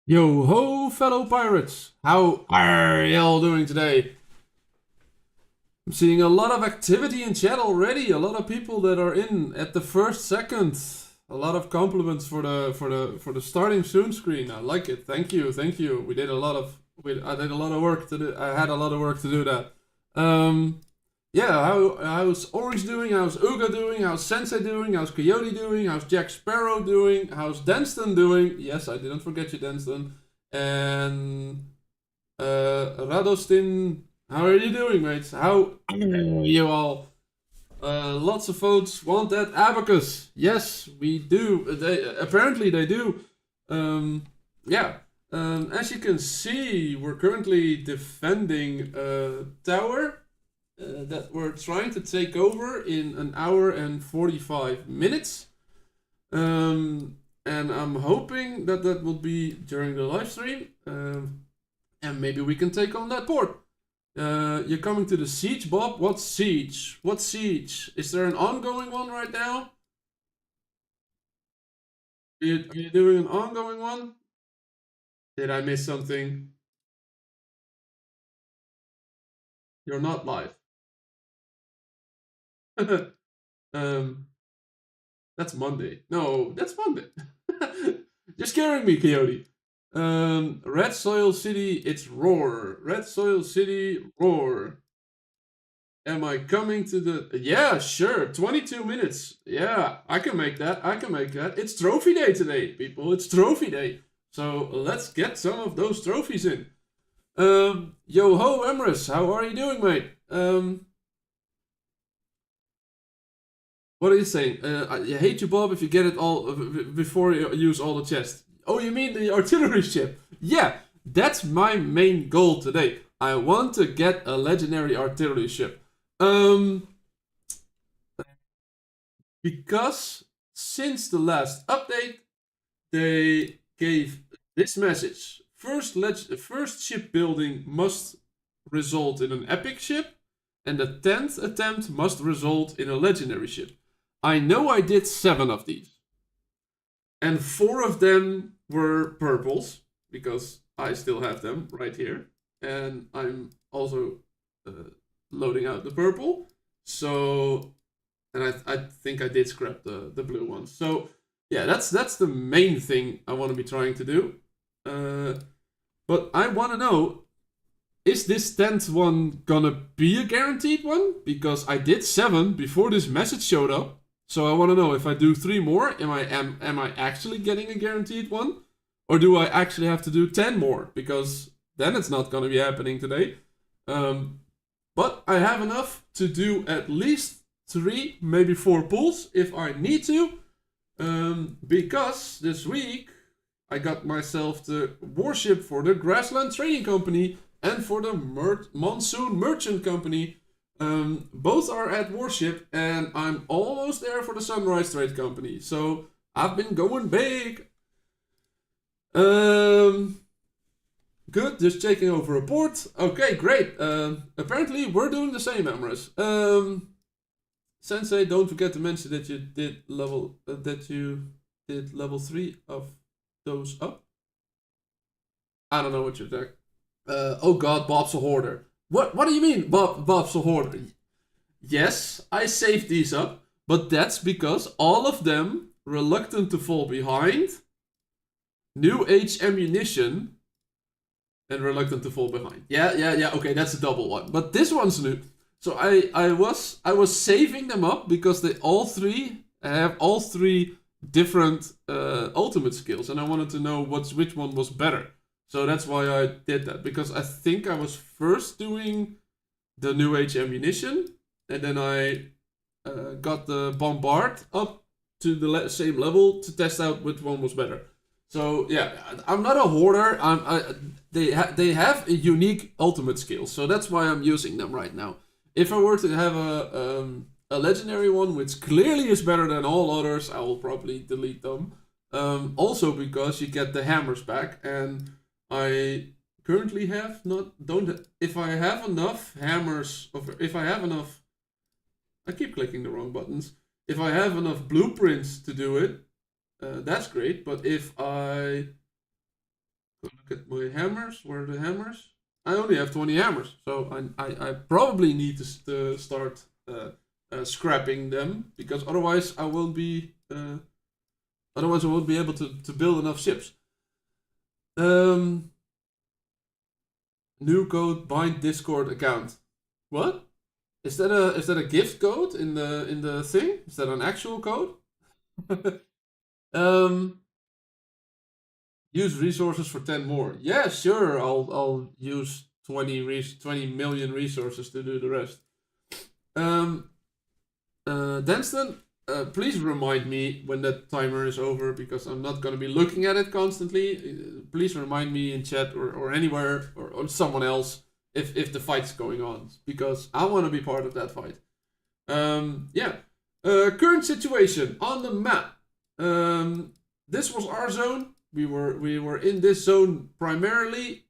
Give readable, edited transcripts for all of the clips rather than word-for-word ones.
Yo ho, fellow pirates! How are y'all doing today? I'm seeing a lot of activity in chat already. A lot of people that are in at the first second. A lot of compliments for the starting soon screen. I like it. Thank you, thank you. I did a lot of work to do. I had a lot of work to do that. Yeah. How's Orange doing? How's Uga doing? How's Sensei doing? How's Coyote doing? How's Jack Sparrow doing? How's Denston doing? Yes, I didn't forget you, Denston. And Radostin, how are you doing, mates? How are you all? Lots of votes want that abacus. Yes, we do. Apparently they do. Yeah. As you can see, we're currently defending a tower that we're trying to take over in an hour and 45 minutes. And I'm hoping that that will be during the live stream. And maybe we can take on that port. You're coming to the siege, Bob? What siege? What siege? Is there an ongoing one right now? Are you doing an ongoing one? Did I miss something? You're not live. That's Monday. No, that's Monday. You're scaring me, Coyote. Red Soil City, it's roar. Red Soil City, roar. Am I coming to the... Yeah, sure. 22 minutes. Yeah, I can make that. I can make that. It's trophy day today, people. It's trophy day. So let's get some of those trophies in. Yo ho, Emrys. How are you doing, mate? What are you saying? I hate you, Bob, if you get it all before you use all the chests. Oh, you mean the artillery ship? Yeah, that's my main goal today. I want to get a legendary artillery ship. Because since the last update, they gave this message. First shipbuilding must result in an epic ship, and the 10th attempt must result in a legendary ship. I know I did 7 of these. And 4 of them were purples, because I still have them right here. And I'm also loading out the purple. So, and I think I did scrap the blue ones. So, yeah, that's the main thing I want to be trying to do. But I want to know, is this 10th one gonna be a guaranteed one? Because I did 7 before this message showed up. So I want to know, if I do 3 more, am I actually getting a guaranteed one? Or do I actually have to do 10 more? Because then it's not gonna be happening today. But I have enough to do at least 3, maybe 4 pulls if I need to. Because this week I got myself the warship for the Grassland Trading Company and for the Monsoon Merchant Company. Both are at warship, and I'm almost there for the Sunrise Trade Company. So I've been going big. Good, just taking over a port. Okay, great. Apparently we're doing the same, Emrys. Sensei, don't forget to mention that you did level 3 of those up. I don't know what you're talking. Oh god, Bob's a hoarder. What do you mean, Bob's a hoarder? Yes, I saved these up, but that's because all of them, Reluctant to Fall Behind, New Age Ammunition, and Reluctant to Fall Behind. Yeah, okay, that's a double one. But this one's new. So I was saving them up because they all three different ultimate skills, and I wanted to know which one was better. So that's why I did that, because I think I was first doing the New Age Ammunition, and then I got the Bombard up to the same level to test out which one was better. So yeah, I'm not a hoarder. They have a unique ultimate skill, so that's why I'm using them right now. If I were to have a legendary one, which clearly is better than all others, I will probably delete them. Also because you get the hammers back, and I currently have if I have enough hammers, if I have enough, I keep clicking the wrong buttons. If I have enough blueprints to do it, that's great. But if I Look at my hammers. Where are the hammers? I only have 20 hammers, so I probably need to start scrapping them, because otherwise I won't be able to build enough ships. New code, bind Discord account. What? Is that a gift code in the thing? Is that an actual code? Use resources for 10 more. Yeah, sure. I'll use 20 million resources to do the rest. Danston, please remind me when that timer is over, because I'm not gonna be looking at it constantly. Please remind me in chat or anywhere, or someone else, if the fight's going on, because I want to be part of that fight. Yeah. Current situation on the map. This was our zone. We were in this zone primarily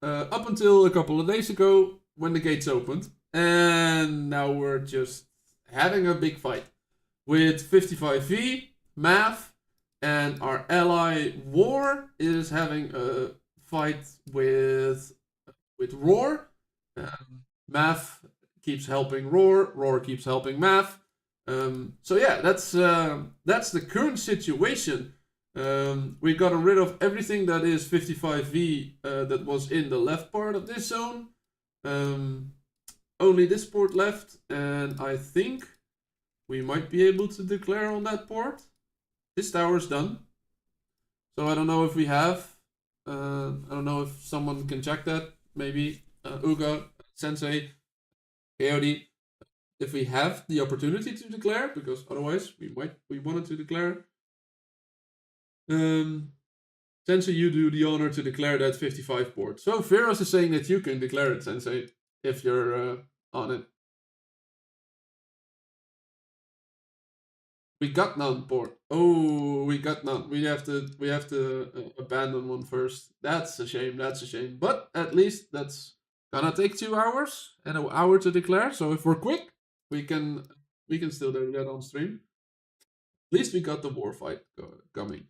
up until a couple of days ago when the gates opened, and now we're just having a big fight with 55V, Mav, and our ally War is having a fight with Roar. Mav keeps helping Roar. Roar keeps helping Mav. So yeah, that's the current situation. We got rid of everything that is 55V that was in the left part of this zone. Only this port left, and I think we might be able to declare on that port. This tower's done. So I don't know if we have. I don't know if someone can check that. Maybe Uga, Sensei, Coyote. If we have the opportunity to declare, because otherwise we wanted to declare. Sensei, you do the honor to declare that 55 port. So Veros is saying that you can declare it, Sensei, if you're on it. We got none port. Oh, we got none. We have to abandon one first. That's a shame. That's a shame. But at least that's gonna take 2 hours and an hour to declare. So if we're quick, we can still do that on stream. At least we got the war fight coming.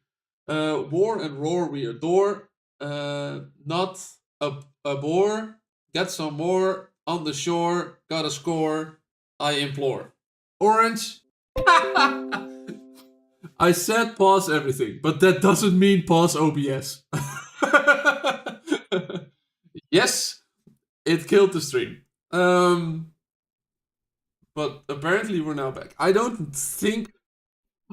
War and Roar we adore. Not a bore. Get some more on the shore. Gotta score. I implore. Orange. I said pause everything, but that doesn't mean pause OBS. Yes, it killed the stream. But apparently we're now back. I don't think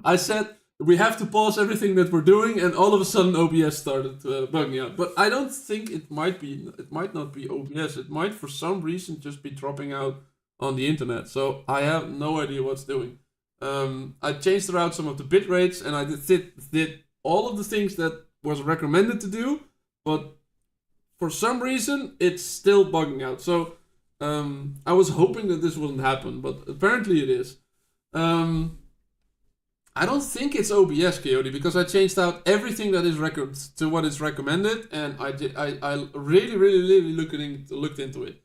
I said we have to pause everything that we're doing, and all of a sudden OBS started bugging out. But I don't think it might not be OBS. It might for some reason just be dropping out on the internet. So I have no idea what's doing. I changed around some of the bit rates, and I did all of the things that was recommended to do, but for some reason it's still bugging out. So I was hoping that this wouldn't happen, but apparently it is. I don't think it's OBS, Coyote, because I changed out everything that is to what is recommended, and I really looked into it.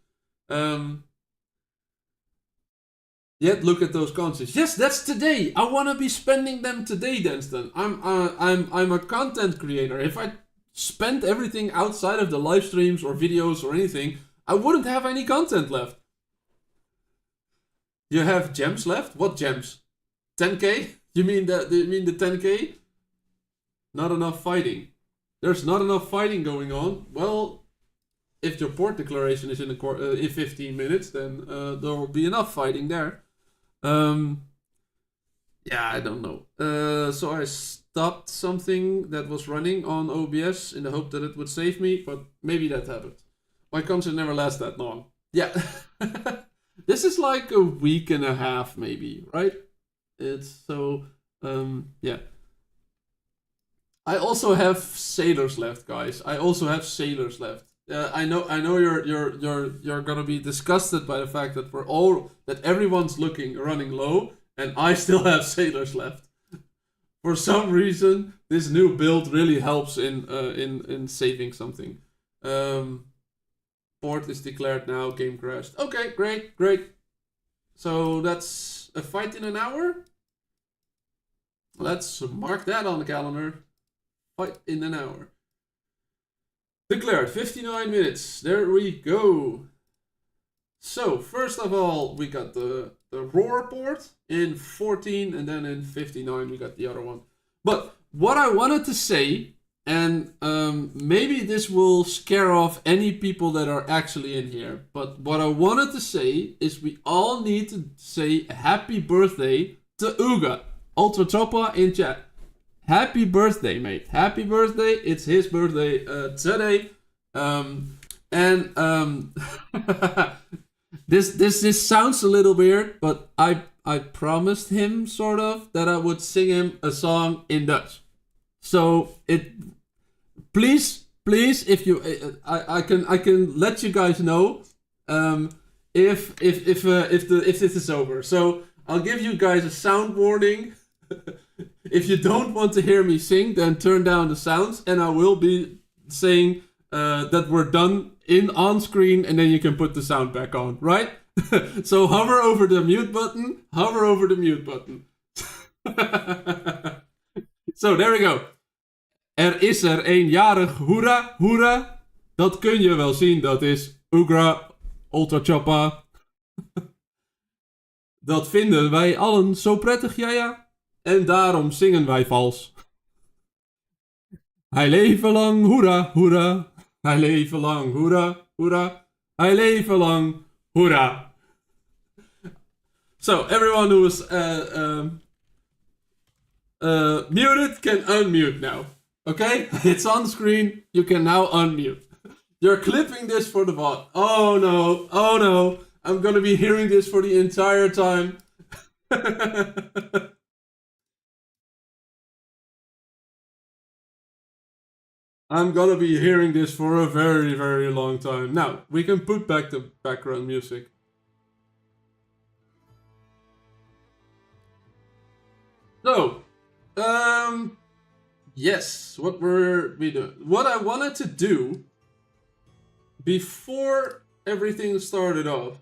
Yet look at those conches. Yes, that's today. I want to be spending them today, Danston. I'm a content creator. If I spent everything outside of the live streams or videos or anything, I wouldn't have any content left. You have gems left? What gems? 10k? You mean the 10k? Not enough fighting. There's not enough fighting going on. Well, if your port declaration is in 15 minutes, then there will be enough fighting there. Yeah, I don't know. So I stopped something that was running on OBS in the hope that it would save me, but maybe that happened. My content never lasts that long. Yeah. This is like a week and a half, maybe, right? It's so, yeah. I also have sailors left, guys. I also have sailors left. I know you're gonna be disgusted by the fact that everyone's running low, and I still have sailors left. For some reason, this new build really helps in saving something. Port is declared now. Game crashed. Okay, great. So that's a fight in an hour. Let's mark that on the calendar. Fight in an hour. Declared 59 minutes. There we go. So, first of all, we got the roar port in 14, and then in 59 we got the other one. But what I wanted to say, and maybe this will scare off any people that are actually in here, but what I wanted to say is we all need to say happy birthday to Uga. Ultra Choppa in chat. Happy birthday, mate. Happy birthday. It's his birthday today. This sounds a little weird, but I promised him sort of that I would sing him a song in Dutch. So please, if you, I can let you guys know, if this is over. So I'll give you guys a sound warning. If you don't want to hear me sing, then turn down the sounds, and I will be saying that we're done on screen, and then you can put the sound back on, right? So hover over the mute button. Hover over the mute button. So there we go. Is een jarig, hoera, hoera. Dat kun je wel zien, dat is Ugra Ultra Choppa. Dat vinden wij allen zo prettig, ja. En daarom zingen wij vals. Hij leven lang, hoera, hoera. Hij leven lang, hoera, hoera. Hij leven lang, hoera. So, everyone who is muted can unmute now. Okay? It's on screen. You can now unmute. You're clipping this for the VOD. Oh no. Oh no. I'm gonna be hearing this for the entire time. I'm gonna be hearing this for a very, very long time. Now, we can put back the background music. So, yes, what were we doing? What I wanted to do before everything started off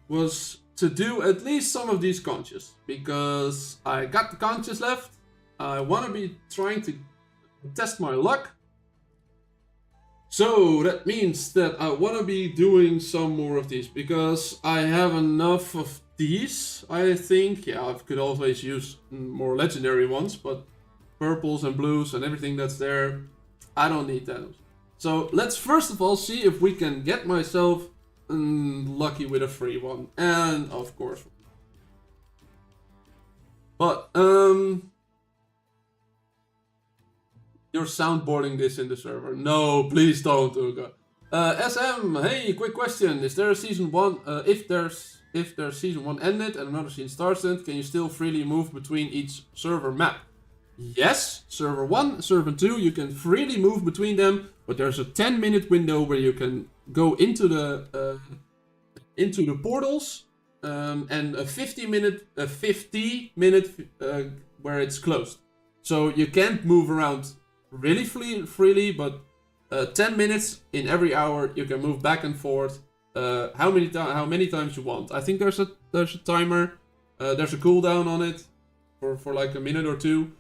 was to do at least some of these conches, because I got the conches left. I want to be trying to test my luck. So that means that I want to be doing some more of these, because I have enough of these, I think. Yeah, I could always use more legendary ones, but purples and blues and everything that's there, I don't need those. So let's first of all see if we can get myself lucky with a free one. And of course. But, you're soundboarding this in the server. No, please don't, Uga. SM, hey, quick question. Is there a season 1, if there's season 1 ended and another season started, can you still freely move between each server map? Yes, server 1, server 2, you can freely move between them, but there's a 10-minute window where you can go into the portals, and a 50-minute where it's closed. So you can't move around really freely, but 10 minutes in every hour you can move back and forth how many times you want. I think there's a timer, there's a cooldown on it for like a minute or two.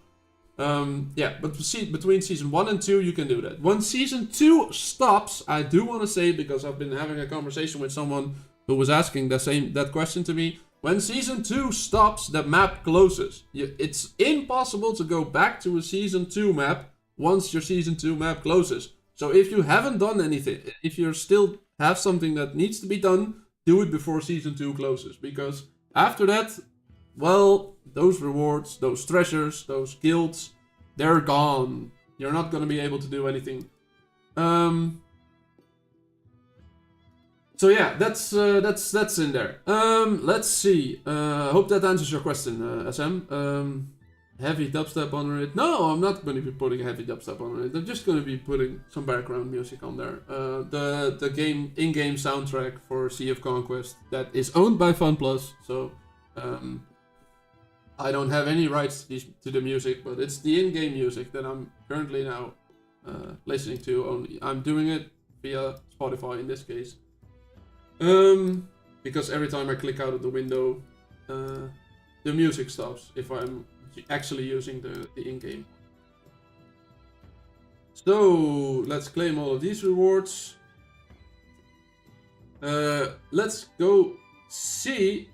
Yeah, but between season 1 and 2 you can do that. When season 2 stops, I do want to say, because I've been having a conversation with someone who was asking that question to me. When season 2 stops, the map closes. It's impossible to go back to a season 2 map once your season 2 map closes. So if you haven't done anything, if you still have something that needs to be done, do it before season 2 closes. Because after that, well, those rewards, those treasures, those guilds, they're gone. You're not gonna be able to do anything. So yeah, that's in there. Let's see. Hope that answers your question, SM. Heavy dubstep on it. No, I'm not going to be putting heavy dubstep on it. I'm just going to be putting some background music on there. The in-game soundtrack for Sea of Conquest that is owned by FunPlus. So I don't have any rights to the music, but it's the in-game music that I'm currently now listening to. Only I'm doing it via Spotify in this case. Because every time I click out of the window, the music stops if I'm actually using the in-game. So let's claim all of these rewards. Let's go see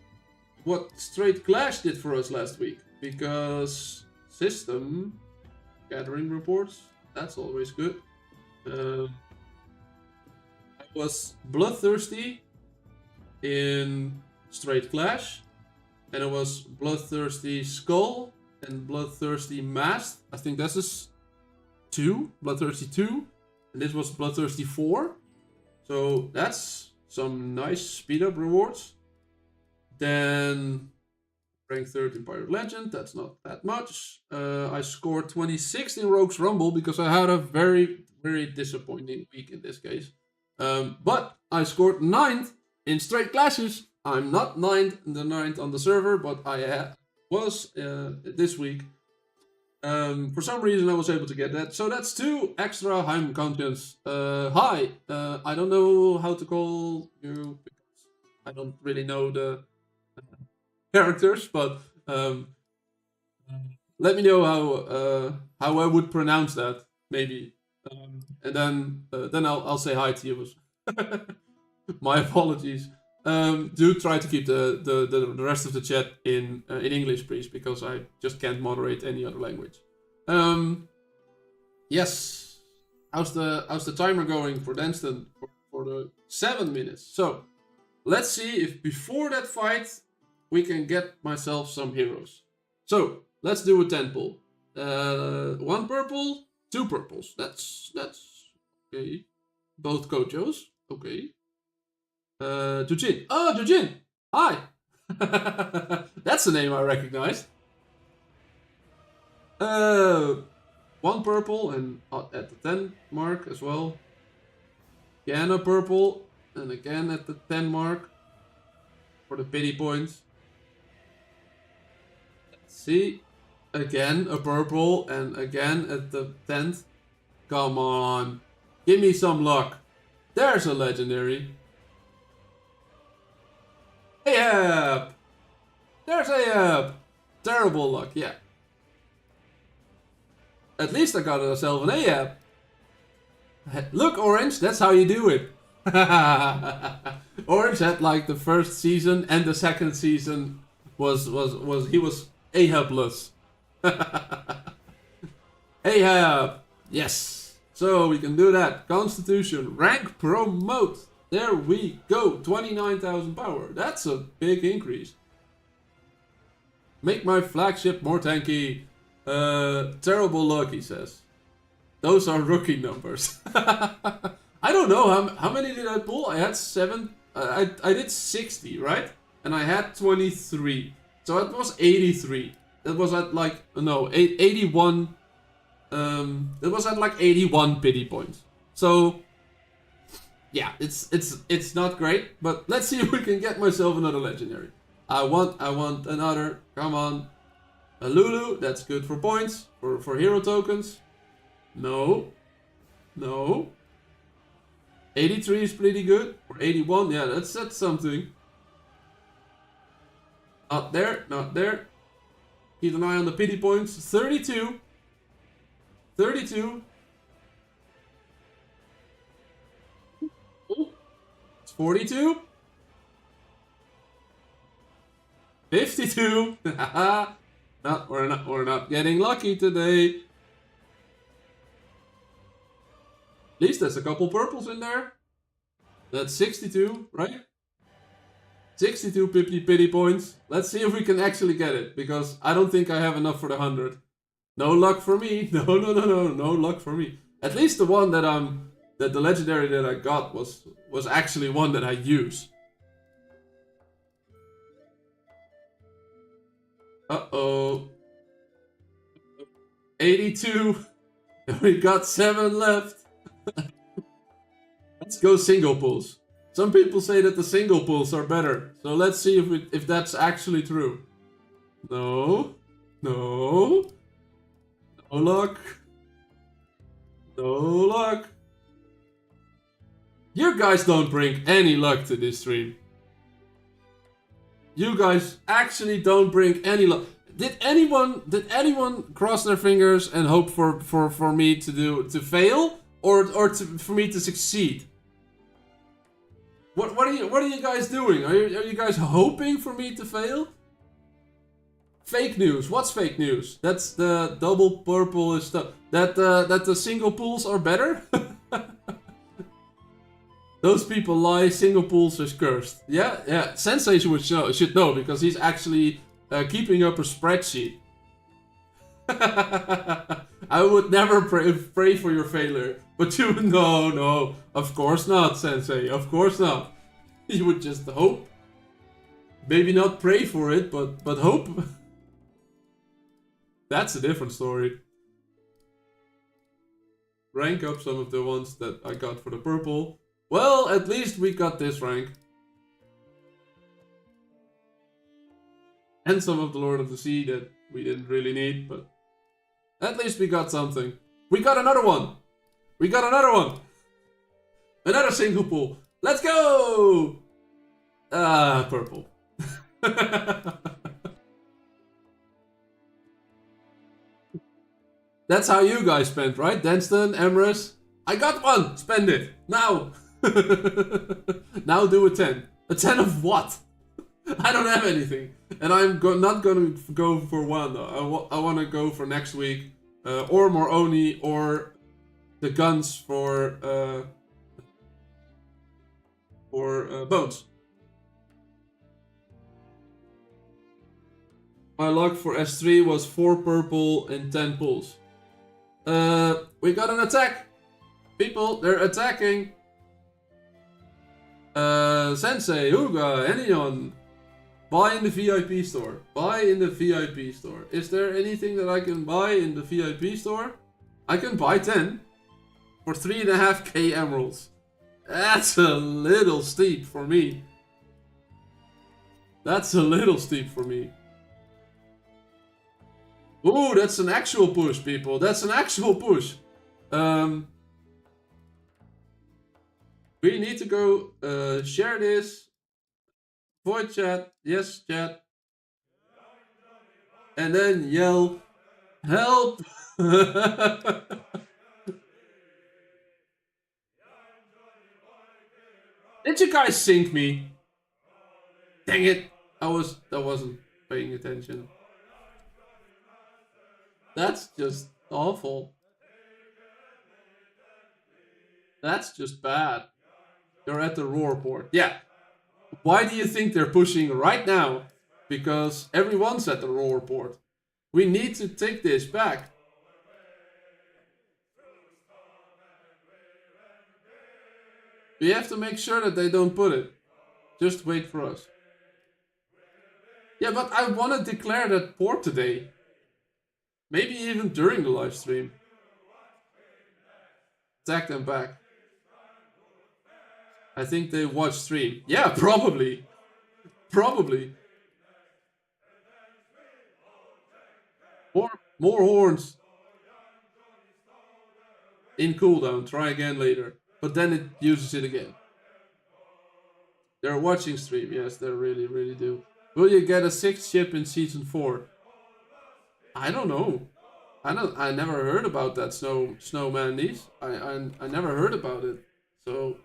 what Straight Clash did for us last week. Because system gathering reports, that's always good. I was bloodthirsty in Straight Clash. And it was Bloodthirsty Skull and Bloodthirsty Masked. I think this is 2, Bloodthirsty 2. And this was Bloodthirsty 4. So that's some nice speed up rewards. Then rank 3rd in Pirate Legend, that's not that much. I scored 26th in Rogue's Rumble because I had a very, very disappointing week in this case. But I scored 9th in Straight Clashes. I'm not 9th on the server, but I was this week. For some reason I was able to get that. So that's 2 extra Heim conches. Hi, I don't know how to call you because I don't really know the characters, but let me know how I would pronounce that, maybe. And then I'll say hi to you. My apologies. Do try to keep the rest of the chat in English, please, because I just can't moderate any other language. Yes. How's the timer going for Danston for the 7 minutes? So let's see if before that fight we can get myself some heroes. So let's do a 10 pull. 1 purple, 2 purples. That's okay. Both Kojos. Okay. Jujin. Oh, Jujin! Hi! That's a name I recognized. 1 purple and at the 10 mark as well. Again a purple and again at the 10 mark for the pity points. Let's see. Again a purple and again at the 10th. Come on. Give me some luck. There's a legendary. Ahab! There's Ahab! Terrible luck, yeah. At least I got myself an Ahab. Look, Orange, that's how you do it. Orange had like the first season and the second season was Ahabless. Ahab! Yes! So we can do that. Constitution, rank promote. There we go, 29,000 power. That's a big increase. Make my flagship more tanky. Terrible luck, he says. Those are rookie numbers. I don't know, how many did I pull? I had 7. I did 60, right? And I had 23. So it was 83. It was at like, no, 81. It was at like 81 pity points. So yeah, it's not great, but let's see if we can get myself another legendary. I want another. Come on. A Lulu, that's good for points, for hero tokens. No. 83 is pretty good. Or 81, yeah, that's something. Not there. Keep an eye on the pity points. 32. It's 42. 52. We're not getting lucky today. At least there's a couple purples in there. That's 62, right? 62 pity points. Let's see if we can actually get it, because I don't think I have enough for the 100. No luck for me. No luck for me. At least the one that the legendary that I got was actually one that I use. Uh-oh. 82. We got 7 left. Let's go single pulls. Some people say that the single pulls are better. So let's see if that's actually true. No luck. No luck. You guys don't bring any luck to this stream. You guys actually don't bring any luck. Did anyone cross their fingers and hope for me to fail or for me to succeed? What are you guys doing? Are you guys hoping for me to fail? Fake news. What's fake news? That's the double purple stuff. That the single pools are better. Those people lie. Single pools is cursed. Yeah. Sensei should know because he's actually keeping up a spreadsheet. I would never pray for your failure. But you, no, of course not, Sensei, of course not. You would just hope. Maybe not pray for it, but hope. That's a different story. Rank up some of the ones that I got for the purple. Well, at least we got this rank. And some of the Lord of the Sea that we didn't really need, but at least we got something. We got another one! We got another one! Another single pool! Let's go! Purple. That's how you guys spent, right? Denston, Emrys. I got one! Spend it! Now! Now do a 10. A 10 of what? I don't have anything. And I'm not gonna go for one though. I wanna go for next week. Or Moroni, or the guns for bones. My luck for S3 was 4 purple and 10 pulls. We got an attack! People, they're attacking! Sensei, Huga, anyone? Buy in the VIP store. Buy in the VIP store. Is there anything that I can buy in the VIP store? I can buy 10 for 3.5k emeralds. That's a little steep for me. That's a little steep for me. Ooh, that's an actual push, people. That's an actual push. We need to go share this. Void chat. Yes, chat. And then yell, help! Did you guys sync me? Dang it! I wasn't paying attention. That's just awful. That's just bad. You're at the roar port. Yeah. Why do you think they're pushing right now? Because everyone's at the roar port. We need to take this back. We have to make sure that they don't put it. Just wait for us. Yeah, but I want to declare that port today. Maybe even during the live stream. Attack them back. I think they watch stream. Yeah, probably. Probably. More horns. In cooldown. Try again later. But then it uses it again. They're watching stream. Yes, they really do. Will you get a 6th ship in season 4? I don't know. I never heard about that snowman niece. I never heard about it. So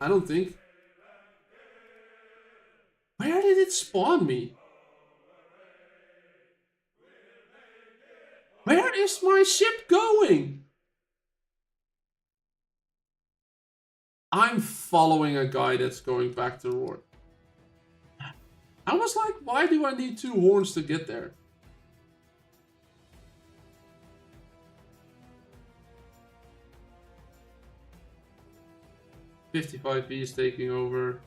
I don't think. Where did it spawn me? Where is my ship going? I'm following a guy that's going back to Roar. I was like, why do I need 2 horns to get there? $55 is taking over.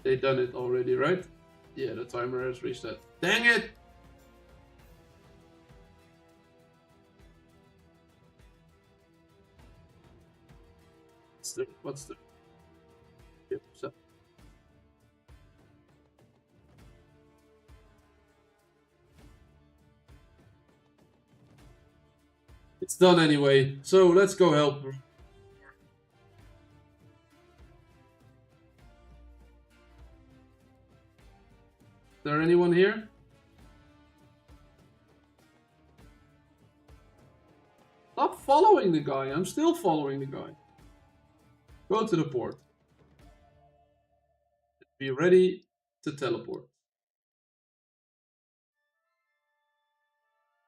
They done it already, right? Yeah, the timer has reset. Dang it! What's the? Yep, so. It's done anyway, so let's go help. Is there anyone here? following the guy. I'm still following the guy. Go to the port. Be ready to teleport.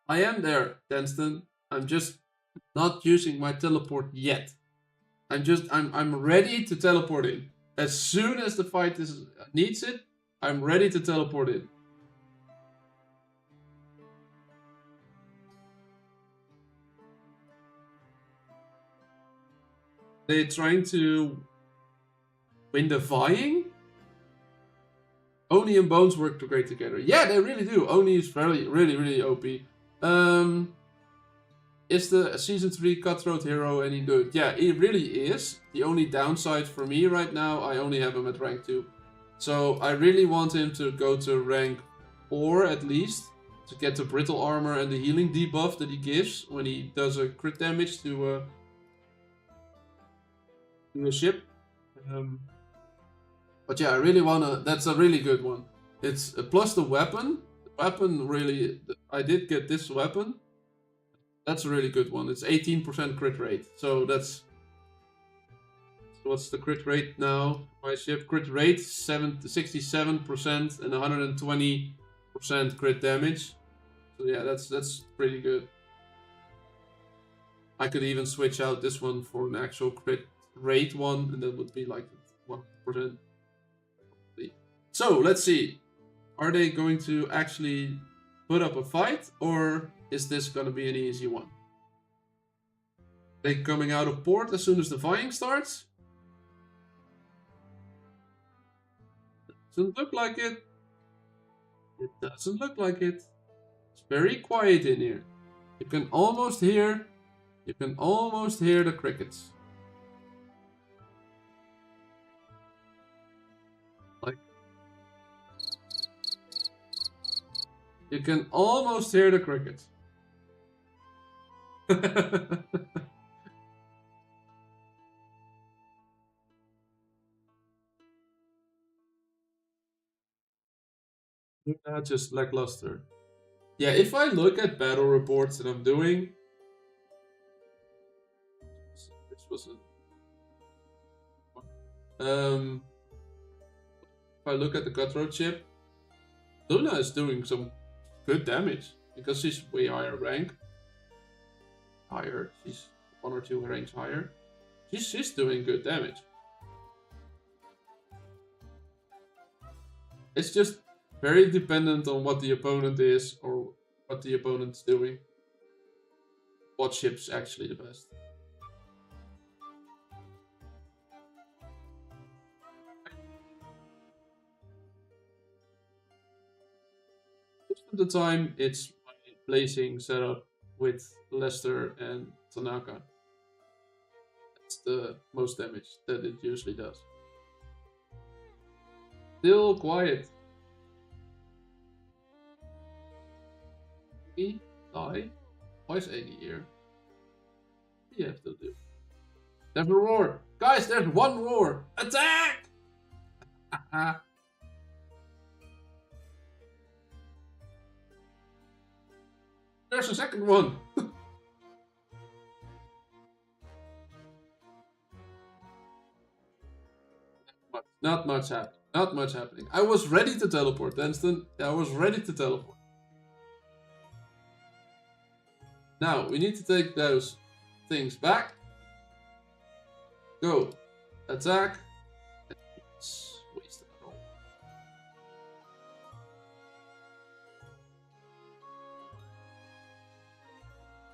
I am there, Denston. I'm just not using my teleport yet. I'm ready to teleport in. As soon as the fight needs it, I'm ready to teleport in. They're trying to win the vying? Oni and Bones work great together. Yeah, they really do. Oni is really OP. Is the Season 3 Cutthroat hero any good? Yeah, he really is. The only downside for me right now, I only have him at rank 2. So I really want him to go to rank 4 at least. To get the brittle armor and the healing debuff that he gives when he does a crit damage to a ship. But yeah, I really wanna. That's a really good one. It's plus the weapon. The weapon really. I did get this weapon. That's a really good one. It's 18% crit rate. So that's. What's the crit rate now? My ship crit rate 67% and 120% crit damage. So yeah, that's pretty good. I could even switch out this one for an actual crit rate one, and that would be like 1%. So let's see. Are they going to actually put up a fight, or is this going to be an easy one? They coming out of port as soon as the vying starts? Doesn't look like it. It doesn't look like it. It's very quiet in here. You can almost hear the crickets. Like, you can almost hear the crickets. Not just lackluster. Yeah, if I look at battle reports that I'm doing, this was if I look at the Cutthroat ship, Luna is doing some good damage because she's way higher rank. She's 1 or 2 ranks higher. She's doing good damage. It's just very dependent on what the opponent is or what the opponent's doing. What ship's actually the best. Most of the time, it's my placing setup with Lester and Tanaka. That's the most damage that it usually does. Still quiet. Die? Why is 80 here? What do you have to do? There's a roar! Guys, there's one roar! Attack! There's a second one! Not much happening. Not much happening. I was ready to teleport, Denston. I was ready to teleport. Now, we need to take those things back. Go. Attack. Waste it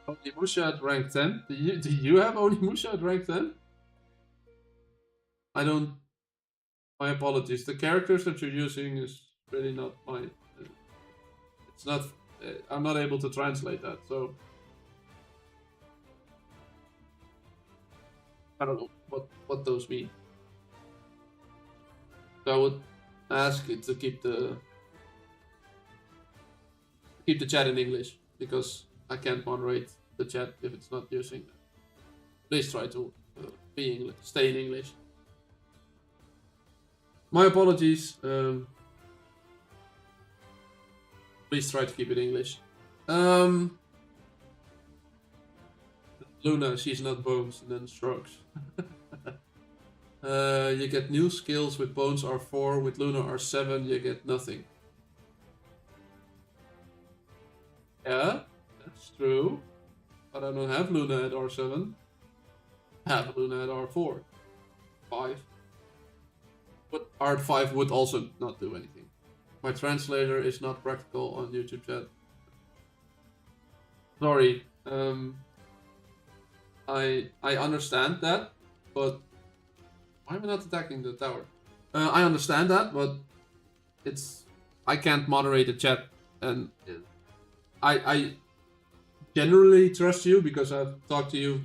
all. Onimusha at rank 10. Do you have Onimusha at rank 10? I don't. My apologies. The characters that you're using is really not my. It's not. I'm not able to translate that, so. I don't know what those mean. So I would ask it to keep the chat in English because I can't moderate the chat if it's not using that. Please try to stay in English. My apologies. Please try to keep it English. Luna, she's not bones, and then shrugs. You get new skills with bones R4, with Luna R7 you get nothing. Yeah, that's true. But I don't have Luna at R7. I have Luna at R4. 5. But R5 would also not do anything. My translator is not practical on YouTube chat. Sorry. I understand that, but why am I not attacking the tower? I understand that, but I can't moderate the chat, and I generally trust you because I've talked to you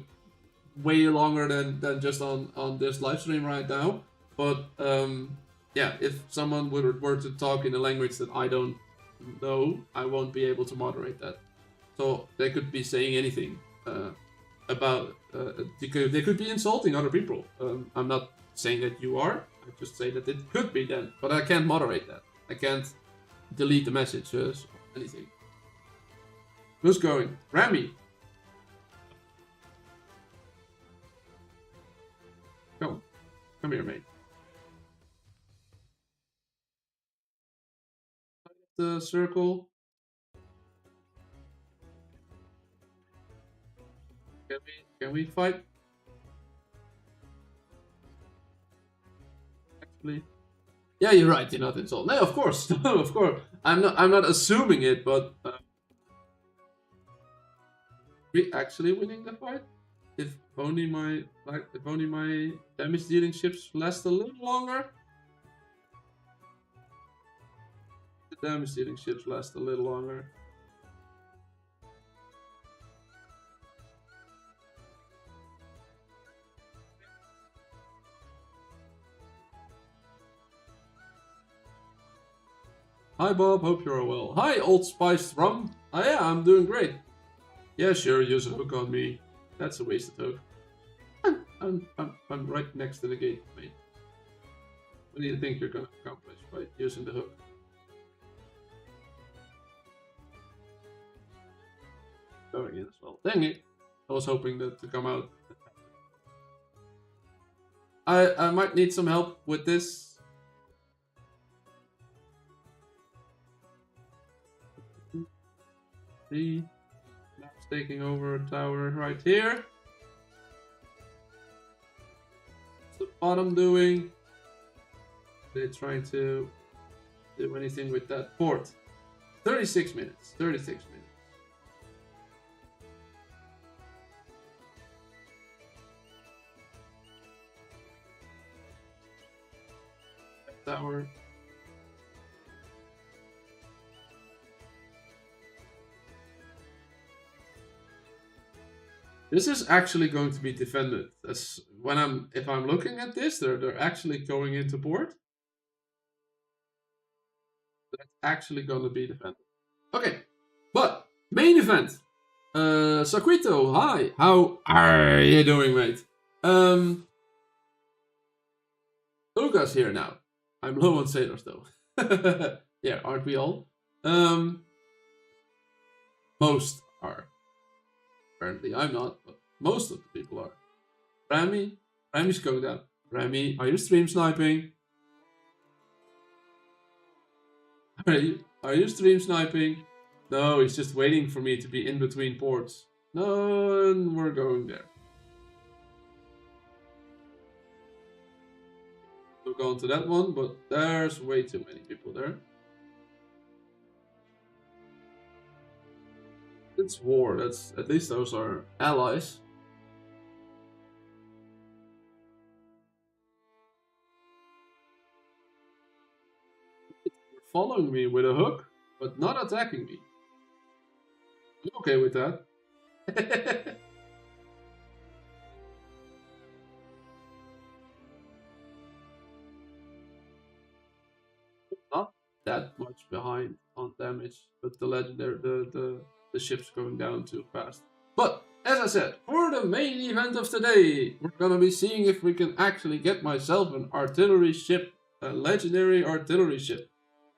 way longer than just on this live stream right now. But yeah, if someone were to talk in a language that I don't know, I won't be able to moderate that. So they could be saying anything about. They could be insulting other people. I'm not saying that you are. I just say that it could be then, but I can't moderate that. I can't delete the messages or anything. Who's going? Rami. Come here, mate. The circle. Can we fight? Actually, yeah, you're right. You're not insulted. No, of course, no, of course. I'm not assuming it, but we actually winning the fight. If only my damage dealing ships last a little longer. The damage dealing ships last a little longer. Hi Bob, hope you're well. Hi Old Spiced Rum. Oh yeah, I'm doing great. Yeah, sure, use a hook on me. That's a wasted hook. I'm right next to the gate, mate. What do you think you're gonna accomplish by using the hook? Going in as well. Dang it! I was hoping that to come out. I might need some help with this. See, Map's taking over a tower right here. What's the bottom doing? They're trying to do anything with that port. 36 minutes. 36 minutes. Tower. This is actually going to be defended. That's if I'm looking at this, they're actually going into port. That's actually going to be defended. Okay, but main event. Saquito, hi. How are you doing, mate? Luca's here now. I'm low on sailors though. Yeah, aren't we all? Most are. Apparently I'm not, but most of the people are. Rami's going down. Rami, are you stream sniping? Are you stream sniping? No, he's just waiting for me to be in between ports. No, and we're going there. We'll go on to that one, but there's way too many people there. It's war. That's at least those are allies. They're following me with a hook, but not attacking me. I'm okay with that. Not that much behind on damage, but the legendary the ship's going down too fast. But as I said, for the main event of today, we're gonna be seeing if we can actually get myself an artillery ship, a legendary artillery ship,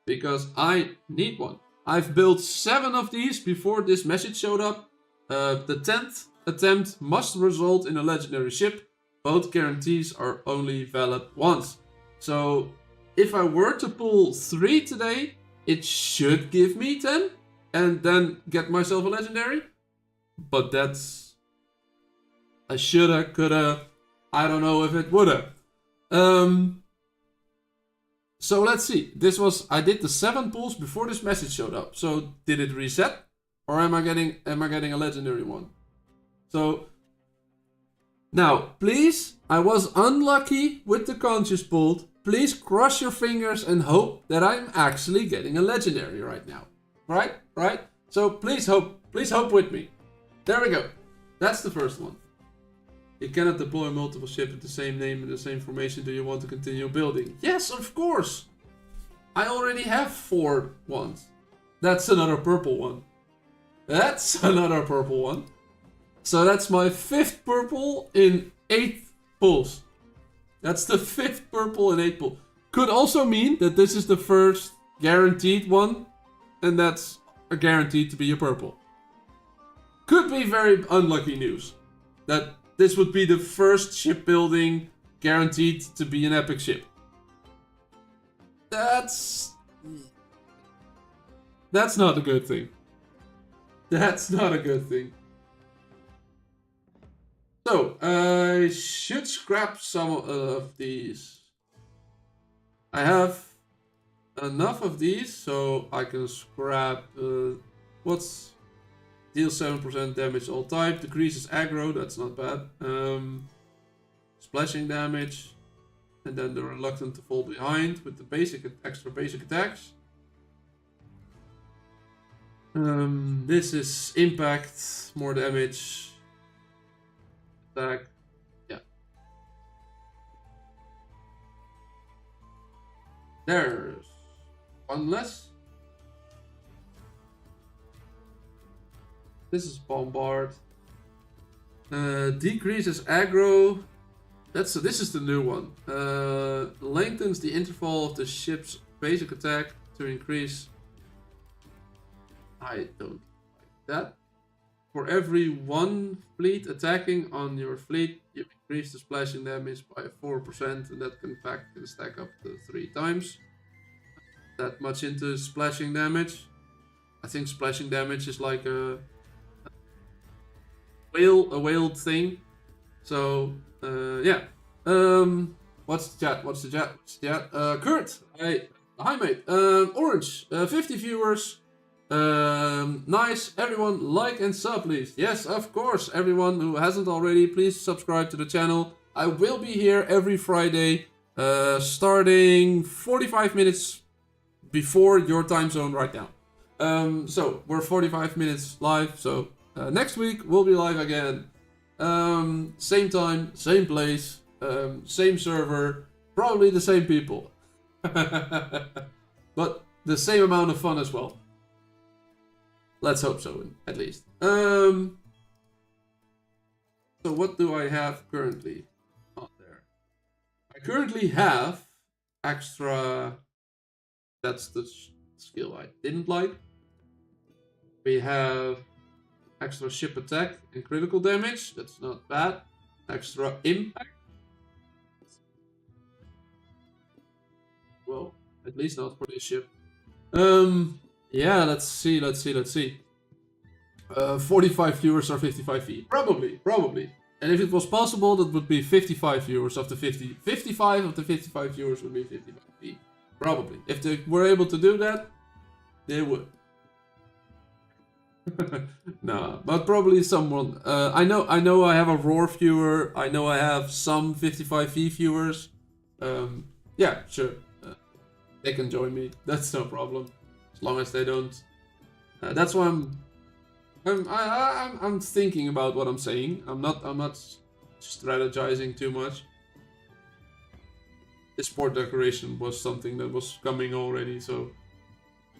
because I need one. I've built 7 of these before this message showed up, The 10th attempt must result in a legendary ship. Both guarantees are only valid once. So if I were to pull 3 today, it should give me 10 and then get myself a legendary. But that's... I shoulda, coulda, I don't know if it woulda. So let's see. I did the 7 pulls before this message showed up. So did it reset? Or am I getting a legendary one? So now, please, I was unlucky with the conches pulled. Please cross your fingers and hope that I'm actually getting a legendary right now. Right? So please hope with me. There we go. That's the first one. You cannot deploy multiple ships with the same name and the same formation. Do you want to continue building? Yes, of course. I already have 4 ones. That's another purple one. So that's my 5th purple in 8 pulls. That's the 5th purple in 8 pulls. Could also mean that this is the first guaranteed one. And that's a guaranteed to be a purple. Could be very unlucky news. That this would be the first shipbuilding guaranteed to be an epic ship. That's not a good thing. That's not a good thing. So, I should scrap some of these. I have enough of these, so I can scrap... what's... Deals 7% damage all type, decreases aggro, that's not bad. Splashing damage. And then the reluctant to fall behind with the extra basic attacks. This is impact, more damage. Attack. Yeah. There's one less. This is bombard. Decreases aggro. This is the new one. Lengthens the interval of the ship's basic attack to increase. I don't like that. For every 1 fleet attacking on your fleet, you increase the splashing damage by 4%, and that can stack up to 3 times. That much into splashing damage. I think splashing damage is like a whaled thing. So yeah. What's the chat? Kurt, hi mate. Orange, 50 viewers. Nice. Everyone like and sub, please. Yes, of course. Everyone who hasn't already, please subscribe to the channel. I will be here every Friday, starting 45 minutes before your time zone right now. So we're 45 minutes live. So next week we'll be live again. Same time, same place, same server, probably the same people. But the same amount of fun as well. Let's hope so, at least. So what do I have currently on there? I currently have extra... That's the skill I didn't like. We have extra ship attack and critical damage. That's not bad. Extra impact. Well, at least not for this ship. Yeah, let's see. 45 viewers or 55 feet. Probably. And if it was possible, that would be 55 viewers of the 50. 55 of the 55 viewers would be 55 feet. Probably. If they were able to do that, they would. No, but probably someone. I know I have a Roar viewer. I know I have some 55V viewers. Yeah, sure. They can join me. That's no problem. As long as they don't. That's why I'm thinking about what I'm saying. I'm not strategizing too much. This port decoration was something that was coming already, so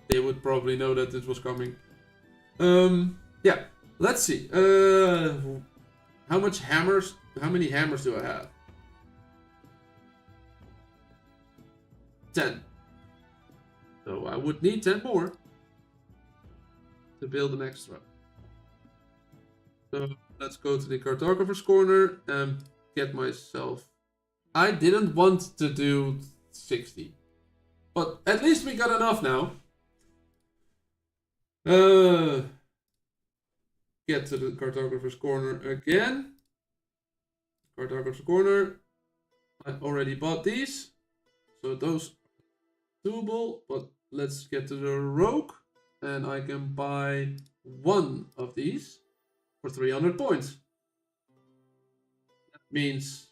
they would probably know that it was coming. Yeah, let's see. How many hammers do I have? 10. So I would need 10 more to build an extra. So let's go to the cartographer's corner and get myself... I didn't want to do 60. But at least we got enough now. Get to the cartographer's corner again. Cartographer's corner. I already bought these. So those are doable. But let's get to the rogue. And I can buy one of these for 300 points. That means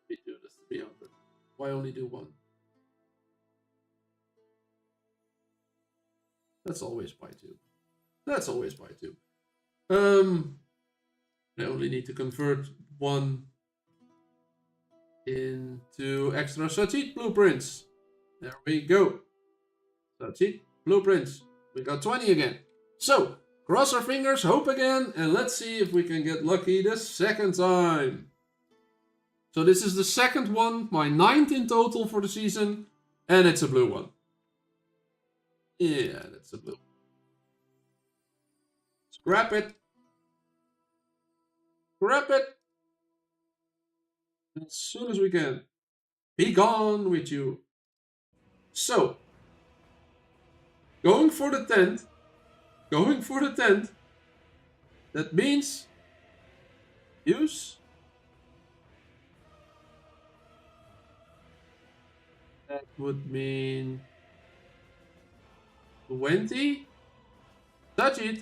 we do this 300. Why only do one? Let's always buy two. Let's always buy two. I only need to convert one into extra Satjit blueprints. There we go. Satjit blueprints. We got 20 again. So, cross our fingers, hope again, and let's see if we can get lucky the second time. So this is the second one, my 9th in total for the season, and it's a blue one. Yeah, that's a blue. Scrap it. Scrap it. As soon as we can. Be gone with you. So, going for the tent. Going for the tent. That means use. That would mean 20. Satjit.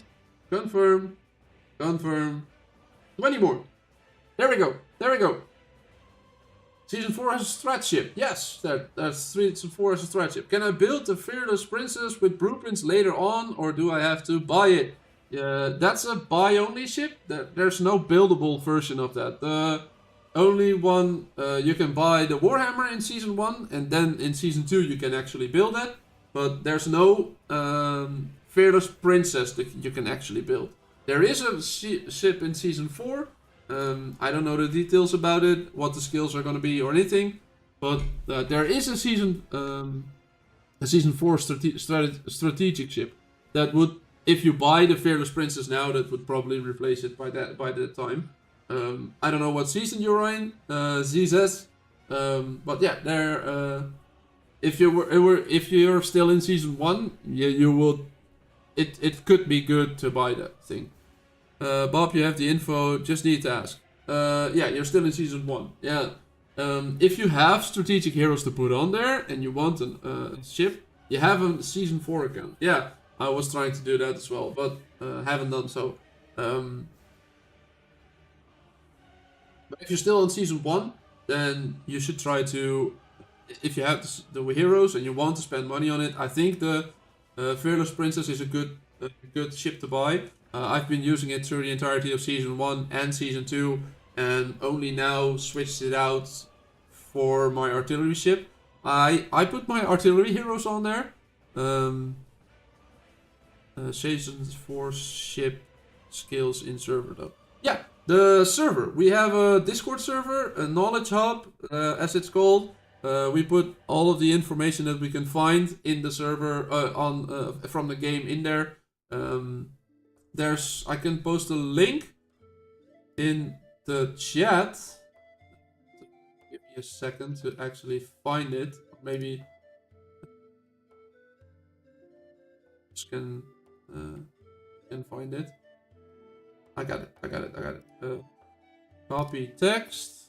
Confirm. Confirm. 20 more. There we go. There we go. Season 4 has a strat ship. Yes, that's Season 4 has a strat ship. Can I build the Fearless Princess with blueprints later on, or do I have to buy it? That's a buy-only ship. There's no buildable version of that. The only one, you can buy the Warhammer in Season 1, and then in Season 2 you can actually build it. But there's no Fearless Princess that you can actually build. There is a ship in Season 4. I don't know the details about it, what the skills are going to be or anything. But there is a Season 4 strategic ship that would, if you buy the Fearless Princess now, that would probably replace it by that time. I don't know what season you're in, ZZ. But yeah, there. If you're still in Season 1, yeah, you would. It could be good to buy that thing. Bob, you have the info. Just need to ask. Yeah, you're still in Season 1. Yeah. If you have strategic heroes to put on there and you want a ship, you have a Season 4 account. Yeah, I was trying to do that as well, but haven't done so. But if you're still in Season 1, then you should try to, if you have the heroes and you want to spend money on it, I think the Fearless Princess is a good ship to buy. I've been using it through the entirety of Season 1 and Season 2, and only now switched it out for my artillery ship. I put my artillery heroes on there. Season 4 ship skills in server though. Yeah, the server. We have a Discord server, a knowledge hub, as it's called. We put all of the information that we can find in the server from the game in there. I can post a link in the chat. Give me a second to actually find it. Maybe just can find it. I got it. Copy text.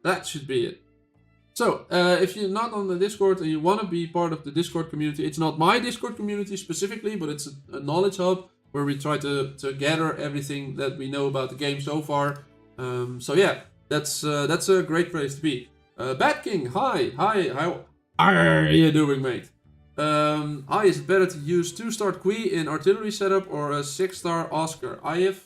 That should be it. So, if you're not on the Discord and you want to be part of the Discord community, it's not my Discord community specifically, but it's a knowledge hub where we try to gather everything that we know about the game so far. So yeah, that's a great place to be. Bat King, hi, how are you doing, mate? Hi, is it better to use 2-star Qui in artillery setup or a 6-star Oscar? I have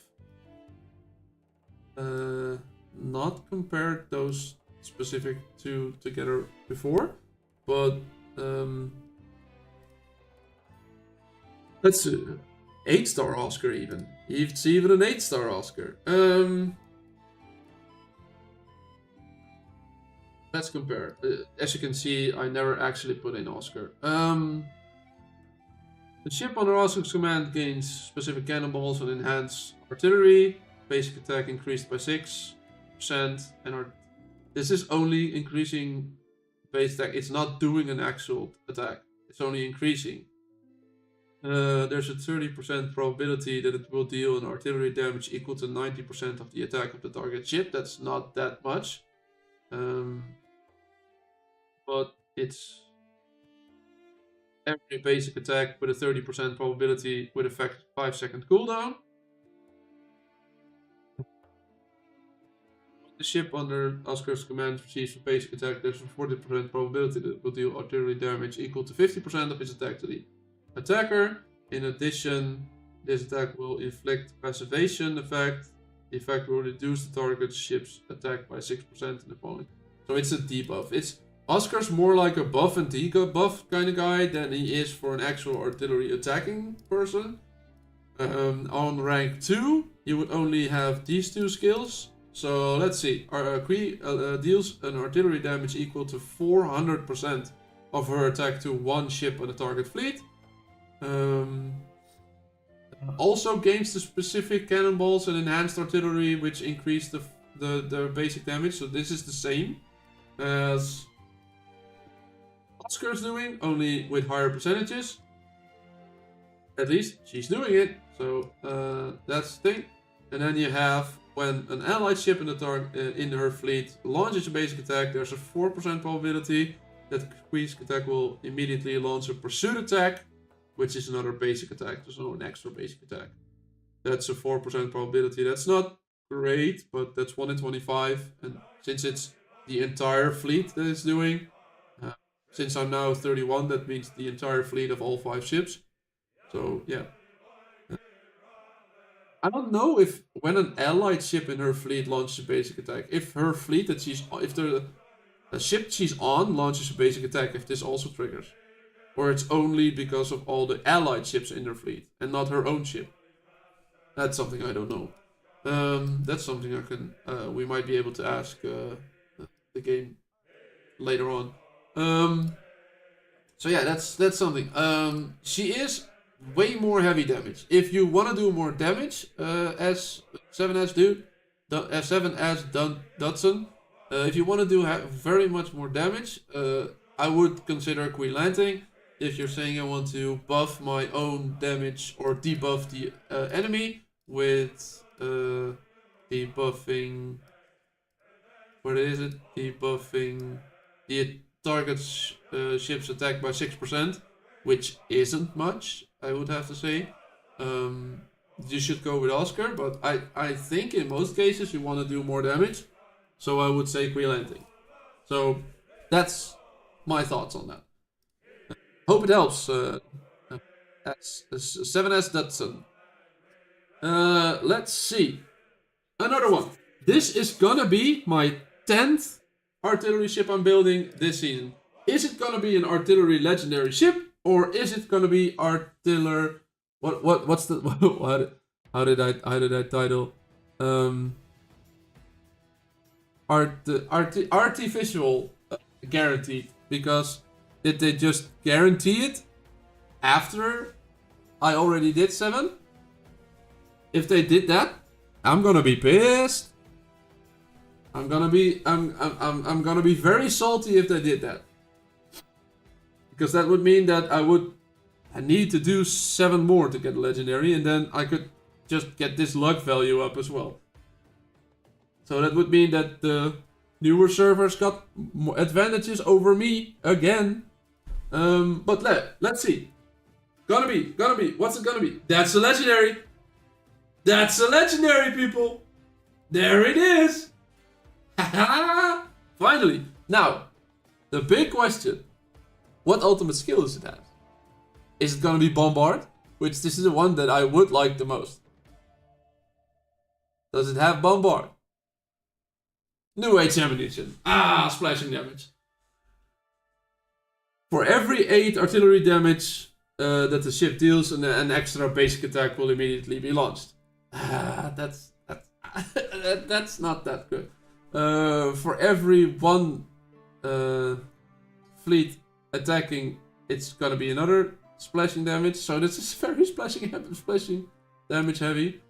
not compared those specific two together before, but let's see, 8-star Oscar even. It's even an 8-star Oscar. let's compare. As you can see, I never actually put in Oscar. The ship under Oscar's command gains specific cannonballs and enhanced artillery. Basic attack increased by 6%. And this is only increasing base attack. It's not doing an actual attack. It's only increasing. There's a 30% probability that it will deal an artillery damage equal to 90% of the attack of the target ship. That's not that much. But it's every basic attack with a 30% probability with effect 5-second cooldown. The ship under Oscar's command receives a basic attack. There's a 40% probability that it will deal artillery damage equal to 50% of its attack to the attacker. In addition, this attack will inflict passivation effect. The effect will reduce the target ship's attack by 6% in the following. So it's a debuff. Oscar's more like a buff and debuff kind of guy than he is for an actual artillery attacking person. On rank 2, you would only have these two skills. So let's see. Kree deals an artillery damage equal to 400% of her attack to one ship on the target fleet. Also gains the specific cannonballs and enhanced artillery, which increase the basic damage. So this is the same as Oscar's doing, only with higher percentages. At least she's doing it. So that's the thing. And then you have when an allied ship in her fleet launches a basic attack, there's a 4% probability that Kree's attack will immediately launch a pursuit attack, which is another basic attack. There's no an extra basic attack. That's a 4% probability. That's not great, but that's 1 in 25. And since it's the entire fleet that it's doing, since I'm now 31, that means the entire fleet of all 5 ships. So yeah. I don't know if when an allied ship in her fleet launches a basic attack, if her fleet that if the ship she's on launches a basic attack, if this also triggers, or it's only because of all the allied ships in her fleet and not her own ship. That's something I don't know. That's something we might be able to ask the game later on. So yeah, that's something. She is way more heavy damage. If you want to do more damage, as 7S Dudson, if you want to do very much more damage, I would consider Queen Landing. If you're saying I want to buff my own damage or debuff the enemy with debuffing, what is it? Debuffing the target's ship's attack by 6%, which isn't much, I would have to say. You should go with Oscar, but I think in most cases you want to do more damage, so I would say Queen Landing. So that's my thoughts on that. Hope it helps. 7S Dudson. Let's see. Another one. This is gonna be my 10th artillery ship I'm building this season. Is it gonna be an artillery legendary ship, or is it gonna be artiller? What's the how did I title? Arti-ficial guaranteed, because did they just guarantee it after I already did 7? If they did that, I'm gonna be pissed. I'm gonna be very salty if they did that, because that would mean that I need to do 7 more to get a legendary, and then I could just get this luck value up as well. So that would mean that the newer servers got more advantages over me again. But let's see. Gonna be. What's it gonna be? That's a legendary. That's a legendary, people. There it is. Finally. Now, the big question. What ultimate skill does it have? Is it gonna be Bombard? Which this is the one that I would like the most. Does it have Bombard? New Age ammunition. Splashing damage. For every 8 artillery damage that the ship deals, an extra basic attack will immediately be launched. That's not that good. For every 1 fleet attacking, it's gonna be another splashing damage. So this is very splashing damage heavy.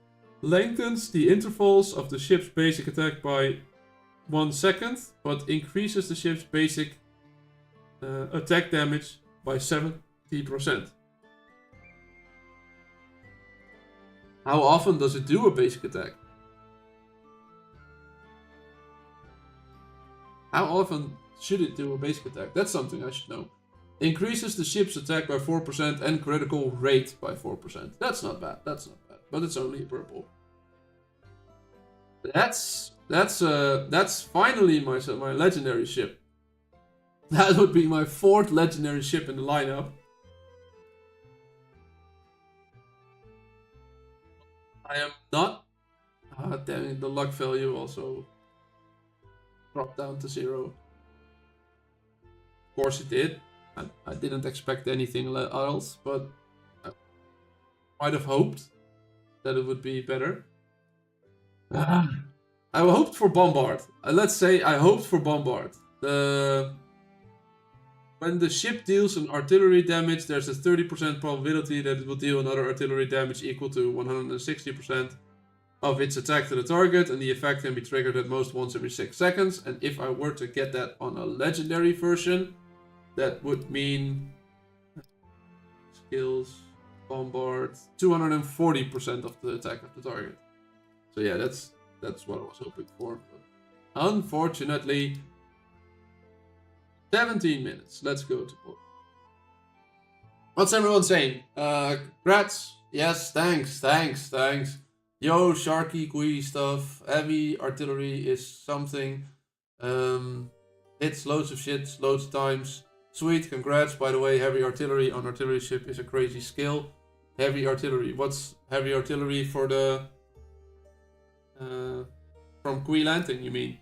Lengthens the intervals of the ship's basic attack by 1 second, but increases the ship's basic attack damage by 70%. How often does it do a basic attack? How often should it do a basic attack? That's something I should know. Increases the ship's attack by 4% and critical rate by 4%. That's not bad. That's not bad. But it's only purple. That's finally my legendary ship. That would be my 4th legendary ship in the lineup. I am not. Damn it, the luck value also dropped down to 0. Of course it did. I didn't expect anything else, but I might have hoped that it would be better. I hoped for Bombard. Let's say I hoped for Bombard. When the ship deals an artillery damage, there's a 30% probability that it will deal another artillery damage equal to 160% of its attack to the target, and the effect can be triggered at most once every 6 seconds. And if I were to get that on a legendary version, that would mean skills, Bombard, 240% of the attack of the target. So yeah, that's what I was hoping for. But unfortunately, 17 minutes. Let's go to board. What's everyone saying? Congrats. Yes, thanks. Yo, Sharky, Kui stuff. Heavy artillery is something. Hits loads of shit, loads of times. Sweet, congrats. By the way, heavy artillery on artillery ship is a crazy skill. Heavy artillery. What's heavy artillery for the... from Kui Lanting, you mean?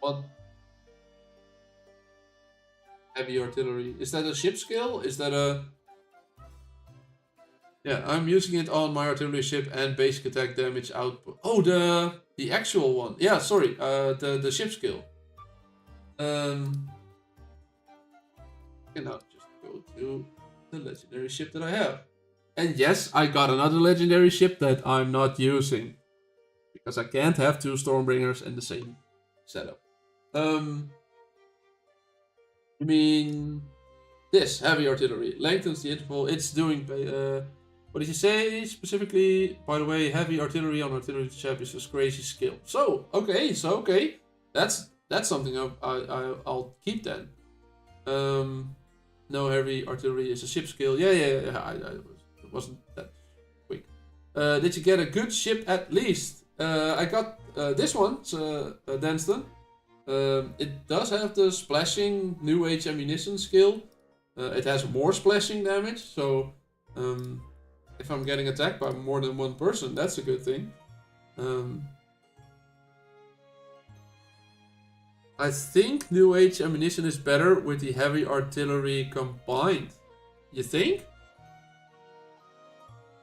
What? Heavy artillery. Is that a ship skill? Is that a... Yeah, I'm using it on my artillery ship and basic attack damage output. Oh, the actual one. Yeah, sorry. The ship skill. I can now just go to the legendary ship that I have. And yes, I got another legendary ship that I'm not using. Because I can't have 2 Stormbringers in the same setup. I mean, this heavy artillery lengthens the interval. It's doing. What did you say specifically? By the way, heavy artillery on artillery ship is a crazy skill. So okay, that's something I'll keep then. No, heavy artillery is a ship skill. Yeah. It wasn't that quick. Did you get a good ship at least? I got this one, Danston. It does have the splashing New Age ammunition skill. It has more splashing damage, so if I'm getting attacked by more than one person, that's a good thing. I think New Age ammunition is better with the heavy artillery combined. You think?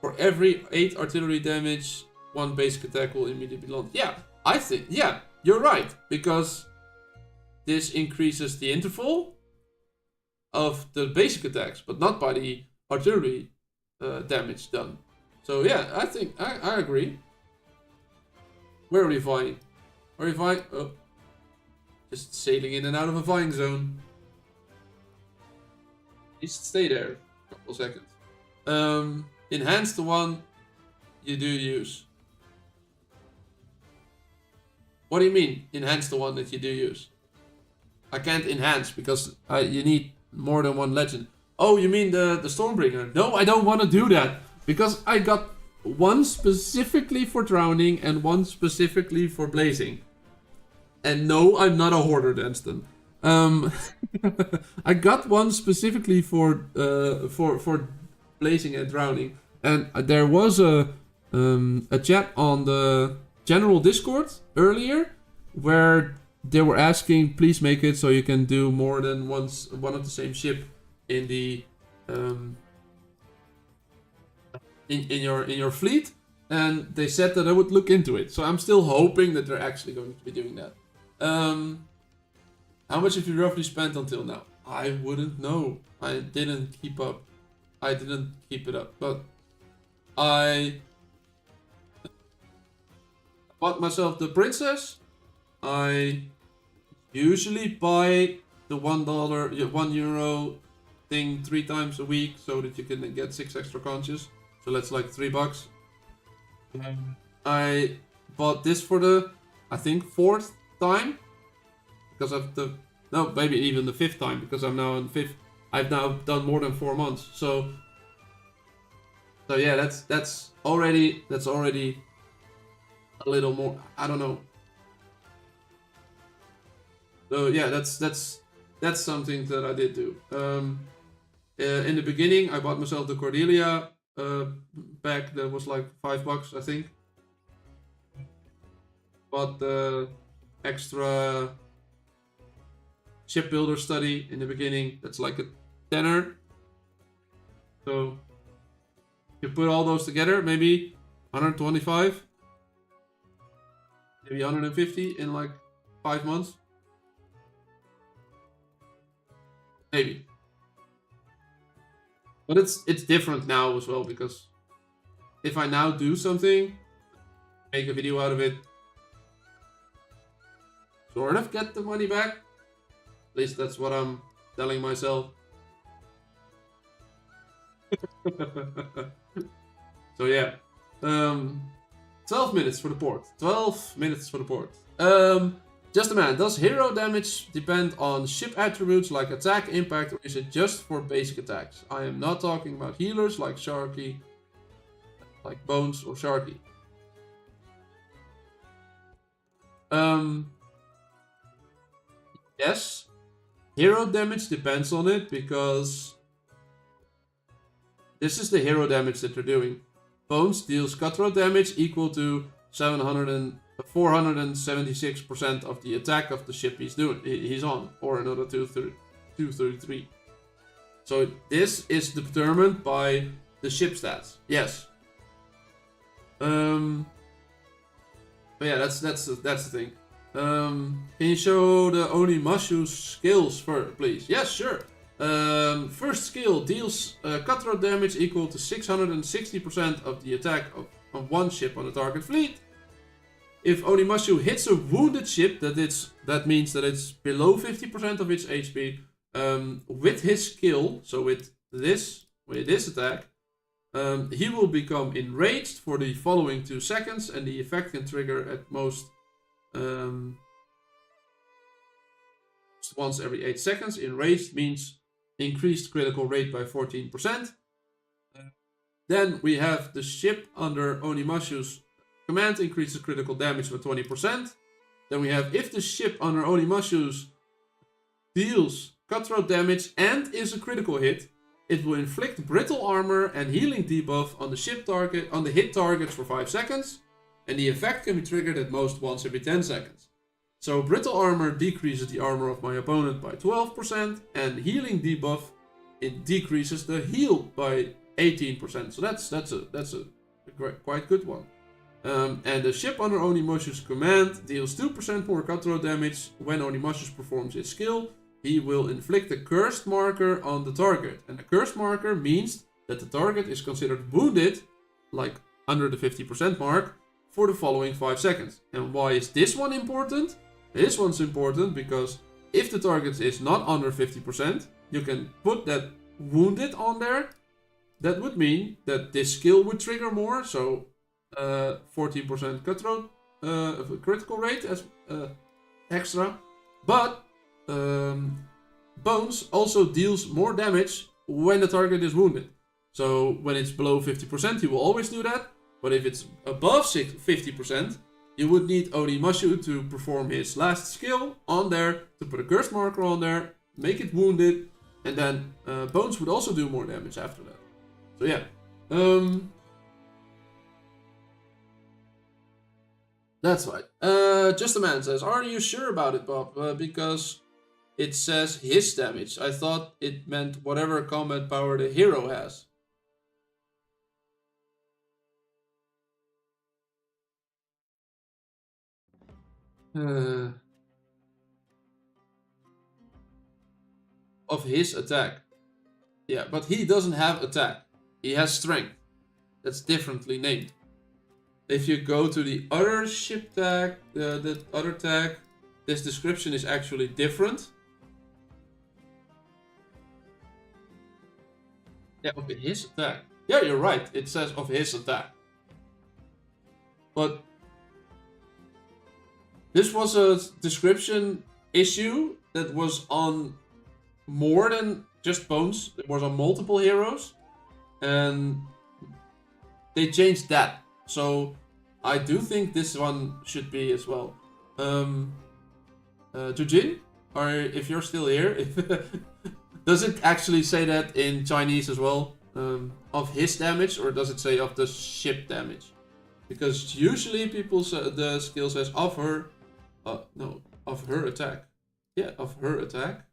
For every 8 artillery damage, 1 basic attack will immediately be launched. Yeah, I think, yeah, you're right, because this increases the interval of the basic attacks, but not by the artillery damage done. So yeah, I think, I agree. Where are we vying? Are we vying? Oh. Just sailing in and out of a vying zone. Just stay there a couple seconds. Enhance the one you do use. What do you mean, enhance the one that you do use? I can't enhance because you need more than 1 legend. Oh, you mean the Stormbringer? No, I don't want to do that. Because I got 1 specifically for drowning and 1 specifically for blazing. And no, I'm not a hoarder, Danston. I got 1 specifically for blazing and drowning. And there was a chat on the general Discord earlier where they were asking, please make it so you can do more than one of the same ship in the in your fleet. and they said that I would look into it. So I'm still hoping that they're actually going to be doing that. How much have you roughly spent until now? I wouldn't know. I didn't keep up. I didn't keep it up, but I bought myself the princess. I usually buy the €1 thing 3 times a week so that you can get 6 extra conches. So that's like $3. I bought this for the, I think, 4th time, because of the, no, maybe even the 5th time, because I'm now on 5th. I've now done more than 4 months. So yeah, that's already a little more. I don't know. So yeah, that's something that I did do. In the beginning, I bought myself the Cordelia bag that was like $5, I think. Bought the extra shipbuilder study in the beginning. That's like a tenner. So you put all those together, maybe 125, maybe 150 in like 5 months. Maybe. But it's different now as well, because if I now do something, make a video out of it, sort of get the money back. At least that's what I'm telling myself. So yeah. 12 minutes for the port. 12 minutes for the port. Just a man, does hero damage depend on ship attributes like attack, impact, or is it just for basic attacks? I am not talking about healers like Sharky, like Bones or Sharky. Yes, hero damage depends on it, because this is the hero damage that they're doing. Bones deals cutthroat damage equal to 476% of the attack of the ship he's on, or another 233. So this is determined by the ship stats. Yes. But yeah, that's the thing. Can you show the Onimushu skills first, please? Yes, sure. First skill deals cutthroat damage equal to 660% of the attack of one ship on the target fleet. If Onimushu hits a wounded ship, that means that it's below 50% of its HP, with his skill, so with this attack, he will become enraged for the following 2 seconds, and the effect can trigger at most once every 8 seconds. Enraged means increased critical rate by 14%. Then we have the ship under Onimushu's command increases critical damage by 20%. Then we have, if the ship under Onimushu's deals cutthroat damage and is a critical hit, it will inflict brittle armor and healing debuff on the ship target, on the hit targets for 5 seconds, and the effect can be triggered at most once every 10 seconds. So brittle armor decreases the armor of my opponent by 12%, and healing debuff, it decreases the heal by 18%. So that's a quite good one. And the ship under Onimushu's command deals 2% more cutthroat damage. When Onimushu performs his skill, he will inflict a cursed marker on the target. And the cursed marker means that the target is considered wounded, like under the 50% mark, for the following 5 seconds. And why is this one important? This one's important because if the target is not under 50%, you can put that wounded on there. That would mean that this skill would trigger more, so 14% cutthroat critical rate as extra. But Bones also deals more damage when the target is wounded. So when it's below 50%, he will always do that. But if it's above 50%, you would need Onimushu to perform his last skill on there, to put a cursed marker on there, make it wounded, and then Bones would also do more damage after that. So yeah. That's right. Just a man says, are you sure about it, Bob? Because it says his damage. I thought it meant whatever combat power the hero has. Of his attack. Yeah, but he doesn't have attack. He has strength. That's differently named. If you go to the other ship tag, the other tag, this description is actually different. Yeah, of his attack. Yeah, you're right. It says of his attack. But this was a description issue that was on more than just Bones. It was on multiple heroes. And they changed that. So I do think this one should be as well. Jujin, or if you're still here, does it actually say that in Chinese as well? Of his damage, or does it say of the ship damage? Because usually people say the skill says of her, no, of her attack. Yeah, of her attack.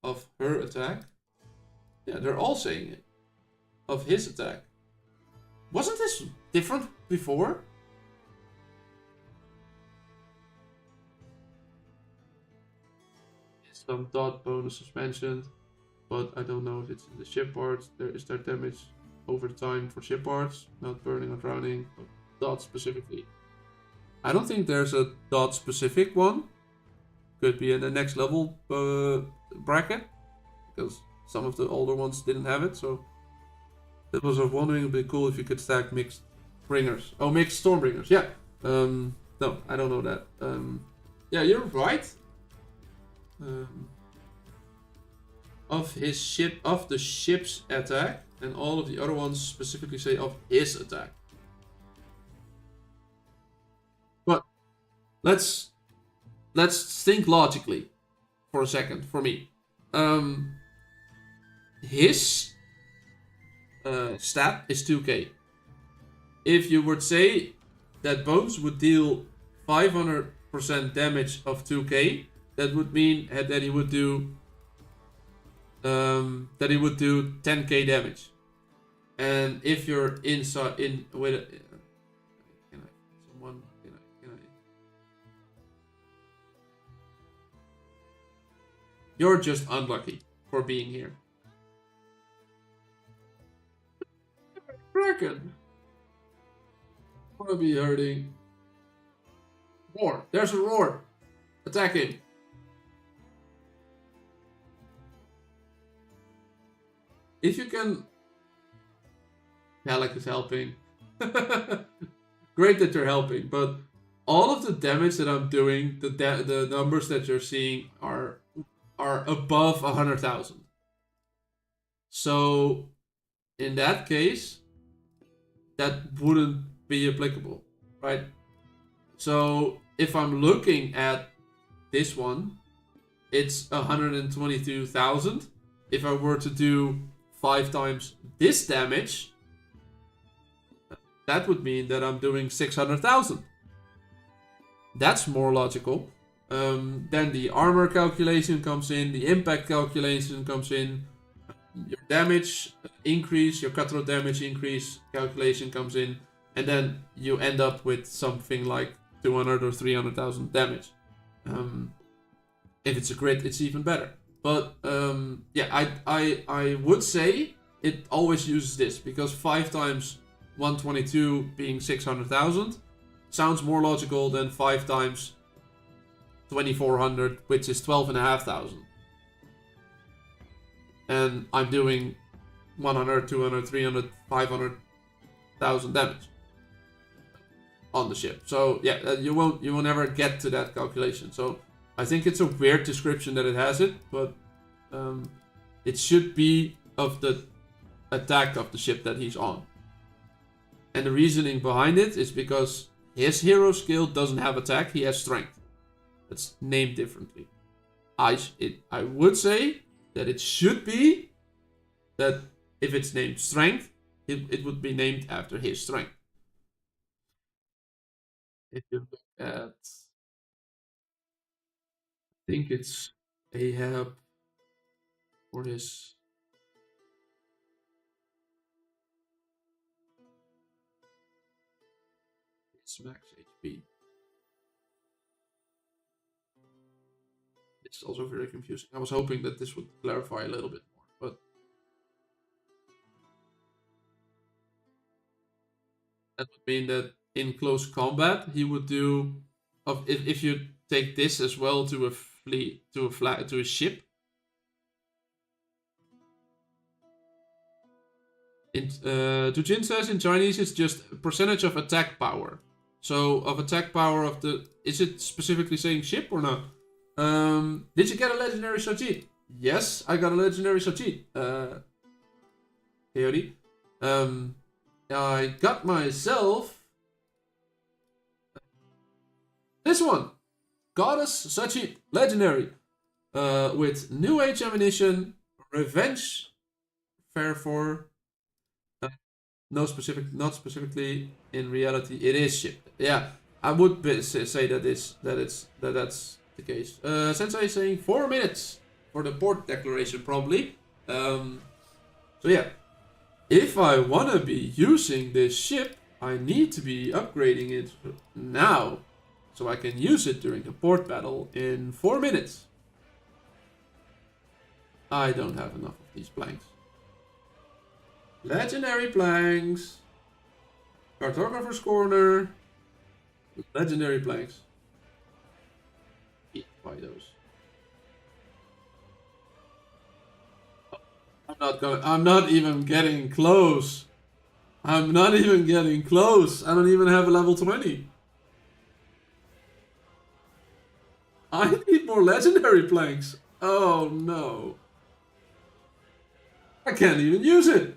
Of her attack. Yeah, they're all saying it. Of his attack. Wasn't this different before? Some dot bonuses mentioned, but I don't know if it's in the ship parts. There is that damage over time for ship parts, not burning or drowning, but dot specifically. I don't think there's a dot specific one. Could be in the next level bracket, because some of the older ones didn't have it. So that was wondering, it'd be cool if you could stack mixed bringers. Oh, mixed stormbringers. Yeah. No, I don't know that. Yeah, you're right. Of his ship, of the ship's attack, and all of the other ones specifically say of his attack. But let's think logically for a second. For me, his stat is 2k. If you would say that Bones would deal 500% damage of 2k, that would mean that he would do 10k damage. And if you're inside with can I you're just unlucky for being here. Kraken. Wanna be hurting. Roar. There's a roar. Attack him. If you can... Halleck is helping. Great that you're helping, but all of the damage that I'm doing, the numbers that you're seeing are above 100,000. So, in that case, that wouldn't be applicable, right? So, if I'm looking at this one, it's 122,000. If I were to do 5 times this damage, that would mean that I'm doing 600,000. That's more logical. Then the armor calculation comes in, the impact calculation comes in, your damage increase, your cutthroat damage increase calculation comes in, and then you end up with something like 200 or 300,000 damage. If it's a crit, it's even better. But yeah, I would say it always uses this, because 5 times 122 being 600,000 sounds more logical than 5 times 2400, which is 12,500. And I'm doing 100, 200, 300, 500,000 damage on the ship. So yeah, you won't ever get to that calculation. So I think it's a weird description that it has it, but it should be of the attack of the ship that he's on. And the reasoning behind it is because his hero skill doesn't have attack, he has strength. It's named differently. I would say that it should be that if it's named strength, it would be named after his strength. If you look at, I think it's Ahab for his max HP. It's also very confusing. I was hoping that this would clarify a little bit more, but that would mean that in close combat he would do if you take this as well to a fleet, to a ship. Tujin says in Chinese it's just percentage of attack power. So of attack power of the, is it specifically saying ship or not? Did you get a legendary Satjit? Yes, I got a legendary Satjit. Coyote. I got myself this one. Goddess Satjit, legendary. With new age ammunition, revenge, fair for. Not specifically in reality. It is shipped. Yeah, I would say that's the case. Sensei is saying 4 minutes for the port declaration probably. So yeah, if I wanna be using this ship, I need to be upgrading it now, so I can use it during the port battle in 4 minutes. I don't have enough of these planks. Legendary planks. Cartographer's Corner. Legendary planks. Eat by those. I'm not even getting close. I'm not even getting close. I don't even have a level 20. I need more legendary planks. Oh no. I can't even use it.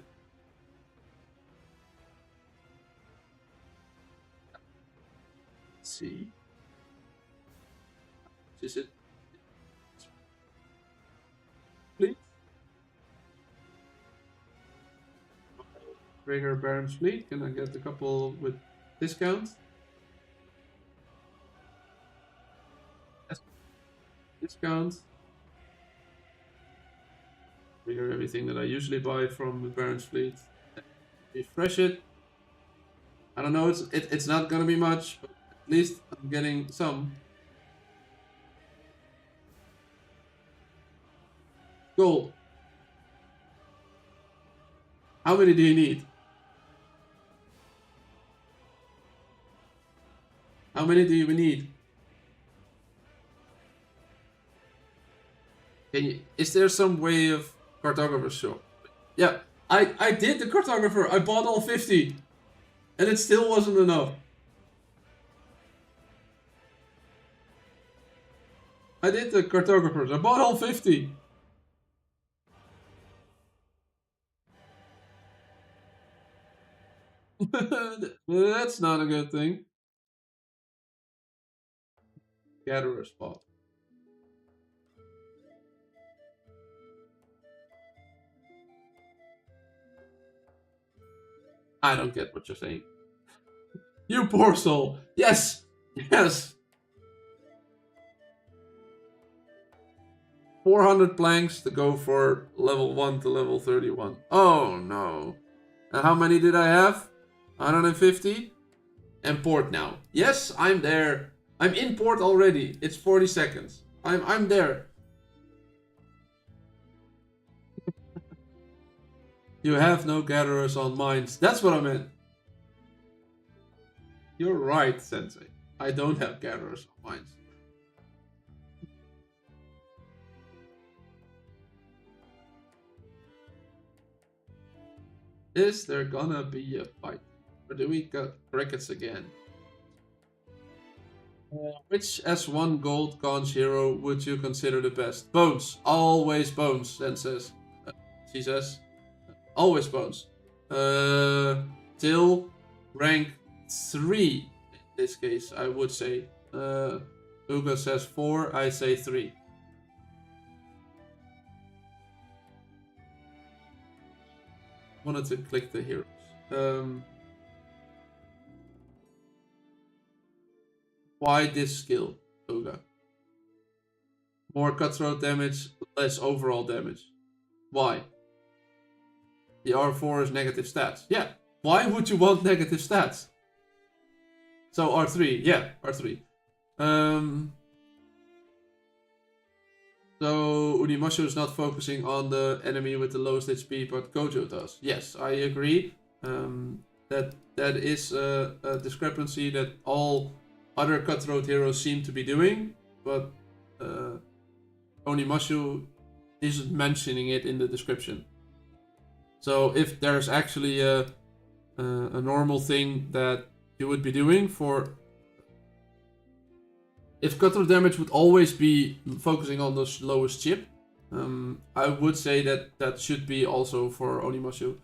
See, is it? Please. Trigger Baron's Fleet. Can I get a couple with discount? Yes. Discount. Trigger everything that I usually buy from the Baron's Fleet. Refresh it. I don't know. It's not gonna be much, but at least I'm getting some. Gold. How many do you need? How many do you need? Is there some way of cartographer shop? Yeah, I did the cartographer. I bought all 50. And it still wasn't enough. I did the cartographers. I bought all 50. That's not a good thing. Gatherer spot. I don't get what you're saying. You poor soul. Yes. Yes. 400 planks to go for level 1 to level 31. Oh no. And how many did I have? 150? And port now. Yes, I'm there. I'm in port already. It's 40 seconds. I'm there. You have no gatherers on mines. That's what I meant. You're right, Sensei. I don't have gatherers on mines. Is there gonna be a fight? Or do we got crickets again? Which S1 gold conch hero would you consider the best? Bones. Always Bones, Sensei. She says. Always Bones. Till rank 3 in this case, I would say. Uga says 4, I say 3. Wanted to click the heroes. Why this skill, Uga? More cutthroat damage, less overall damage. Why? The R4 is negative stats. Yeah. Why would you want negative stats? So R3, yeah, R3. Unimasho is not focusing on the enemy with the lowest HP, but Gojo does. Yes, I agree. That is a discrepancy that all other cutthroat heroes seem to be doing, but Onimushu isn't mentioning it in the description. So if there's actually a normal thing that you would be doing for... If cutthroat damage would always be focusing on the lowest chip, I would say that should be also for Onimushu.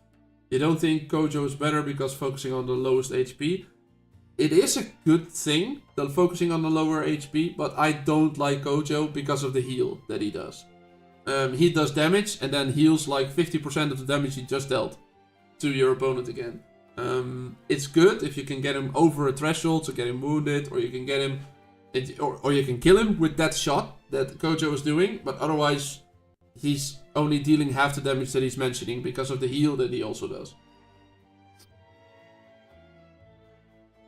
You don't think Gojo is better because focusing on the lowest HP? It is a good thing, that focusing on the lower HP, but I don't like Gojo because of the heal that he does. He does damage and then heals like 50% of the damage he just dealt to your opponent again. It's good if you can get him over a threshold to get him wounded, or you can get him, or you can kill him with that shot that Gojo is doing, but otherwise he's only dealing half the damage that he's mentioning because of the heal that he also does.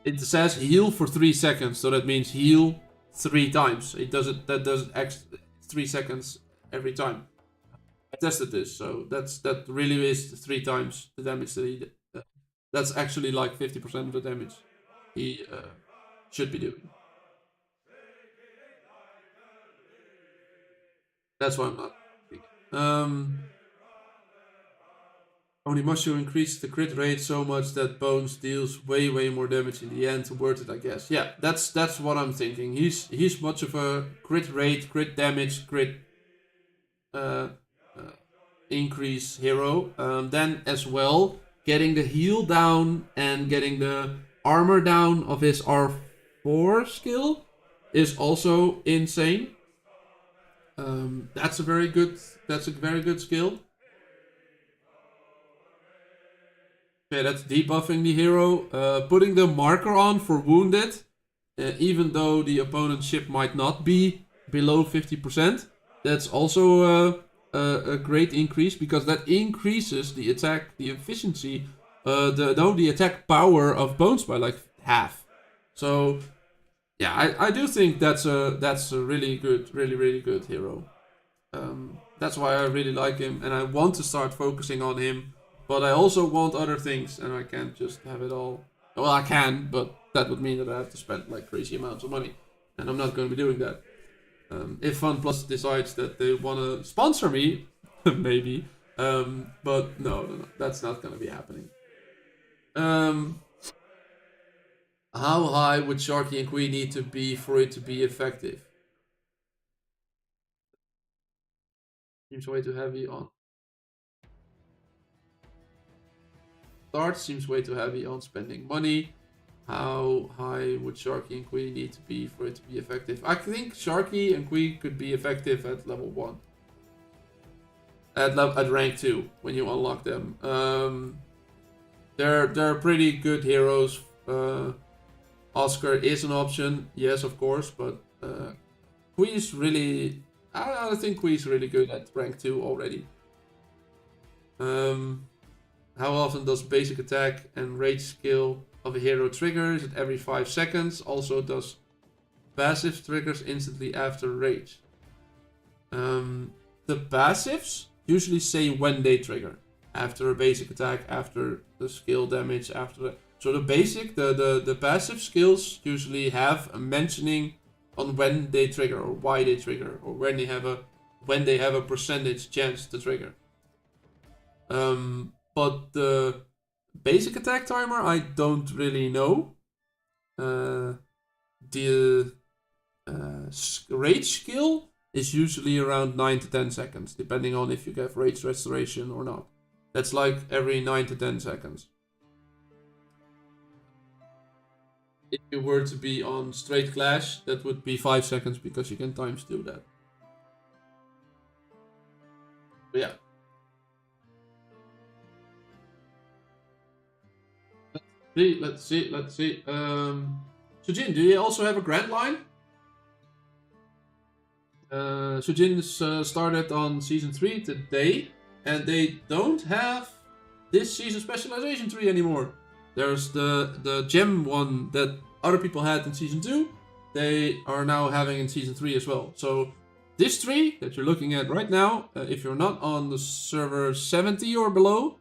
It says heal for 3 seconds, so that means heal 3 times. It does it. That does it 3 seconds every time. I tested this, so that really is 3 times the damage that he did. That's actually like 50% of the damage he should be doing. That's why I'm not. Onimushu increased the crit rate so much that Bones deals way more damage in the end. Worth it, I guess. Yeah, that's what I'm thinking. He's much of a crit rate, crit damage, crit increase hero. Then as well, getting the heal down and getting the armor down of his R4 skill is also insane. That's a very good skill. Okay, that's debuffing the hero. Putting the marker on for wounded, even though the opponent's ship might not be below 50%. That's also a great increase, because that increases the attack, the efficiency, the attack power of Bones by like half. So yeah, I do think that's a really good hero. That's why I really like him, and I want to start focusing on him. But I also want other things, and I can't just have it all. Well, I can, but that would mean that I have to spend like crazy amounts of money, and I'm not going to be doing that. If FunPlus decides that they want to sponsor me, maybe. But no, that's not going to be happening. How high would Sharky and Queen need to be for it to be effective? Seems way too heavy on. Start seems way too heavy on spending money. How high would Sharky and Queen need to be for it to be effective? I think Sharky and Queen could be effective at level 1. At rank 2 when you unlock them. They're pretty good heroes. Oscar is an option, yes, of course, but Queen's really... I think Queen's really good at rank 2 already. How often does basic attack and rage skill of a hero trigger? Is it every 5 seconds? Also, does passive triggers instantly after rage? The passives usually say when they trigger. After a basic attack, after the skill damage, after the... So the basic, the passive skills usually have a mentioning on when they trigger, or why they trigger, or when they have a percentage chance to trigger. But the basic attack timer, I don't really know. The rage skill is usually around 9 to 10 seconds, depending on if you get rage restoration or not. That's like every 9 to 10 seconds. If you were to be on straight clash, that would be 5 seconds, because you can times do that. But yeah. Let's see. Sujin, do you also have a Grand Line? Sujin started on Season 3 today, and they don't have this season specialization tree anymore. There's the gem one that other people had in Season 2. They are now having in Season 3 as well. So this tree that you're looking at right now, if you're not on the server 70 or below,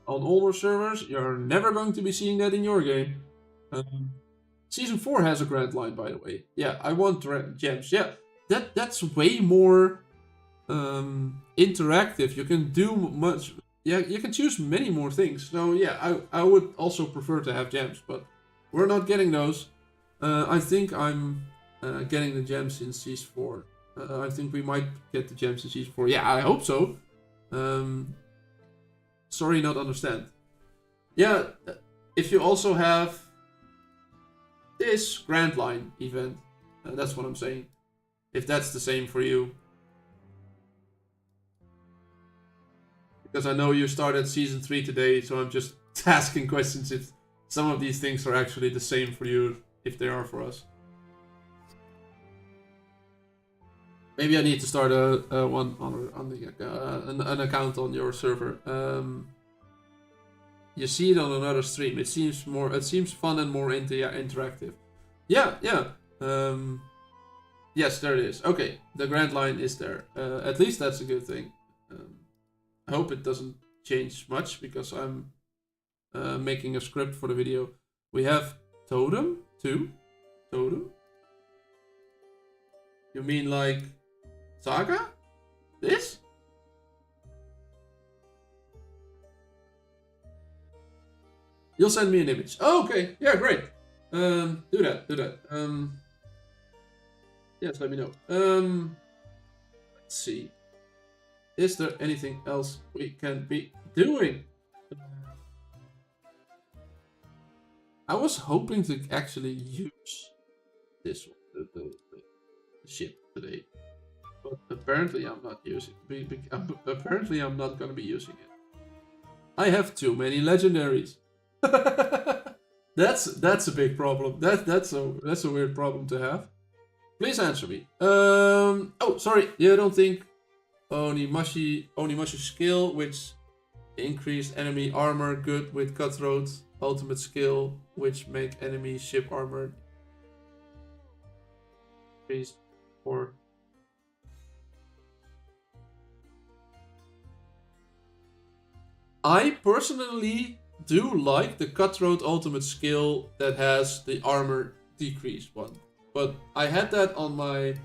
on older servers, you're never going to be seeing that in your game. Season 4 has a grand line, by the way. Yeah, I want gems. Yeah, that's way more interactive. You can do much. Yeah, you can choose many more things. So yeah, I would also prefer to have gems, but we're not getting those. I think I'm getting the gems in Season 4. I think we might get the gems in Season 4. Yeah, I hope so. Sorry, not understand. Yeah, if you also have this Grand Line event, that's what I'm saying. If that's the same for you. Because I know you started Season 3 today, so I'm just asking questions if some of these things are actually the same for you, if they are for us. Maybe I need to start one on the an account on your server. You see it on another stream. It seems fun and more interactive. Yeah. Yes, there it is. Okay, the Grand Line is there. At least that's a good thing. I hope it doesn't change much because I'm making a script for the video. We have Totem too. Totem. You mean like Saga? This? You'll send me an image. Oh, okay. Yeah, great. Do that. Yes, let me know. Let's see. Is there anything else we can be doing? I was hoping to actually use this one, the ship today. But apparently I'm not using it. Apparently I'm not going to be using it. I have too many legendaries. That's a big problem. That's a weird problem to have. Please answer me. Oh, sorry. You don't think Onimushi's skill, which increased enemy armor, good with cutthroat, ultimate skill, which make enemy ship armor increased or I personally do like the cutthroat ultimate skill that has the armor decreased one. But I had that on my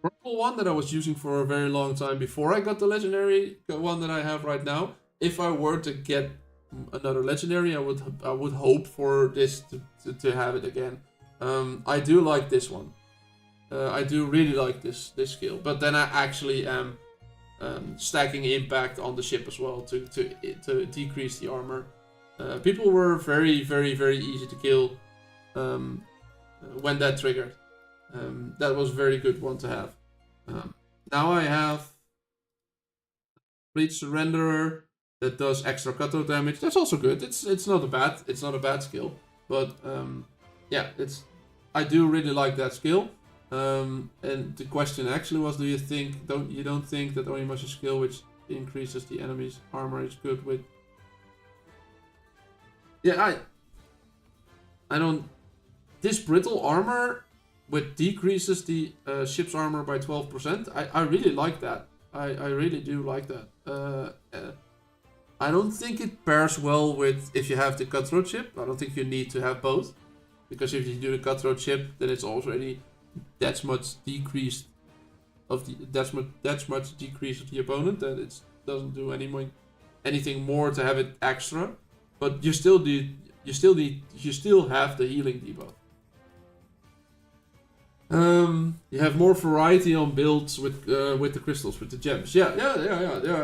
purple one that I was using for a very long time before I got the legendary one that I have right now. If I were to get another legendary, I would hope for this to have it again. I do like this one. I do really like this skill. But then I actually am stacking impact on the ship as well to decrease the armor. People were very, very, very easy to kill when that triggered. That was a very good one to have. Now I have Bleach Surrenderer that does extra cutthroat damage. That's also good. It's not a bad skill. But yeah, I do really like that skill. And the question actually was, you don't think that Onimushi's skill, which increases the enemy's armor, is good with? Yeah, I don't. This brittle armor, which decreases the ship's armor by 12%. I really like that. I really do like that. I don't think it pairs well with if you have the cutthroat ship. I don't think you need to have both, because if you do the cutthroat ship, then it's already that's much decreased of the that's much decrease of the opponent, that it doesn't do anything more to have it extra. But you still have the healing debuff. You have more variety on builds with the crystals, with the gems. Yeah.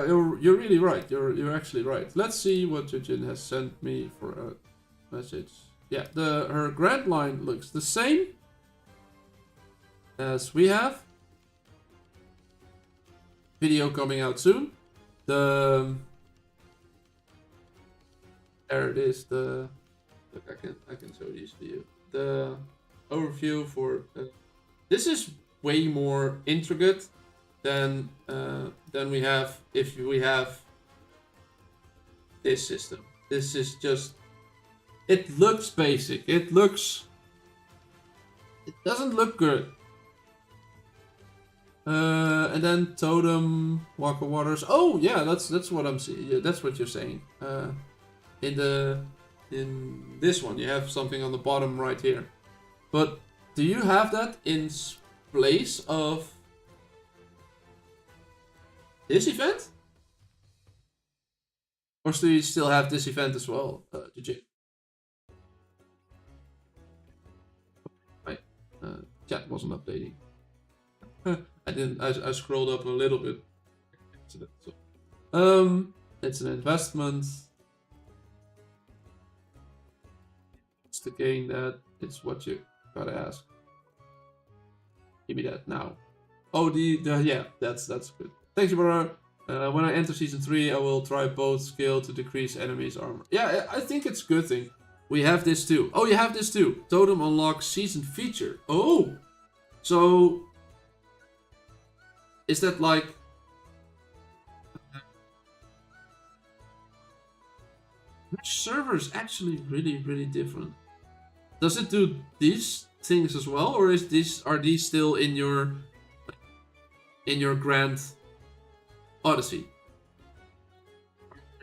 You're really right. You're actually right. Let's see what Jujin has sent me for a message. Yeah, her grand line looks the same as we have. Video coming out soon. There it is. Look, I can show these to you. The overview for this is way more intricate than we have if we have this system. This is just, it looks basic. It doesn't look good. And then Totem, Walker Waters. Oh yeah, that's what I'm seeing. Yeah, that's what you're saying. In this one, you have something on the bottom right here. But do you have that in place of this event? Or do you still have this event as well, GG? Right, chat wasn't updating. I scrolled up a little bit. So, it's an investment. It's to gain that. It's what you gotta ask. Give me that now. Oh, yeah, that's good. Thanks, brother. When I enter season 3, I will try both skill to decrease enemies' armor. Yeah, I think it's a good thing. We have this too. Oh, you have this too. Totem unlocks season feature. Oh, so is that like? Which server is actually really different? Does it do these things as well, or are these still in your Grand Odyssey?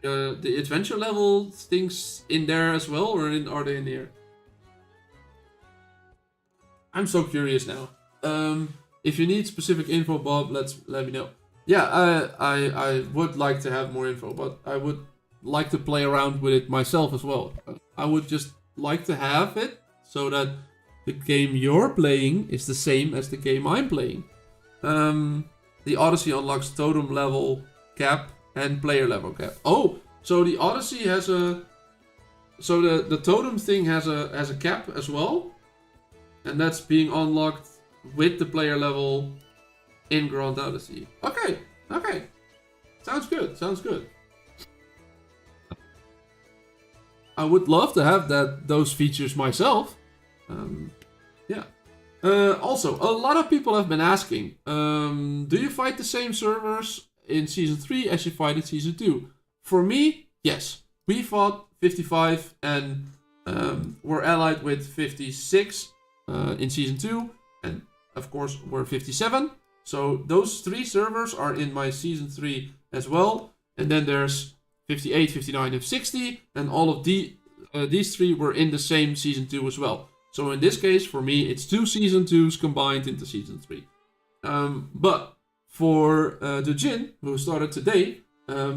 The adventure level things in there as well, or are they in here? I'm so curious now. If you need specific info, Bob, let me know. Yeah, I would like to have more info, but I would like to play around with it myself as well. I would just like to have it so that the game you're playing is the same as the game I'm playing. The Odyssey unlocks totem level cap and player level cap. Oh, so the Odyssey has a... So the totem thing has a cap as well. And that's being unlocked with the player level in Grand Odyssey. Okay. Sounds good. I would love to have those features myself. Yeah. Also, a lot of people have been asking, do you fight the same servers in Season 3 as you fight in Season 2? For me, yes. We fought 55 and were allied with 56 in Season 2. And, of course, we're 57. So those 3 servers are in my Season 3 as well. And then there's 58, 59, and 60. And all of these 3 were in the same Season 2 as well. So in this case, for me, it's 2 Season 2s combined into Season 3. But for the Jin, who started today,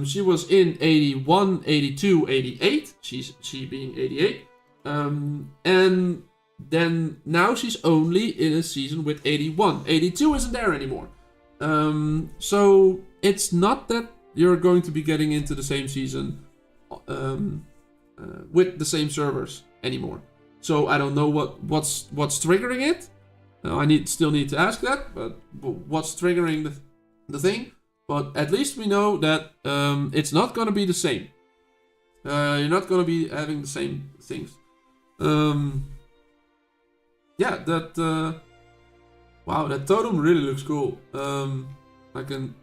she was in 81, 82, 88. She being 88. And then now she's only in a season with 81. 82 isn't there anymore. So it's not that you're going to be getting into the same season with the same servers anymore. So I don't know what's triggering it. I still need to ask that, but what's triggering the thing? But at least we know that it's not gonna be the same. You're not gonna be having the same things. Yeah, wow, that totem really looks cool. I can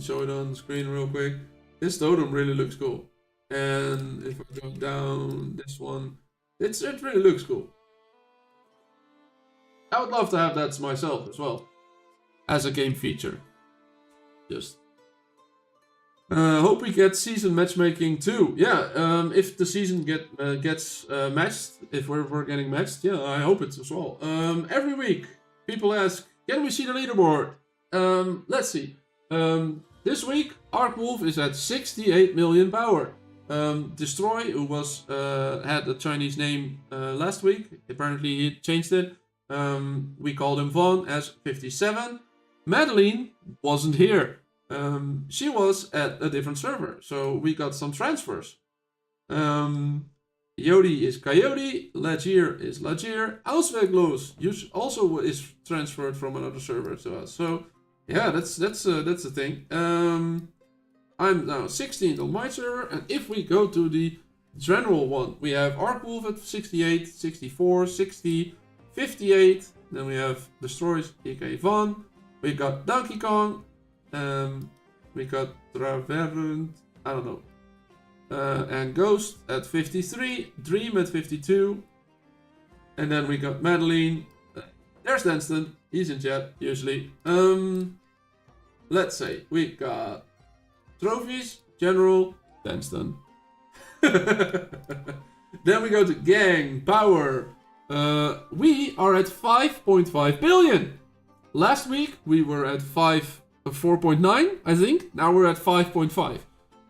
show it on the screen real quick. This totem really looks cool. And if I go down this one, it really looks cool. I would love to have that myself as well, as a game feature. Just hope we get season matchmaking too. Yeah, if the season gets matched, if we're getting matched, yeah, I hope it as well. Every week, people ask, can we see the leaderboard? Let's see. This week, Arkwolf is at 68 million power. Destroy, who had a Chinese name last week, apparently he changed it. We called him Von as 57. Madeline wasn't here. She was at a different server, so we got some transfers. Yodi is Coyote, Lagier is Lagier, Auswegloos also is transferred from another server to us. So yeah, that's the thing. I'm now 16th on my server, and if we go to the general one, we have Arkwolf at 68, 64, 60, 58. Then we have Destroys, EK Von. We got Donkey Kong. We got Travern, I don't know. And Ghost at 53, Dream at 52. And then we got Madeline. There's Danston, he's in chat usually. let's say we got trophies, general, then stun. Then we go to gang, power. We are at 5.5 billion. Last week we were at 4.9, I think. Now we're at 5.5.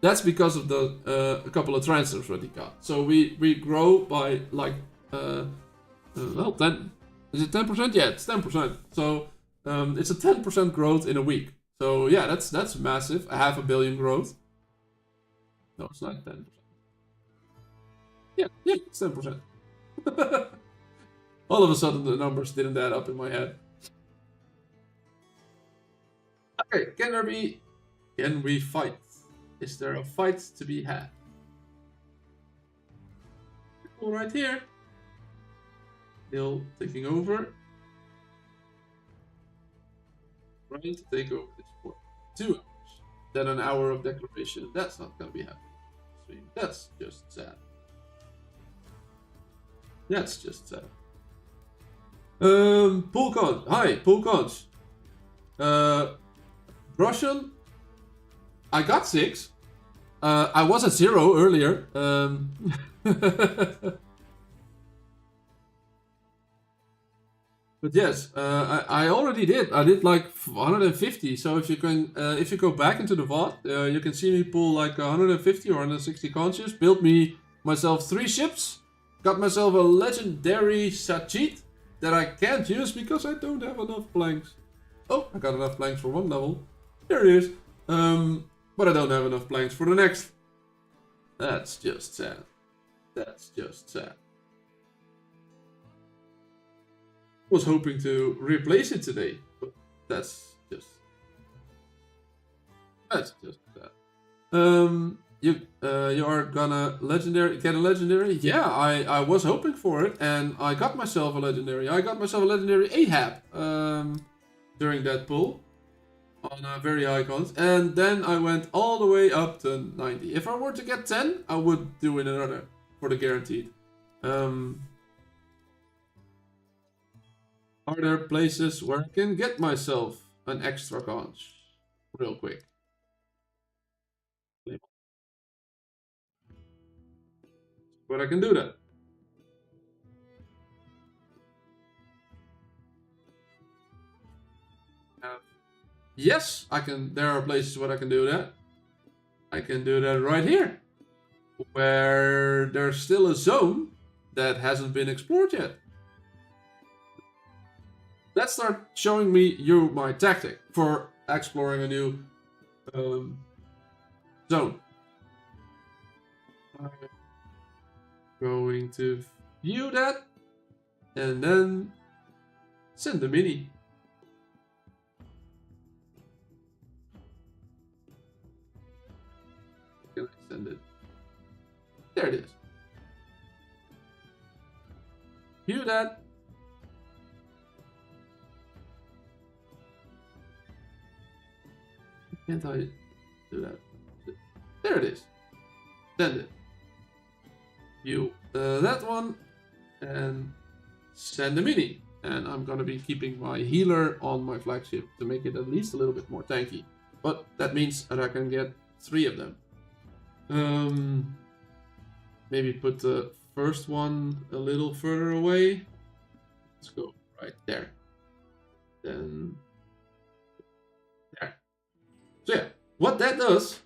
That's because of the a couple of transfers that he got. So we grow by like well 10. Is it 10%? Yeah, it's 10%. So it's a 10% growth in a week. So yeah, that's massive. A half a billion growth. No, it's not 10%. Yeah, it's 10%. All of a sudden the numbers didn't add up in my head. Okay, can we fight? Is there a fight to be had? All right here. Still taking over. Trying to take over this for 2 hours. Then an hour of declaration. That's not gonna be happening. That's just sad. That's just sad. Pool conch. Hi, pool conch. Russian. I got 6. I was at 0 earlier. But yes, I already did. I did like 150. So if you go back into the VOD, you can see me pull like 150 or 160 conches. Built myself 3 ships. Got myself a legendary Satjit that I can't use because I don't have enough planks. Oh, I got enough planks for 1 level. There it is. But I don't have enough planks for the next. That's just sad. That's just sad. Was hoping to replace it today, but that's just sad. You are gonna get a legendary? Yeah, I was hoping for it, and I got myself a legendary. I got myself a legendary Ahab during that pull on very high cons, and then I went all the way up to 90. If I were to get 10, I would do it another for the guaranteed. Are there places where I can get myself an extra conch real quick? But I can do that. Yes, I can. There are places where I can do that. I can do that right here, where there's still a zone that hasn't been explored yet. Let's start showing you my tactic for exploring a new zone. I'm going to view that and then send the mini. Can I send it? There it is. View that. Can't I do that? There it is. Send it. View that one and send a mini. And I'm gonna be keeping my healer on my flagship to make it at least a little bit more tanky. But that means that I can get 3 of them. Maybe put the first one a little further away. Let's go right there. Then there. So yeah, what that does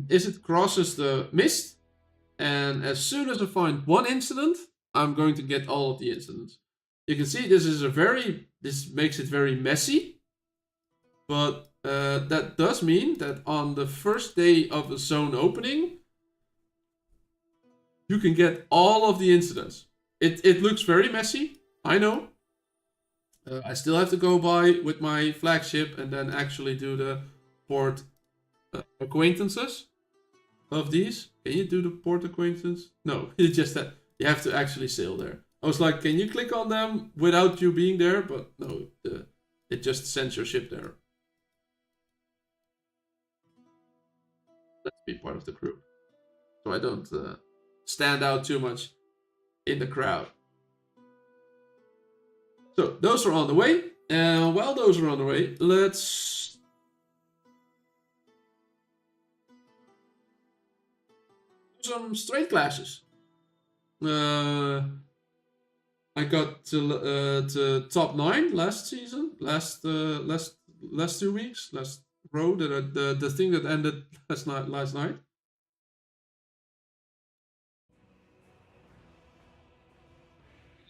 is it crosses the mist, and as soon as I find 1 incident, I'm going to get all of the incidents. You can see this makes it very messy, but that does mean that on the first day of the zone opening, you can get all of the incidents. It looks very messy, I know. I still have to go by with my flagship and then actually do the port acquaintances of these. Can you do the port acquaintance? No, it's just that you have to actually sail there. I was like, can you click on them without you being there? But no, it just sends your ship there. Let's be part of the crew, so I don't stand out too much in the crowd. So those are on the way, and while those are on the way, let's some straight classes. I got to top 9 last season, last 2 weeks, last row, the thing that ended last night.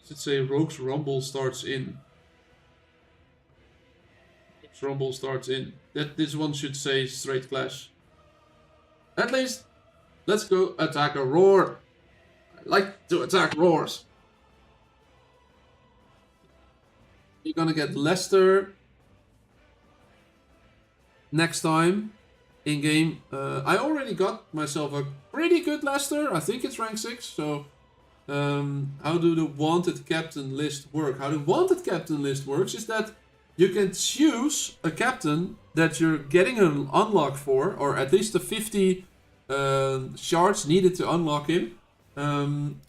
Should say Rogue's Rumble starts in. Rogue's Rumble starts in. That this one should say straight clash. At least, let's go attack a roar. I like to attack roars. You're gonna get Leicester next time in game. I already got myself a pretty good Leicester. I think it's rank 6. So, how do the wanted captain list work? How the wanted captain list works is that you can choose a captain that you're getting an unlock for, or at least the 50 shards needed to unlock him.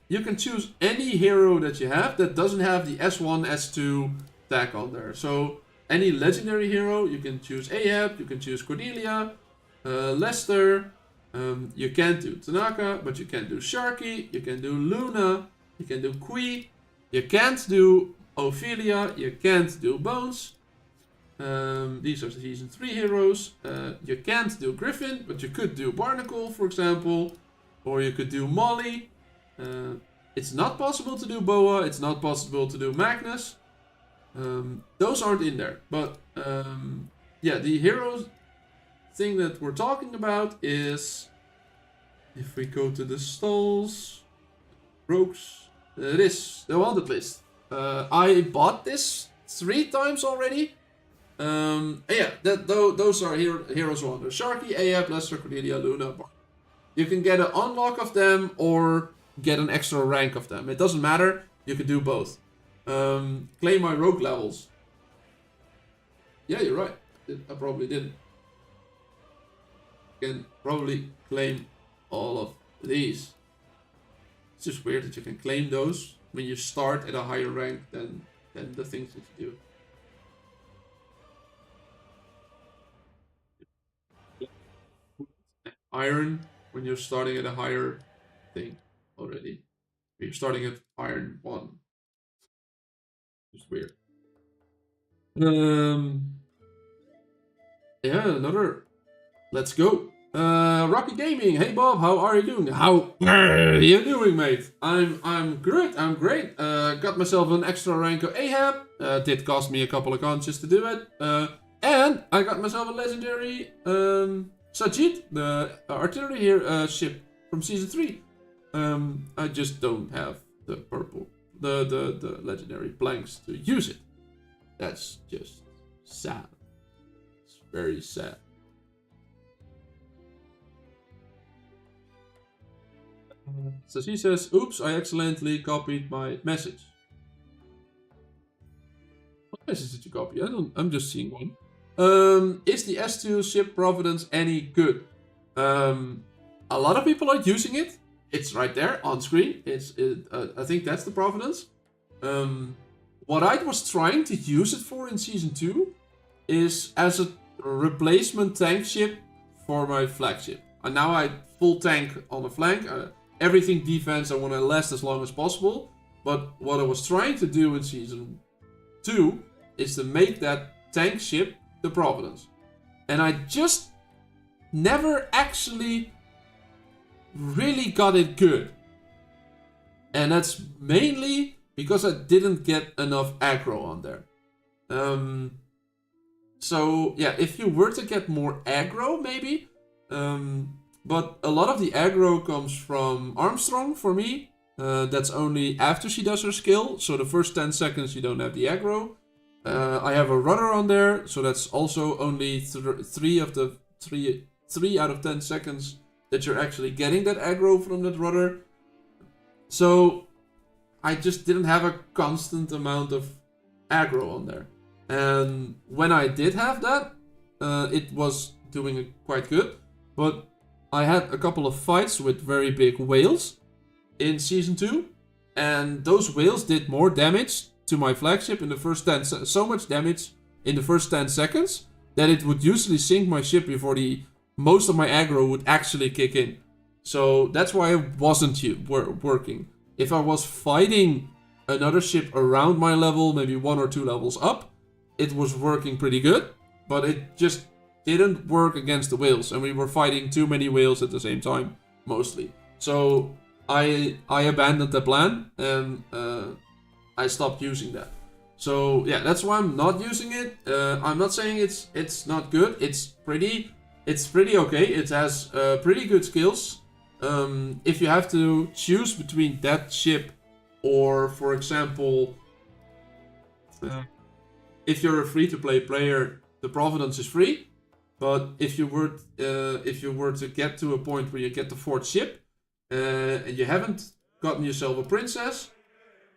You can choose any hero that you have that doesn't have the S1, S2 tag on there. So any legendary hero, you can choose Ahab, you can choose Cordelia, Leicester. You can't do Tanaka, but you can do Sharky, you can do Luna, you can do Kui, you can't do Ophelia, you can't do Bones. These are the season 3 heroes. You can't do Griffin, but you could do Barnacle, for example, or you could do Molly. It's not possible to do Boa, it's not possible to do Magnus. Those aren't in there, but yeah, the heroes thing that we're talking about is, if we go to the stalls, rogues, this, the wanted list. I bought this 3 times already. Yeah, those are heroes wanted. Sharky, Ahab, Leicester, Cordelia, Luna, Bar. You can get an unlock of them or get an extra rank of them. It doesn't matter, you can do both. Claim my rogue levels. Yeah, you're right. I probably didn't. You can probably claim all of these. It's just weird that you can claim those when you start at a higher rank than the things that you do. Iron when you're starting at a higher thing already. You're starting at Iron 1. It's weird. Yeah, another. Let's go. Rocky Gaming. Hey Bob, how are you doing? How are you doing, mate? I'm great. I'm great. Got myself an extra rank of Ahab. Did cost me a couple of conches to do it. And I got myself a legendary Satjit, the artillery here ship from season 3. I just don't have the purple, the legendary planks to use it. That's just sad. It's very sad. So she says, oops, I accidentally copied my message. What message did you copy? I'm just seeing one. Is the S2 ship Providence any good? A lot of people are using it. It's right there on screen. I think that's the Providence. What I was trying to use it for in season 2 is as a replacement tank ship for my flagship. And now I full tank on the flank. Everything defense, I want to last as long as possible. But what I was trying to do in season 2 is to make that tank ship the Providence. And I just never actually really got it good. And that's mainly because I didn't get enough aggro on there. So yeah, if you were to get more aggro, maybe. But a lot of the aggro comes from Armstrong for me. That's only after she does her skill. So the first 10 seconds you don't have the aggro. I have a rudder on there. So that's also only 3 out of 10 seconds that you're actually getting that aggro from that rudder. So I just didn't have a constant amount of aggro on there. And when I did have that, it was doing it quite good. But I had a couple of fights with very big whales in season 2. And those whales did more damage to my flagship in the first 10 seconds. So much damage in the first 10 seconds that it would usually sink my ship before most of my aggro would actually kick in. So that's why it wasn't working. If I was fighting another ship around my level, maybe 1 or 2 levels up, it was working pretty good. But it just didn't work against the whales, and we were fighting too many whales at the same time, mostly. So I abandoned the plan, and I stopped using that. So yeah, that's why I'm not using it. I'm not saying it's not good. It's pretty okay. It has pretty good skills. If you have to choose between that ship or, for example, if you're a free-to-play player, the Providence is free. But if you were to get to a point where you get the 4th ship, and you haven't gotten yourself a princess,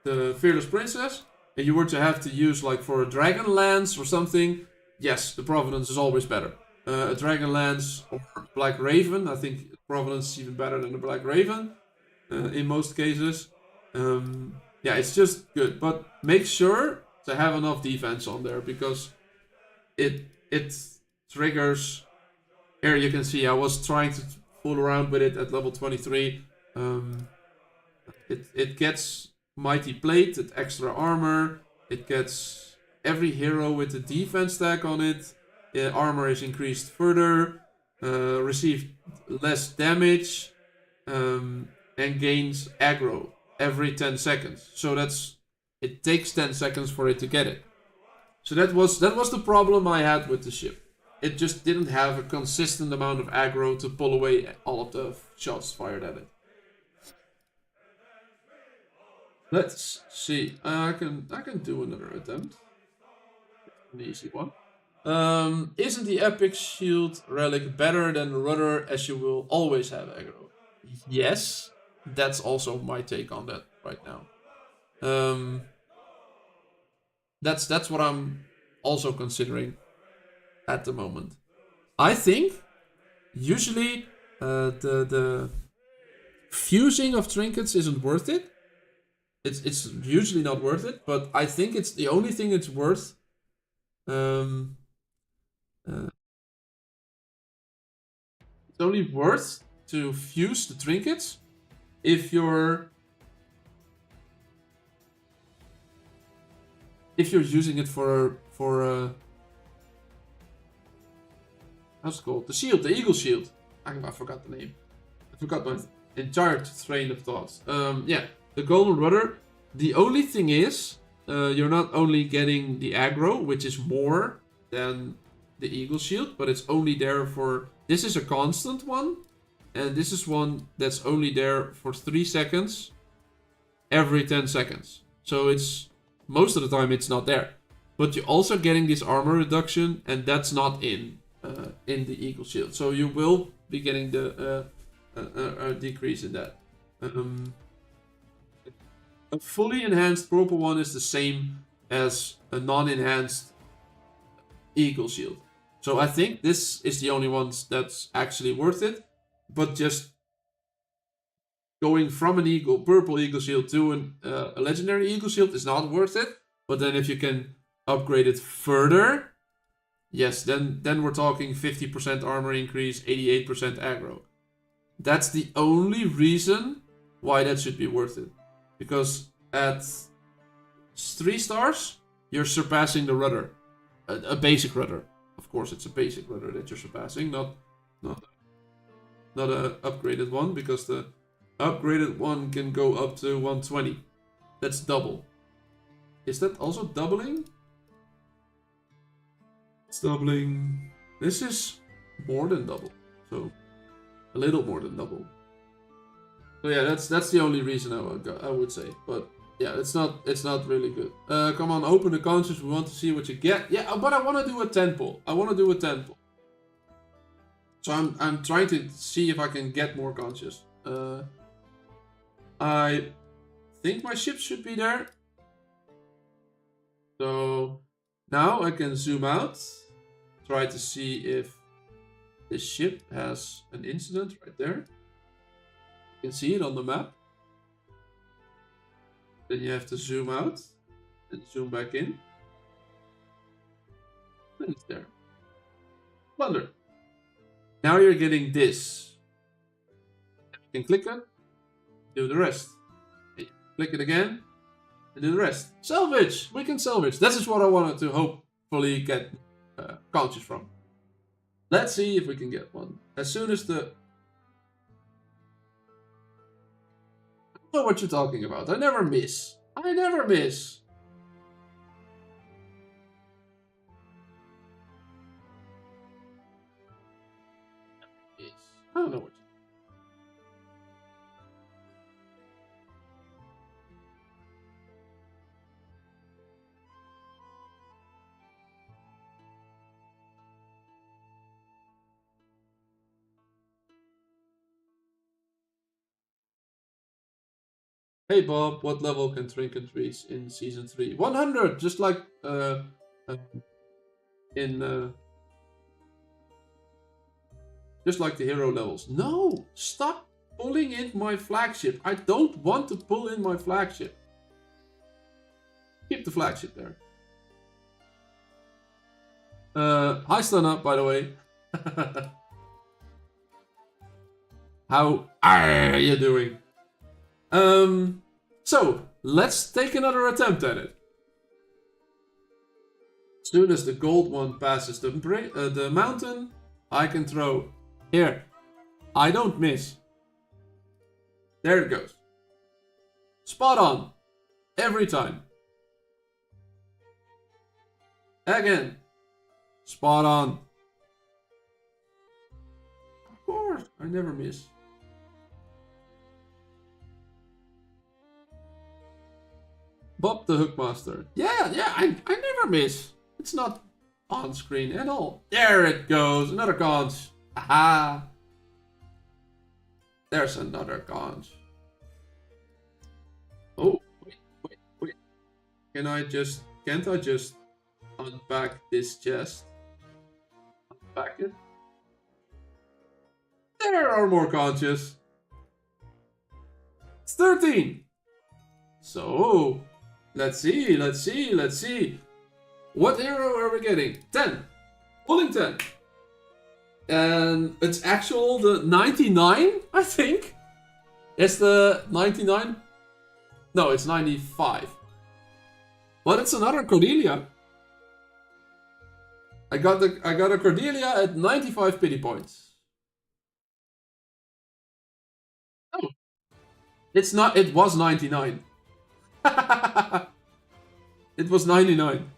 the Fearless Princess, and you were to have to use like for a Dragon Lance or something, yes, the Providence is always better. A Dragon Lance or Black Raven, I think Providence is even better than the Black Raven in most cases. Yeah, it's just good, but make sure to have enough defense on there, because it triggers. Here you can see I was trying to fool around with it at level 23. It gets Mighty Plate, it extra armor. It gets every hero with a defense tag on it. Armor is increased further. Receive less damage. And gains aggro every 10 seconds. So it takes 10 seconds for it to get it. So that was the problem I had with the ship. It just didn't have a consistent amount of aggro to pull away all of the shots fired at it. Let's see. I can do another attempt. An easy one. Isn't the epic shield relic better than the rudder, as you will always have aggro? Yes, that's also my take on that right now. That's what I'm also considering at the moment. I think usually the fusing of trinkets isn't worth it. It's usually not worth it, but I think it's the only thing it's worth. It's only worth to fuse the trinkets if you're using it for how's it called? The shield, the eagle shield. I forgot the name. I forgot my entire train of thoughts. Yeah, the golden rudder. The only thing is, you're not only getting the aggro, which is more than the eagle shield, but it's only there for. This is a constant one, and this is one that's only there for 3 seconds every 10 seconds. So it's most of the time it's not there. But you're also getting this armor reduction, and that's not in the eagle shield. So you will be getting the a decrease in that. A fully enhanced purple one is the same as a non-enhanced eagle shield. So I think this is the only one that's actually worth it. But just going from an purple eagle shield to a legendary eagle shield is not worth it. But then if you can upgrade it further, yes, then we're talking 50% armor increase, 88% aggro. That's the only reason why that should be worth it. Because at 3 stars, you're surpassing the rudder. A basic rudder. Of course, it's a basic rudder that you're surpassing, not a upgraded one, because the upgraded one can go up to 120. That's double. Is that also doubling? It's doubling. This is more than double. So a little more than double. So yeah, that's the only reason I would say. But yeah, it's not really good. Come on, open the conches. We want to see what you get. Yeah, but I want to do a 10 pull. So I'm trying to see if I can get more conches. I think my ship should be there. So now I can zoom out. Try to see if this ship has an incident right there. You can see it on the map. Then you have to zoom out and zoom back in. And it's there. Plunder. Now you're getting this. You can click it, do the rest. Click it again, and do the rest. Salvage! We can salvage. This is what I wanted to hopefully get conches from. Let's see if we can get one. As soon as the... I don't know what you're talking about. I never miss. I never miss. I don't know what. Hey Bob, what level can Trinket reach in season 3? 100, just like just like the hero levels. No, stop pulling in my flagship. I don't want to pull in my flagship. Keep the flagship there. Hi Stunna, by the way. How are you doing? So let's take another attempt at it. As soon as the gold one passes the mountain, I can throw. Here, I don't miss. There it goes. Spot on. Every time. Again. Spot on. Of course, I never miss. Bob the Hookmaster. Yeah, I never miss. It's not on screen at all. There it goes. Another conch. Aha. There's another conch. Oh, wait. Can't I just unpack this chest? Unpack it. There are more conches. It's 13. So, let's see. What hero are we getting? 10. Pulling 10. And it's actual the 99, I think. It's the 99. No, it's 95. But it's another Cordelia. I got a Cordelia at 95 pity points. Oh. It's not, it was 99. It was 99.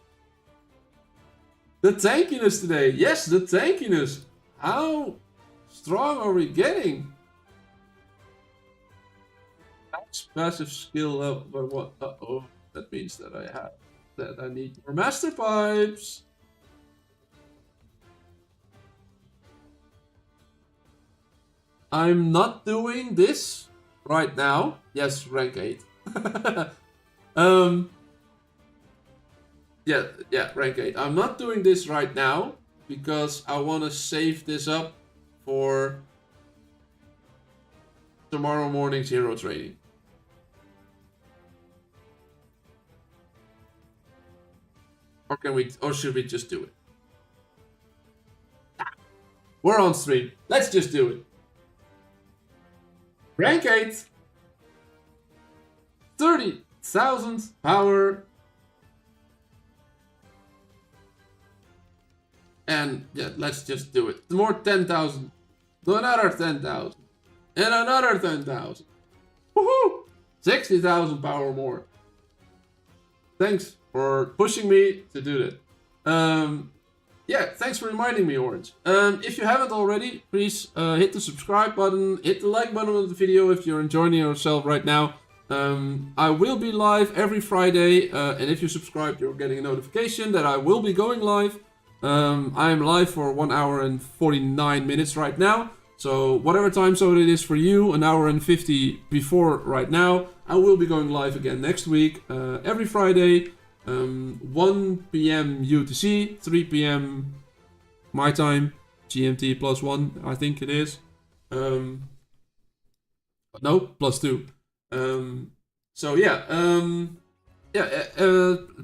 The tankiness today. Yes, the tankiness. How strong are we getting? Max passive skill level. But what? Uh-oh. That means that I need more master pipes. I'm not doing this right now. Yes, rank 8. Yeah, rank 8. I'm not doing this right now because I want to save this up for tomorrow morning's hero training. Or should we just do it? We're on stream. Let's just do it. Rank 8. 30,000 power. And yeah, let's just do it. More 10,000. Another 10,000. And another 10,000. Woohoo! 60,000 power more. Thanks for pushing me to do that. Yeah, thanks for reminding me, Orange. If you haven't already, please hit the subscribe button, hit the like button of the video if you're enjoying yourself right now. I will be live every Friday, and if you subscribe, you're getting a notification that I will be going live. I am live for 1 hour and 49 minutes right now. So whatever time zone it is for you, an hour and 50 before right now, I will be going live again next week, every Friday, 1 p.m. UTC, 3 p.m. my time, GMT +1, I think it is. No, +2. So yeah,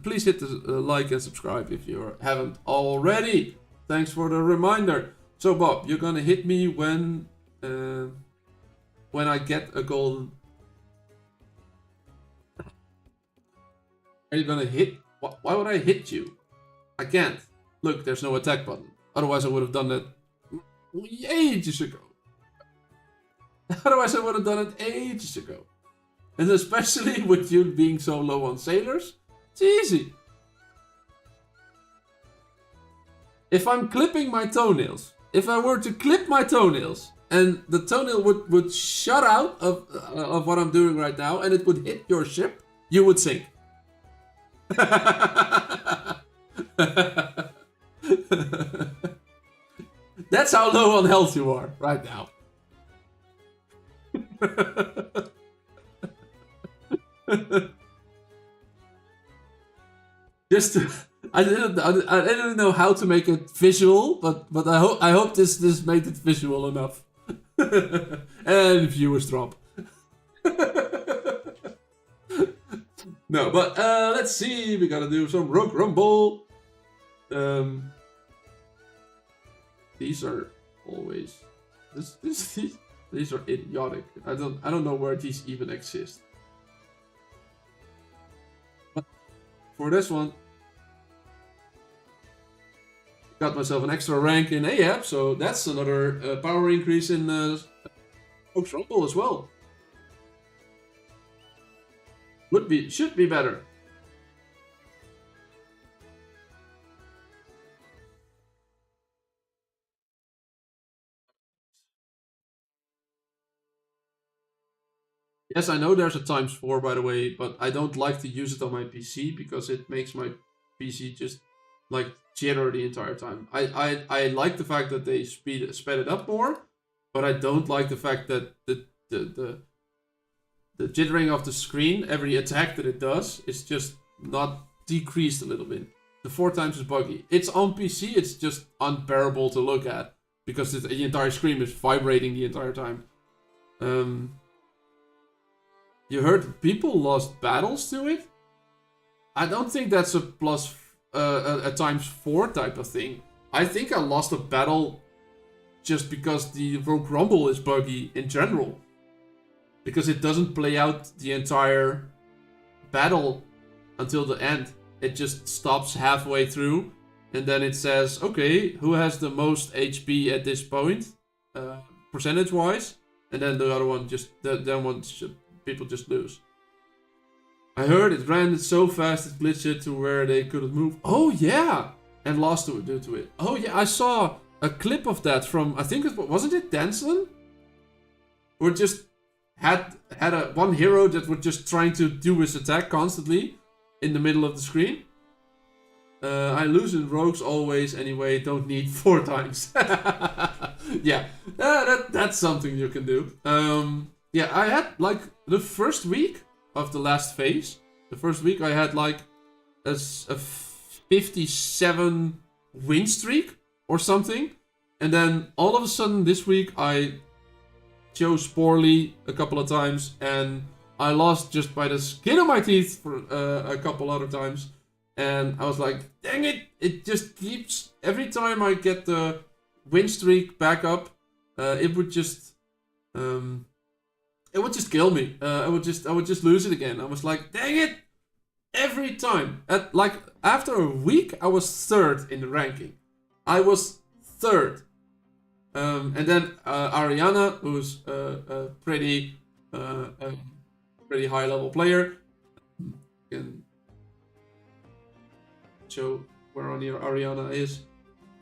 please hit the like and subscribe if you haven't already. Thanks for the reminder. So Bob, you're gonna hit me when when I get a golden... Are you gonna hit? Why would I hit you? I can't. Look, there's no attack button. Otherwise I would have done that ages ago. Otherwise I would have done it ages ago. And especially with you being so low on sailors, it's easy. If I'm clipping my toenails, if I were to clip my toenails, and the toenail would shut out of what I'm doing right now, and it would hit your ship, you would sink. That's how low on health you are right now. I didn't know how to make it visual, but I hope this made it visual enough. And viewers drop. No, but let's see. We gotta do some Rogue Rumble. These are always these are idiotic. I don't know where these even exist. But for this one, got myself an extra rank in AAP, so that's another power increase in Rogue Rumble as well. Should be better. Yes, I know there's a ×4 by the way, but I don't like to use it on my PC because it makes my PC just like jitter the entire time. I like the fact that they sped it up more, but I don't like the fact that the jittering of the screen, every attack that it does, is just not decreased a little bit. The 4 times is buggy. It's on PC, it's just unbearable to look at because the entire screen is vibrating the entire time. You heard people lost battles to it? I don't think that's a ×4 type of thing. I think I lost a battle just because the Rogue Rumble is buggy in general. Because it doesn't play out the entire battle until the end. It just stops halfway through. And then it says, okay, who has the most HP at this point? Percentage-wise. And then the other one people just lose. I heard it ran so fast it glitched it to where they couldn't move. Oh yeah! And lost due to it. Oh yeah, I saw a clip of that from, I think wasn't it Danson? Or just had one hero that was just trying to do his attack constantly in the middle of the screen. I lose in rogues always anyway, don't need 4 times. Yeah, that's something you can do. Yeah, I had like the first week of the last phase. The first week I had like a 57 win streak or something. And then all of a sudden this week I chose poorly a couple of times. And I lost just by the skin of my teeth for a couple other times. And I was like, dang it, it just keeps... Every time I get the win streak back up, it would just... it would just kill me. I would just lose it again. I was like, dang it! Every time. After a week, I was 3rd in the ranking. I was 3rd. And then Ariana, who's a pretty high level player, can show where Ariana is.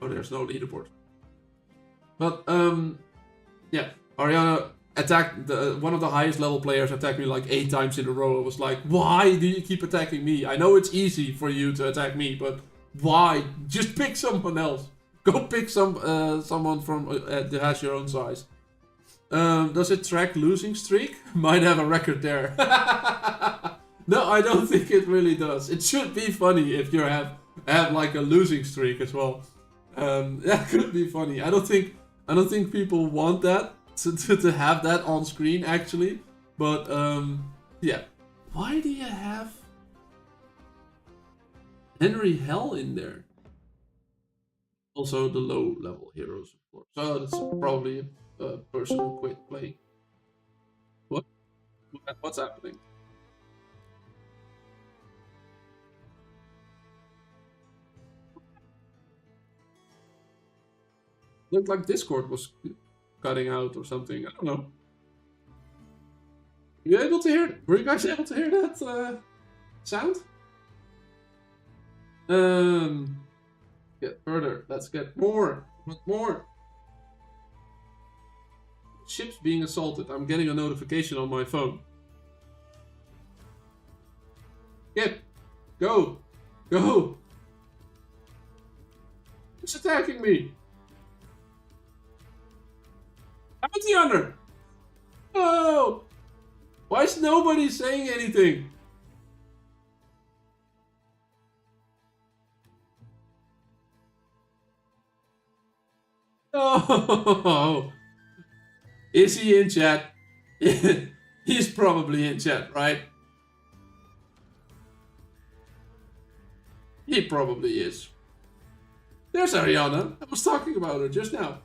Oh, there's no leaderboard. But yeah, Ariana attacked one of the highest level players attacked me like 8 times in a row. I was like, why do you keep attacking me? I know it's easy for you to attack me, but why? Just pick someone else. Go pick someone from that has your own size. Does it track losing streak? Might have a record there. No, I don't think it really does. It should be funny if you have like a losing streak as well. That could be funny. I don't think people want that. To have that on screen actually, but yeah. Why do you have Henry Hell in there? Also the low level heroes, of course. So that's probably a person who quit playing. What's happening? Looked like Discord was cutting out or something. I don't know. You able to hear? Were you guys able to hear that sound? Get further. Let's get more. Want more? Ships being assaulted. I'm getting a notification on my phone. Get. Go. Go. Who's attacking me? Bounty hunter. Oh. Why is nobody saying anything? Oh. Is he in chat? He's probably in chat, right? He probably is. There's Ariana. I was talking about her just now.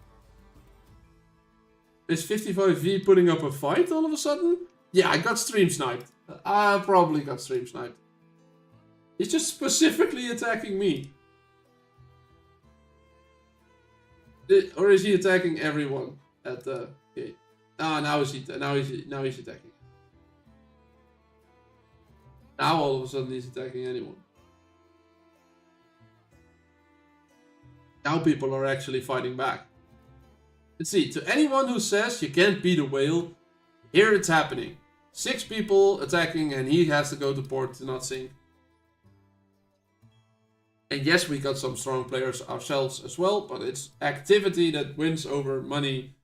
Is 55V putting up a fight all of a sudden? Yeah, I got stream sniped. I probably got stream sniped. He's just specifically attacking me. Or is he attacking everyone at the gate? Ah, now he's attacking. Now all of a sudden he's attacking anyone. Now people are actually fighting back. Let's see, to anyone who says you can't beat a whale, here it's happening. 6 people attacking and he has to go to port to not sink. And yes, we got some strong players ourselves as well, but it's activity that wins over money.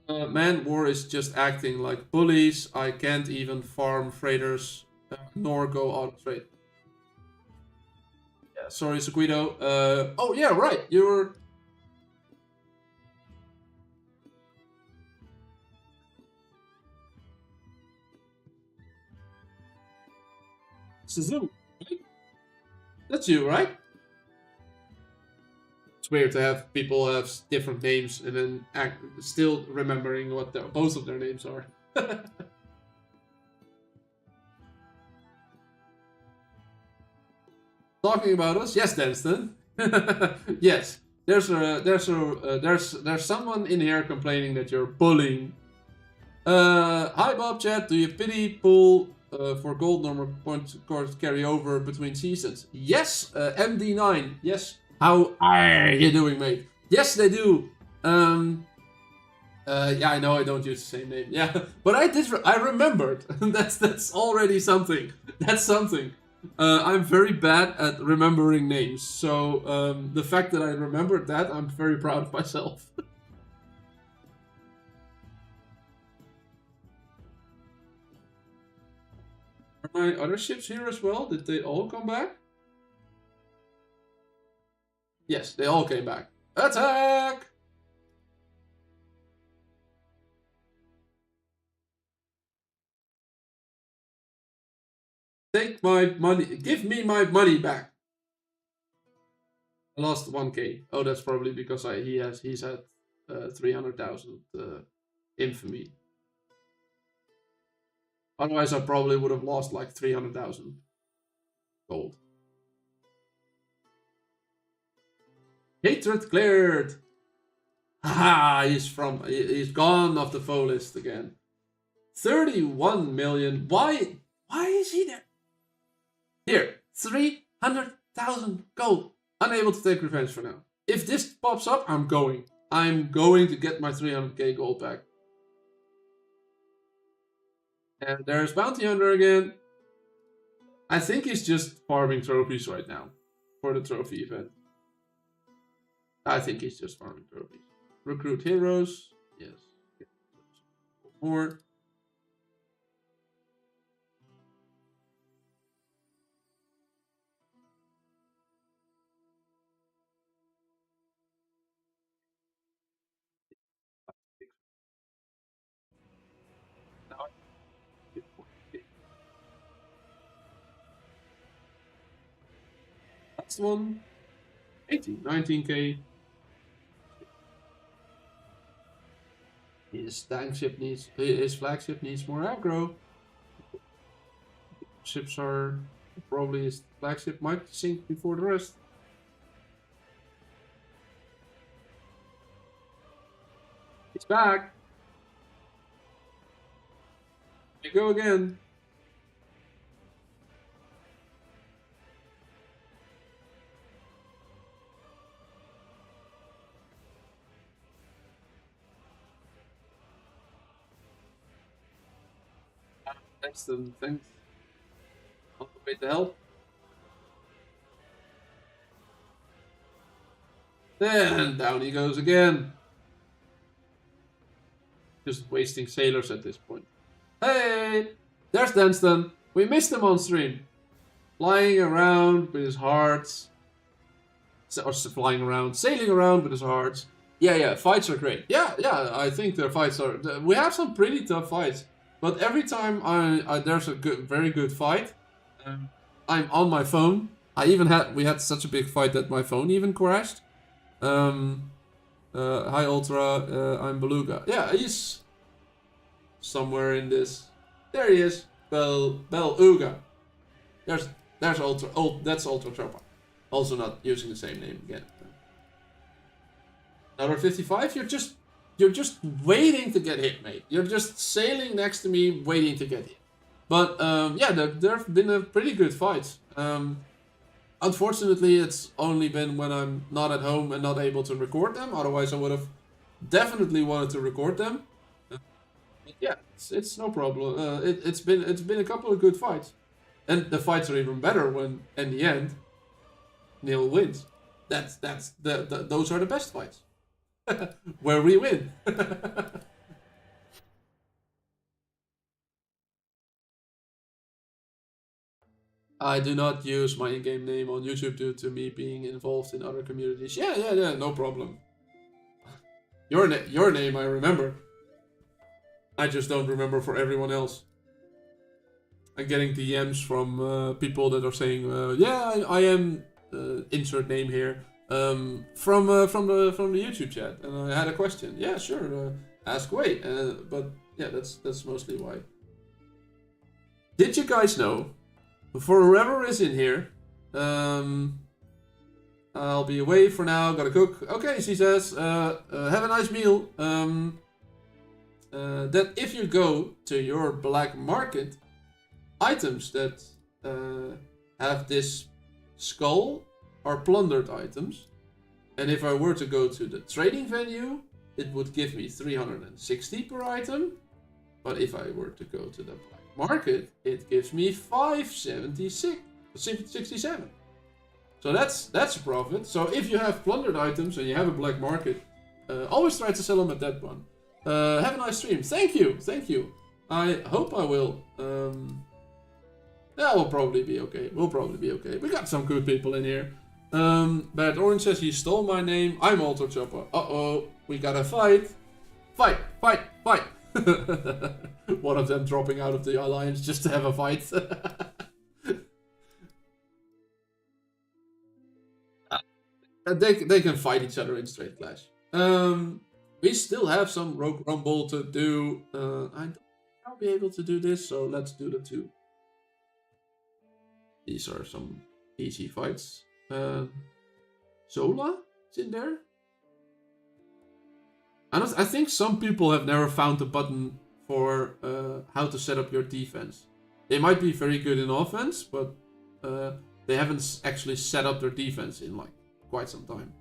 Man, war is just acting like bullies. I can't even farm freighters nor go auto trade. Yeah, sorry, Sequido. Oh yeah, right. You're. Suzu, right? That's you, right? It's weird to have people have different names and then still remembering what both of their names are. Talking about us, yes, Danston. Yes, there's someone in here complaining that you're bullying. Hi Bob Chat, do you pity pool for gold normal points carry over between seasons? Yes, MD9. Yes. How are you doing, mate? Yes, they do. Yeah, I know I don't use the same name. Yeah, but I remembered. that's already something. That's something. I'm very bad at remembering names, so the fact that I remembered that, I'm very proud of myself. Are my other ships here as well? Did they all come back? Yes, they all came back. Attack! Take my money. Give me my money back. I lost 1k. Oh, that's probably because he's at 300,000 infamy. Otherwise, I probably would have lost like 300,000 gold. Hatred cleared. Haha, he's gone off the foe list again. 31 million. Why is he there? Here, 300,000 gold. Unable to take revenge for now. If this pops up, I'm going. I'm going to get my 300k gold back. And there's Bounty Hunter again. I think he's just farming trophies right now for the trophy event. I think he's just farming trophies. Recruit heroes. Yes. More. Last one. 19k. his flagship needs more aggro. Ships are probably his flagship might sink before the rest. He's back. Here we go again. Thanks. On the way to help. Then down he goes again. Just wasting sailors at this point. Hey! There's Danston. We missed him on stream. Flying around with his hearts. Or flying around. Sailing around with his hearts. Yeah, fights are great. Yeah, I think their fights are... We have some pretty tough fights. But every time there's a very good fight, I'm on my phone. We had such a big fight that my phone even crashed. Hi Ultra, I'm Beluga. Yeah, he's somewhere in this. There he is. Beluga. There's Ultra. Oh, that's Ultra Tropa. Also not using the same name again. Another 55. You're just waiting to get hit, mate. You're just sailing next to me, waiting to get hit. But yeah, there have been a pretty good fights. Unfortunately, it's only been when I'm not at home and not able to record them. Otherwise, I would have definitely wanted to record them. But yeah, it's no problem. It's been a couple of good fights, and the fights are even better when, in the end, Neil wins. Those are the best fights. Where we win. I do not use my in-game name on YouTube due to me being involved in other communities. Yeah, no problem. Your name I remember. I just don't remember for everyone else. I'm getting DMs from people that are saying, yeah, I am insert name here. From the YouTube chat, and I had a question. Yeah, sure, ask away. But yeah, that's mostly why. Did you guys know? For whoever is in here, I'll be away for now. Gotta cook. Okay, she says. Have a nice meal. That if you go to your black market, items that have this skull are plundered items, and if I were to go to the trading venue, it would give me 360 per item, but if I were to go to the black market, it gives me 567. So that's a profit. So if you have plundered items and you have a black market, always try to sell them at that one. Have a nice stream. Thank you. I hope I will. Yeah, we'll probably be okay. We got some good people in here. Bad Orange says he stole my name. I'm Ultra Chopper. Uh-oh. We gotta fight. Fight. One of them dropping out of the alliance just to have a fight. They can fight each other in straight clash. We still have some Rogue Rumble to do. I'll be able to do this, so let's do the two. These are some easy fights. Zola is in there. I think some people have never found the button for how to set up your defense. They might be very good in offense, but they haven't actually set up their defense in like quite some time.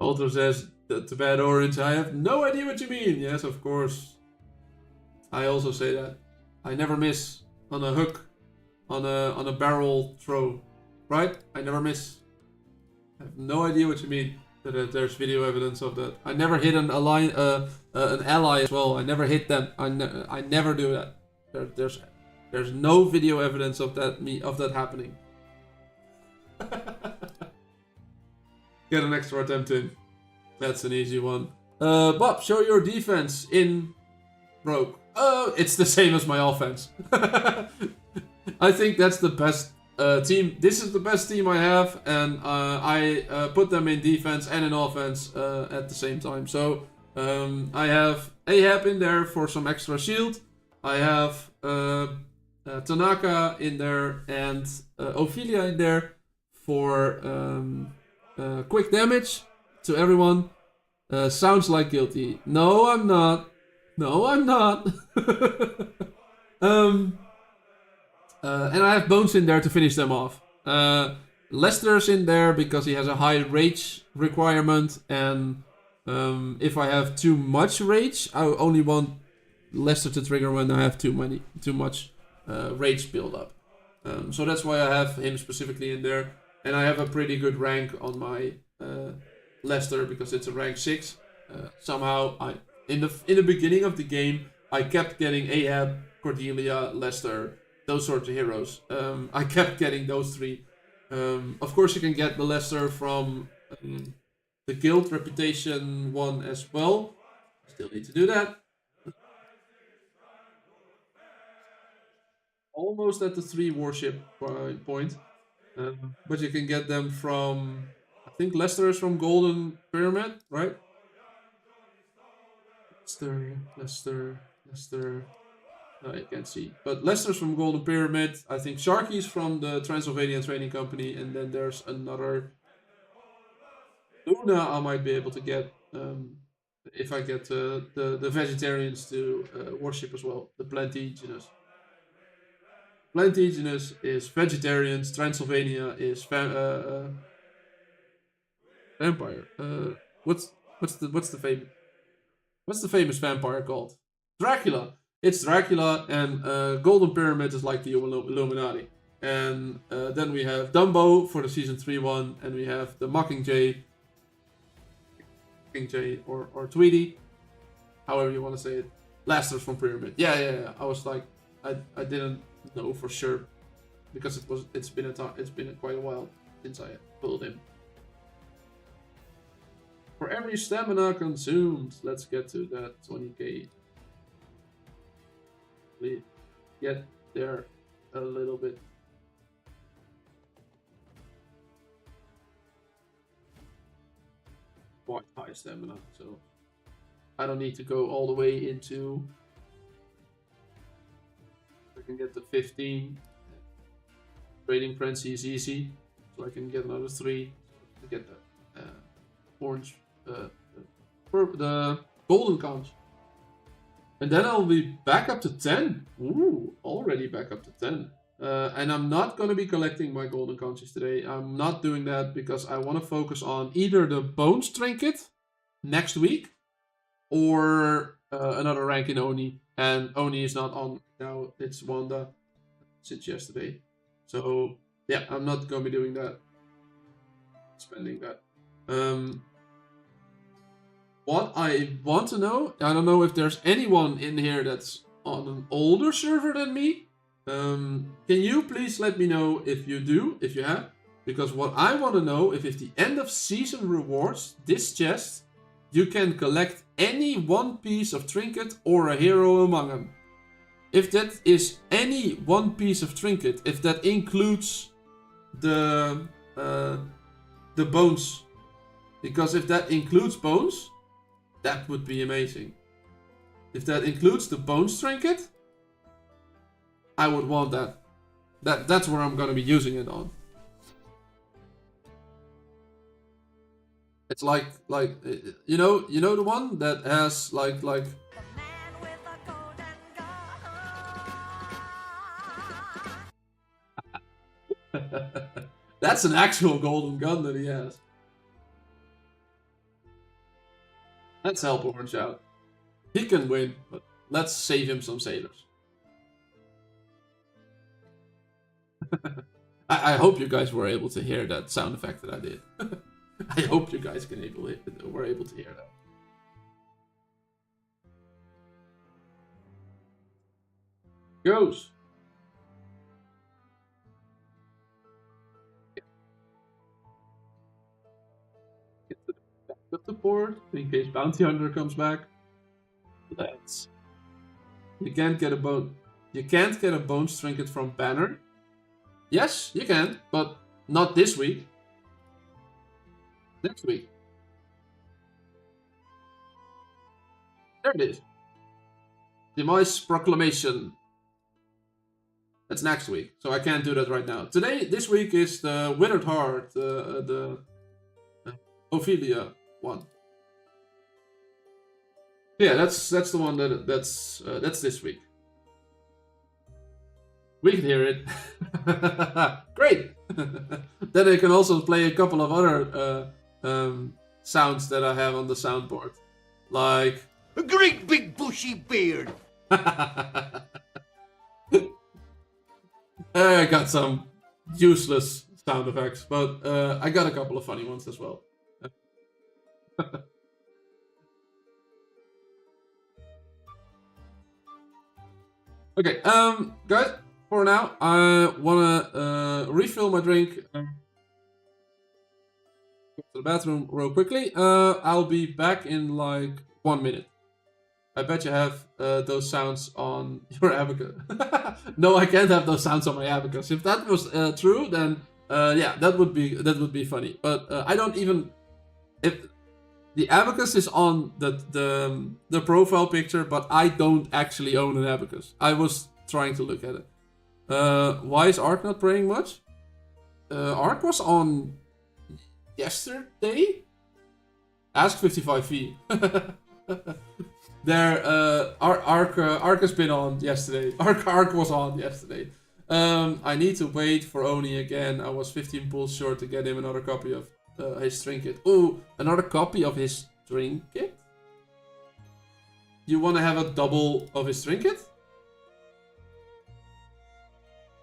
Ultra says, the bad orange, I have no idea what you mean. Yes, of course. I also say that. I never miss on a hook, on a barrel throw. Right? I never miss. I have no idea what you mean. There's video evidence of that. I never hit an ally as well. I never hit them. I never do that. There's no video evidence of that happening. Get an extra attempt in. That's an easy one. Bob, show your defense in Rogue. It's the same as my offense. I think that's the best team, this is the best team I have, and I put them in defense and in offense at the same time. So I have Ahab in there for some extra shield. I have Tanaka in there and Ophelia in there for quick damage to everyone. Sounds like guilty. No, I'm not. No, I'm not. And I have Bones in there to finish them off. Lester's in there because he has a high rage requirement, and if I have too much rage, I only want Lester to trigger when I have too much rage build up. So that's why I have him specifically in there, and I have a pretty good rank on my Lester because it's a rank 6. Somehow in the beginning of the game I kept getting Ahab, Cordelia, Lester, those sorts of heroes. I kept getting those 3. Of course you can get the Lester from the guild reputation one as well. Still need to do that. Almost at the 3 warship point. But you can get them from, I think Lester is from Golden Pyramid, right? Lester. No, you can't see. But Lester's from Golden Pyramid. I think Sharky's from the Transylvanian Trading Company. And then there's another Luna I might be able to get if I get the vegetarians to worship as well. The Plantagenous. Plantagenous is vegetarians. Transylvania is vampire. What's the famous vampire called? Dracula. It's Dracula, and Golden Pyramid is like the Illuminati. And then we have Dumbo for the season 3 one, and we have the Mockingjay or Tweety, however you want to say it. Lester's from Pyramid. Yeah. I was like, I didn't know for sure because it's been quite a while since I pulled him. For every stamina consumed, let's get to that 20k. We get there a little bit. Quite high stamina, so I don't need to go all the way into. I can get to 15. Trading frenzy is easy, so I can get another 3 to get the orange, the golden conch. And then I'll be back up to 10. Ooh, already back up to 10. And I'm not going to be collecting my golden conches today. I'm not doing that because I want to focus on either the Bones Trinket next week or another rank in Oni. And Oni is not on now. It's Wanda since yesterday. So yeah, I'm not going to be doing that. Spending that. What I want to know, I don't know if there's anyone in here that's on an older server than me. Can you please let me know if you have? Because what I want to know, if the end of season rewards, this chest, you can collect any one piece of trinket or a hero among them. If that is any one piece of trinket, if that includes the bones. Because if that includes bones, that would be amazing. If that includes the Bones Trinket, I would want that. That's where I'm gonna be using it on. It's like you know the one that has like. That's an actual golden gun that he has. Let's help Orange out. He can win, but let's save him some sailors. I hope you guys were able to hear that sound effect that I did. I hope you guys were able to hear that. Goes. The board in case Bounty Hunter comes back. You can't get a Bones Trinket from Banner. Yes, you can, but not this week. Next week. There it is. Demise Proclamation. That's next week, so I can't do that right now. This week is the Withered Heart, the Ophelia one. Yeah, that's the one that's this week. We can hear it. Great. Then I can also play a couple of other sounds that I have on the soundboard, like a great big bushy beard. I got some useless sound effects, but I got a couple of funny ones as well. Okay, guys, for now, I wanna refill my drink. Go to the bathroom real quickly. I'll be back in like 1 minute. I bet you have those sounds on your abacus. No, I can't have those sounds on my abacus. If that was true, then yeah, that would be funny. But I don't even. If the abacus is on the profile picture, but I don't actually own an abacus. I was trying to look at it. Why is Ark not praying much? Ark was on yesterday. Ask 55V. Ark has been on yesterday. Ark was on yesterday. I need to wait for Oni again. I was 15 pulls short to get him another copy of his trinket. Ooh, another copy of his trinket? You want to have a double of his trinket?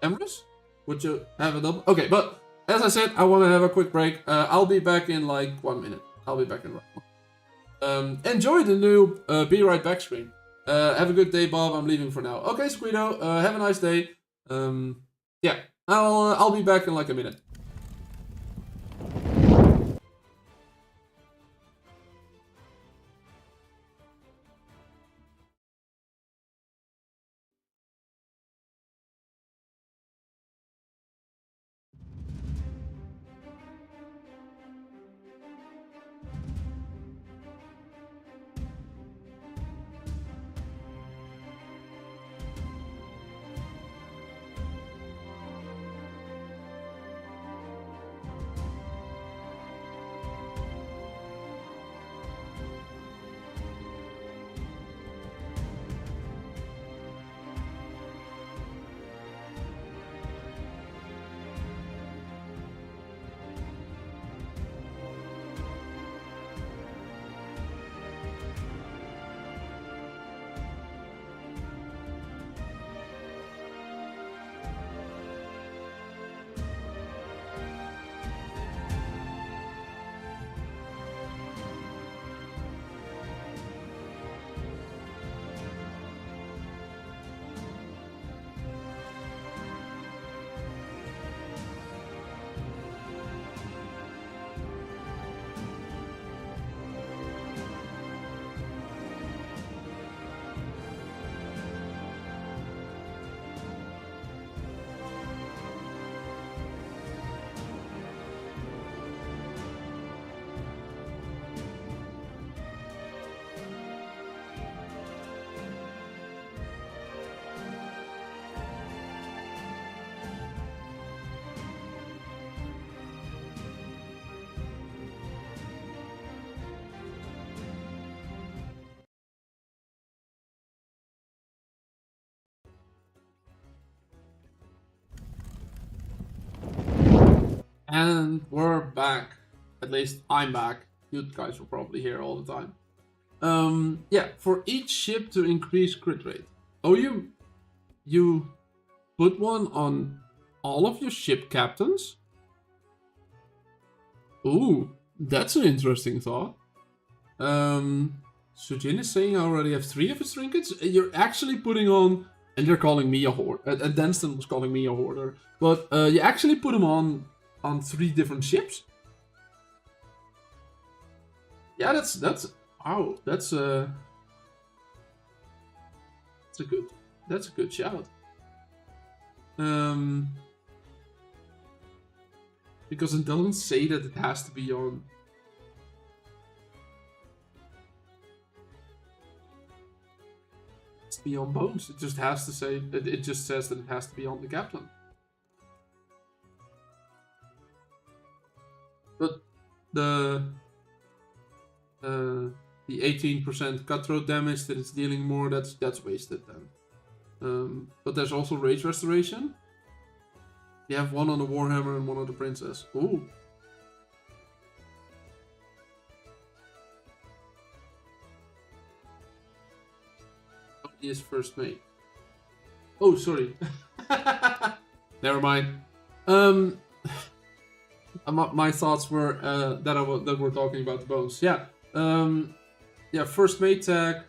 Emrys? Would you have a double? Okay, but as I said, I want to have a quick break. I'll be back in like 1 minute. I'll be back in 1 minute. Enjoy the new Be Right Back screen. Have a good day, Bob. I'm leaving for now. Okay, Squeedo, have a nice day. Yeah, I'll be back in like a minute. And we're back. At least I'm back. You guys were probably here all the time. Yeah, for each ship to increase crit rate. Oh, you put one on all of your ship captains? Ooh, that's an interesting thought. Sujin is saying I already have 3 of his trinkets. You're actually putting on, and you're calling me a hoarder. And Denston was calling me a hoarder. But you actually put them on 3 different ships. Yeah, that's wow, that's a good shout. Because it doesn't say that it has to be on. It's be on bones. It just has to say that it just says that it has to be on the Kaplan. But the 18% cutthroat damage that it's dealing more, that's wasted then. But there's also rage restoration. You have one on the Warhammer and one on the Princess. Ooh. He is first mate. Oh, sorry. Never mind. My thoughts were that we're talking about the bones. Yeah. Yeah. First mate tag.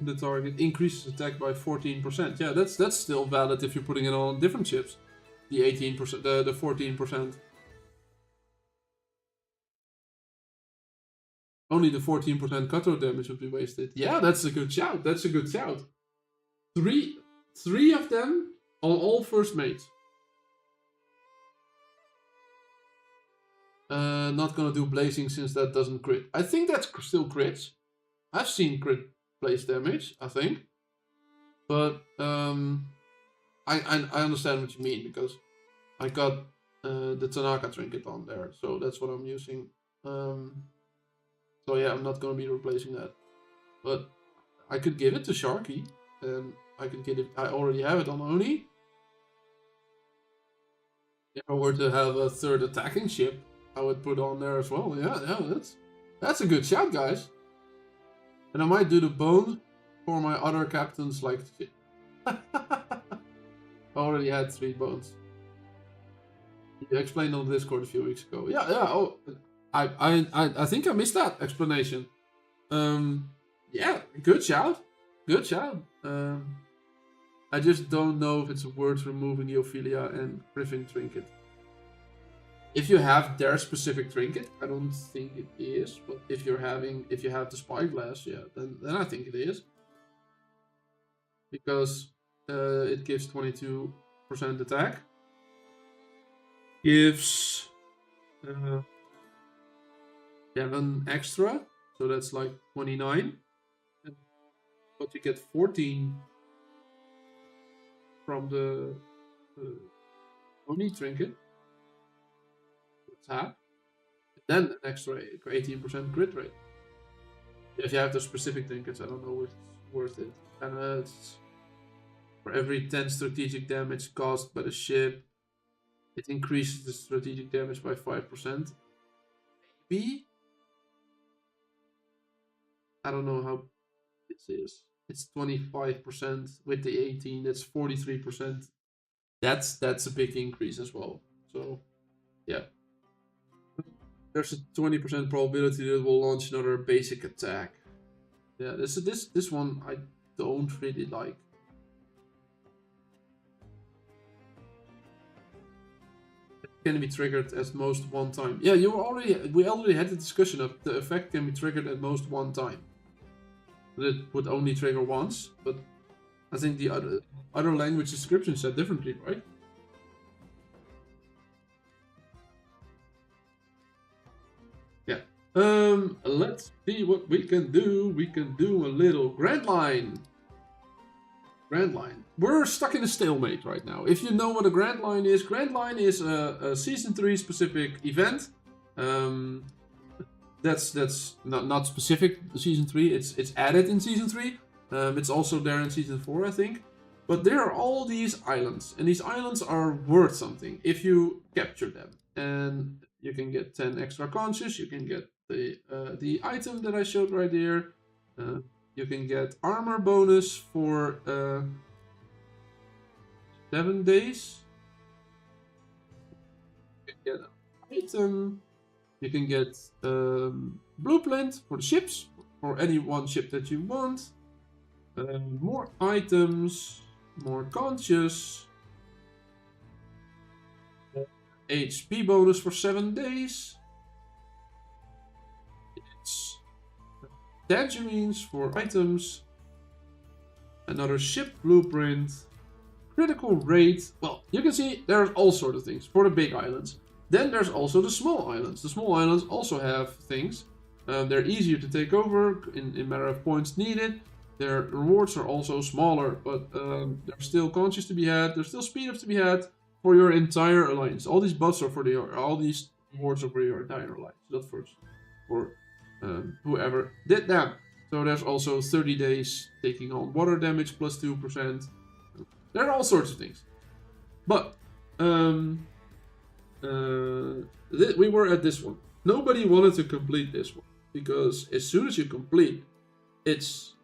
The target increases attack by 14%. Yeah, that's still valid if you're putting it on different ships. The 18%, the 14%. Only the 14% cutthroat damage would be wasted. Yeah, that's a good shout. That's a good shout. Three of them on all first mates. Not gonna do blazing since that doesn't crit. I think that's still crits. I've seen crit blaze damage, I think. But I understand what you mean, because I got the Tanaka trinket on there, so that's what I'm using. So yeah, I'm not gonna be replacing that. But I could give it to Sharky, and I could get it. I already have it on Oni. If I were to have a third attacking ship, I would put on there as well. Yeah, that's a good shout, guys. And I might do the bone for my other captains, like I already had 3 bones. You explained on Discord a few weeks ago. Yeah. Oh, I think I missed that explanation. Yeah, good shout. Good shout. I just don't know if it's worth removing the Ophelia and Griffin trinket. If you have their specific trinket, I don't think it is. But if you have the spyglass, yeah, then I think it is. Because it gives 22% attack. Gives 7 extra, so that's like 29. But you get 14 from the Oni trinket. Attack. Then an extra 18% crit rate. If you have the specific trinkets, I don't know if it's worth it. And it's for every 10 strategic damage caused by the ship, it increases the strategic damage by 5%. Maybe? I don't know how this is. It's 25% with the 18. That's 43%. That's a big increase as well. So, yeah. There's a 20% probability that it will launch another basic attack. Yeah, this one I don't really like. It can be triggered at most 1 time. Yeah, we already had the discussion of the effect can be triggered at most 1 time. It would only trigger once, but I think the other language description said differently, right? Yeah. Let's see what we can do. We can do a little Grand Line. Grand Line. We're stuck in a stalemate right now. If you know what a Grand Line is a Season 3 specific event. That's not specific to Season 3. It's added in Season 3. It's also there in Season 4, I think. But there are all these islands, and these islands are worth something if you capture them. And you can get 10 extra conches. You can get the item that I showed right here. You can get armor bonus for 7 days. You can get an item. You can get blueprint for the ships, for any one ship that you want. More items, more conches. HP bonus for 7 days. It's tangerines for items. Another ship blueprint. Critical rate. Well, you can see there's all sorts of things for the big islands. Then there's also the small islands. The small islands also have things. They're easier to take over in matter of points needed. Their rewards are also smaller, but there's still conches to be had. There's still speed ups to be had for your entire alliance. All these buffs are for all these rewards are for your entire alliance, not first for whoever did them. So there's also 30 days taking on water damage plus 2%. There are all sorts of things. But we were at this one. Nobody wanted to complete this one because as soon as you complete, it's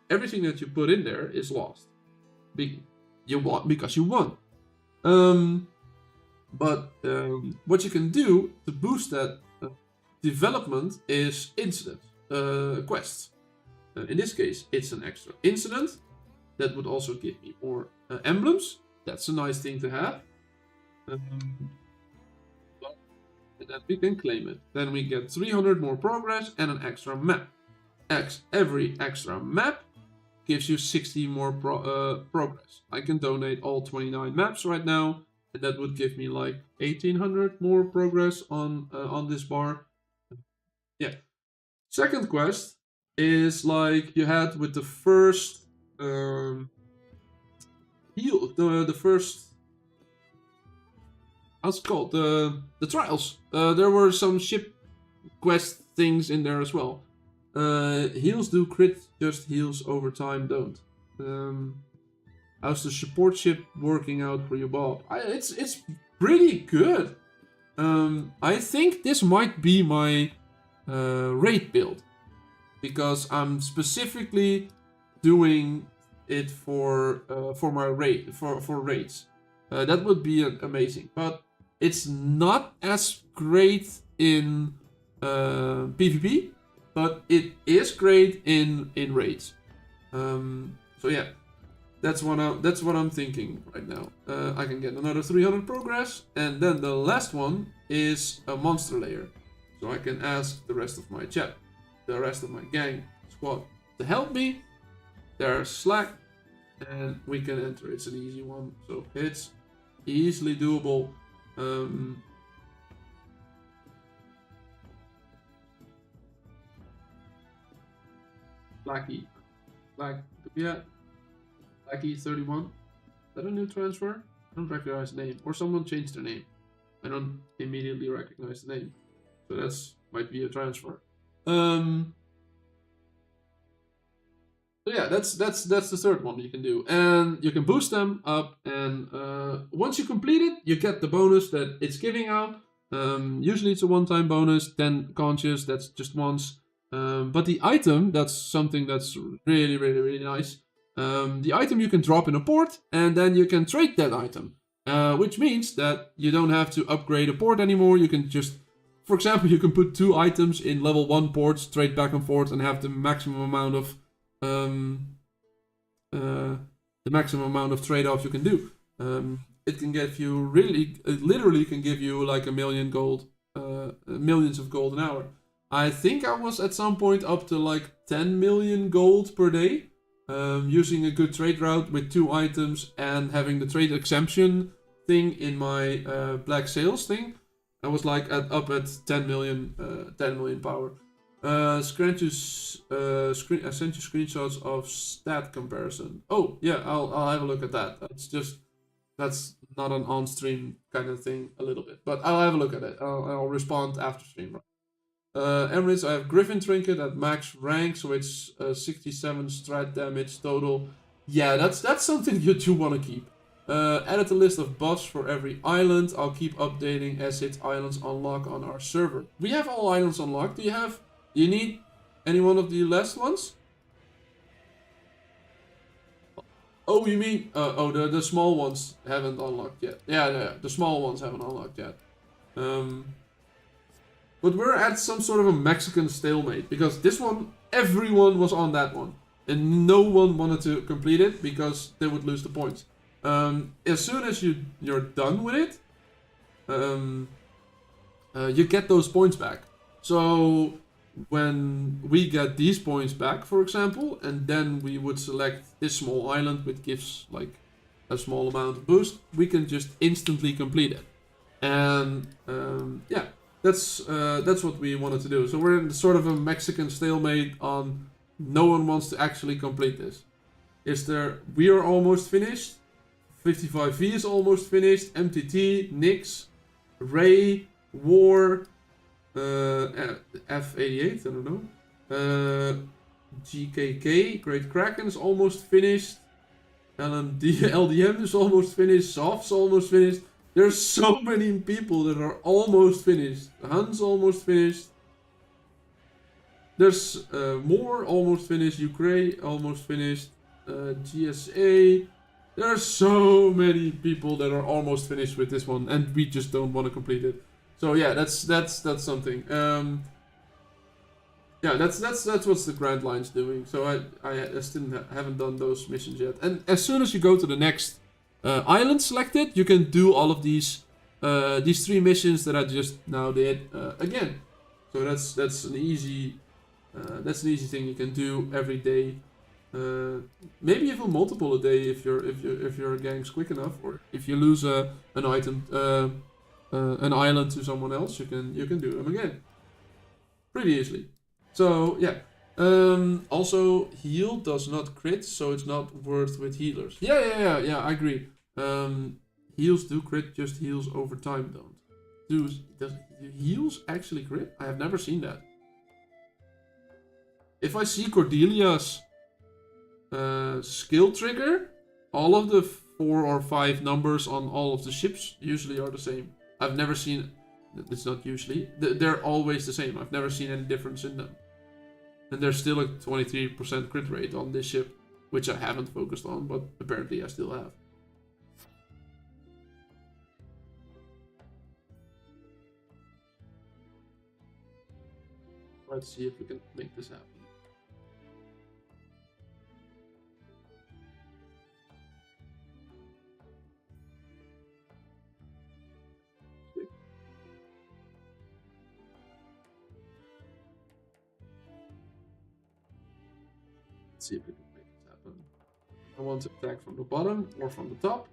everything that you put in there is lost. Because you won. But what you can do to boost that development is incident quests. In this case, it's an extra incident. That would also give me more emblems. That's a nice thing to have. And then we can claim it. Then we get 300 more progress and an extra map. Every extra map gives you 60 more progress. I can donate all 29 maps right now, and that would give me like 1800 more progress on this bar. Yeah. Second quest is like you had with the first the first, how's it called, the trials. There were some ship quest things in there as well. Heals do crit, just heals over time don't. How's the support ship working out for you, Bob? It's pretty good. I think this might be my raid build, because I'm specifically doing it for my raid for raids. That would be amazing, but it's not as great in PvP, but it is great in raids. So yeah, that's what I'm thinking right now. I can get another 300 progress, and then the last one is a monster layer. So I can ask the rest of my chat, the rest of my gang squad to help me. They're slack, and we can enter. It's an easy one, so it's easily doable. Blackie, yeah, Blackie 31. Is that a new transfer? I don't recognize the name, or someone changed their name. I don't immediately recognize the name, so that's might be a transfer. So yeah, that's the third one you can do, and you can boost them up. And once you complete it, you get the bonus that it's giving out. Usually it's a one-time bonus, 10 conches. That's just once. But the item, that's something that's really, really, really nice. The item you can drop in a port, and then you can trade that item, which means that you don't have to upgrade a port anymore. You can just, for example, you can put 2 items in level 1 ports, trade back and forth, and have the maximum amount of trade-off you can do. It can give you it literally can give you like a million gold, millions of gold an hour. I think I was at some point up to like 10 million gold per day, using a good trade route with 2 items and having the trade exemption thing in my black sales thing. I was like up at 10 million power. I sent you screenshots of stat comparison. Oh yeah, I'll have a look at that. That's not an on-stream kind of thing, a little bit, but I'll have a look at it. I'll respond after stream. Emirates, I have Griffin Trinket at max rank, so it's 67 strat damage total. Yeah, that's something you do want to keep. Added a list of buffs for every island. I'll keep updating as its islands unlock on our server. We have all islands unlocked. Do you need any one of the last ones? Oh, you mean the small ones haven't unlocked yet. Yeah, the small ones haven't unlocked yet. But we're at some sort of a Mexican stalemate, because this one, everyone was on that one, and no one wanted to complete it because they would lose the points. As soon as you're done with it, you get those points back. So when we get these points back, for example, and then we would select this small island, which gives like a small amount of boost, we can just instantly complete it. And yeah, that's what we wanted to do. So we're in sort of a Mexican stalemate on no one wants to actually complete this. We are almost finished. 55V is almost finished. MTT, Nix, Ray, War, F88, I don't know. GKK, Great Kraken is almost finished. LDM is almost finished. Soft's almost finished. There's so many people that are almost finished. Han's almost finished. There's more almost finished. Ukraine almost finished. GSA. There are so many people that are almost finished with this one, and we just don't want to complete it. So yeah, that's something. Yeah, that's what the Grand Line's doing. So I still haven't done those missions yet. And as soon as you go to the next island selected, you can do all of these 3 missions that I just now did again. So that's an easy thing you can do every day. Maybe even multiple a day if your gang's quick enough, or if you lose an item, an island to someone else, you can do them again pretty easily. So yeah. Also, heal does not crit, so it's not worth with healers. Yeah. I agree. Heals do crit, just heals over time don't. Does heals actually crit? I have never seen that. If I see Cordelia's skill trigger, all of the 4 or 5 numbers on all of the ships usually are the same. I've never seen. It's not usually. They're always the same. I've never seen any difference in them. And there's still a 23% crit rate on this ship, which I haven't focused on, but apparently I still have. Let's see if we can make this happen. See if we can make this happen. I want to attack from the bottom or from the top.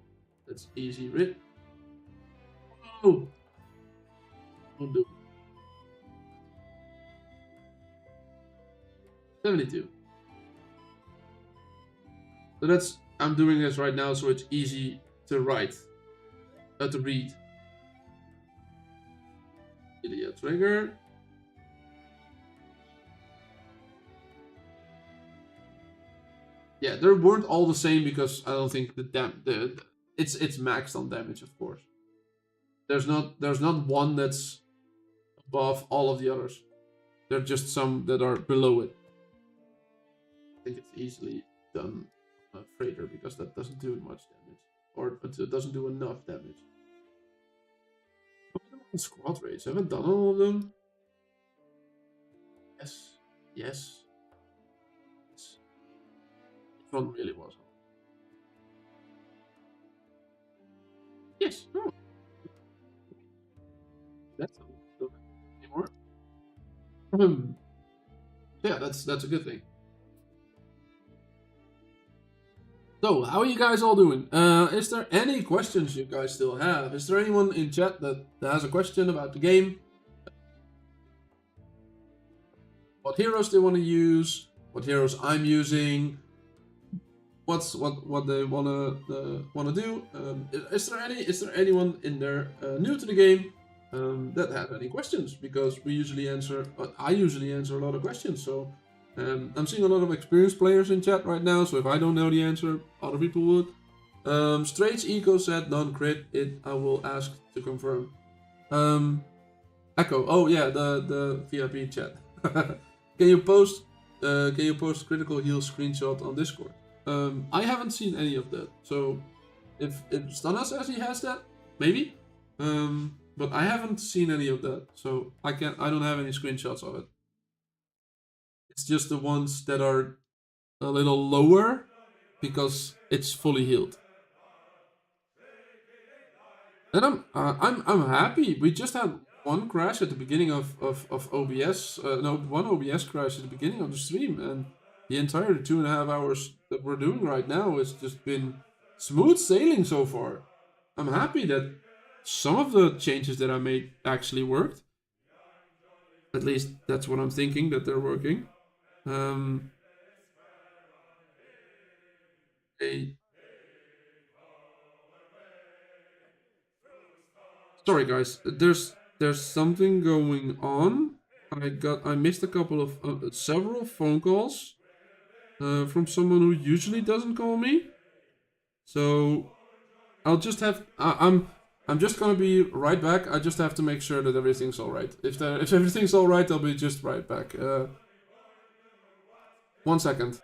That's easy, right? Oh! Don't do it. 72. So I'm doing this right now so it's easy to write. To read. Ilia trigger. Yeah, they weren't all the same because I don't think it's maxed on damage, of course. There's not one that's above all of the others. There are just some that are below it. I think it's easily done on a freighter because that doesn't do much damage, or it doesn't do enough damage. Squad raids, haven't done all of them. Yes. One really was. Yes. No. That's not anymore. Yeah, that's a good thing. So, how are you guys all doing? Is there any questions you guys still have? Is there anyone in chat that has a question about the game? What heroes they want to use? What heroes I'm using? What they wanna do? Is there anyone in there new to the game that has any questions? Because I usually answer a lot of questions. So I'm seeing a lot of experienced players in chat right now. So if I don't know the answer, other people would. Straits Eco said non-crit. I will ask to confirm. Echo. Oh yeah, the VIP chat. Can you post critical heal screenshot on Discord? I haven't seen any of that, so if Stana says he has that, maybe. But I haven't seen any of that, so I don't have any screenshots of it. It's just the ones that are a little lower because it's fully healed. And I'm happy. We just had one crash at the beginning of OBS. One OBS crash at the beginning of the stream, and the entire 2.5 hours that we're doing right now has just been smooth sailing so far. I'm happy that some of the changes that I made actually worked. At least that's what I'm thinking, that they're working. Sorry guys, there's something going on. I missed a couple of several phone calls from someone who usually doesn't call me. So I'll just have I'm just gonna be right back. I just have to make sure that everything's all right. If everything's all right, I'll be just right back. 1 second.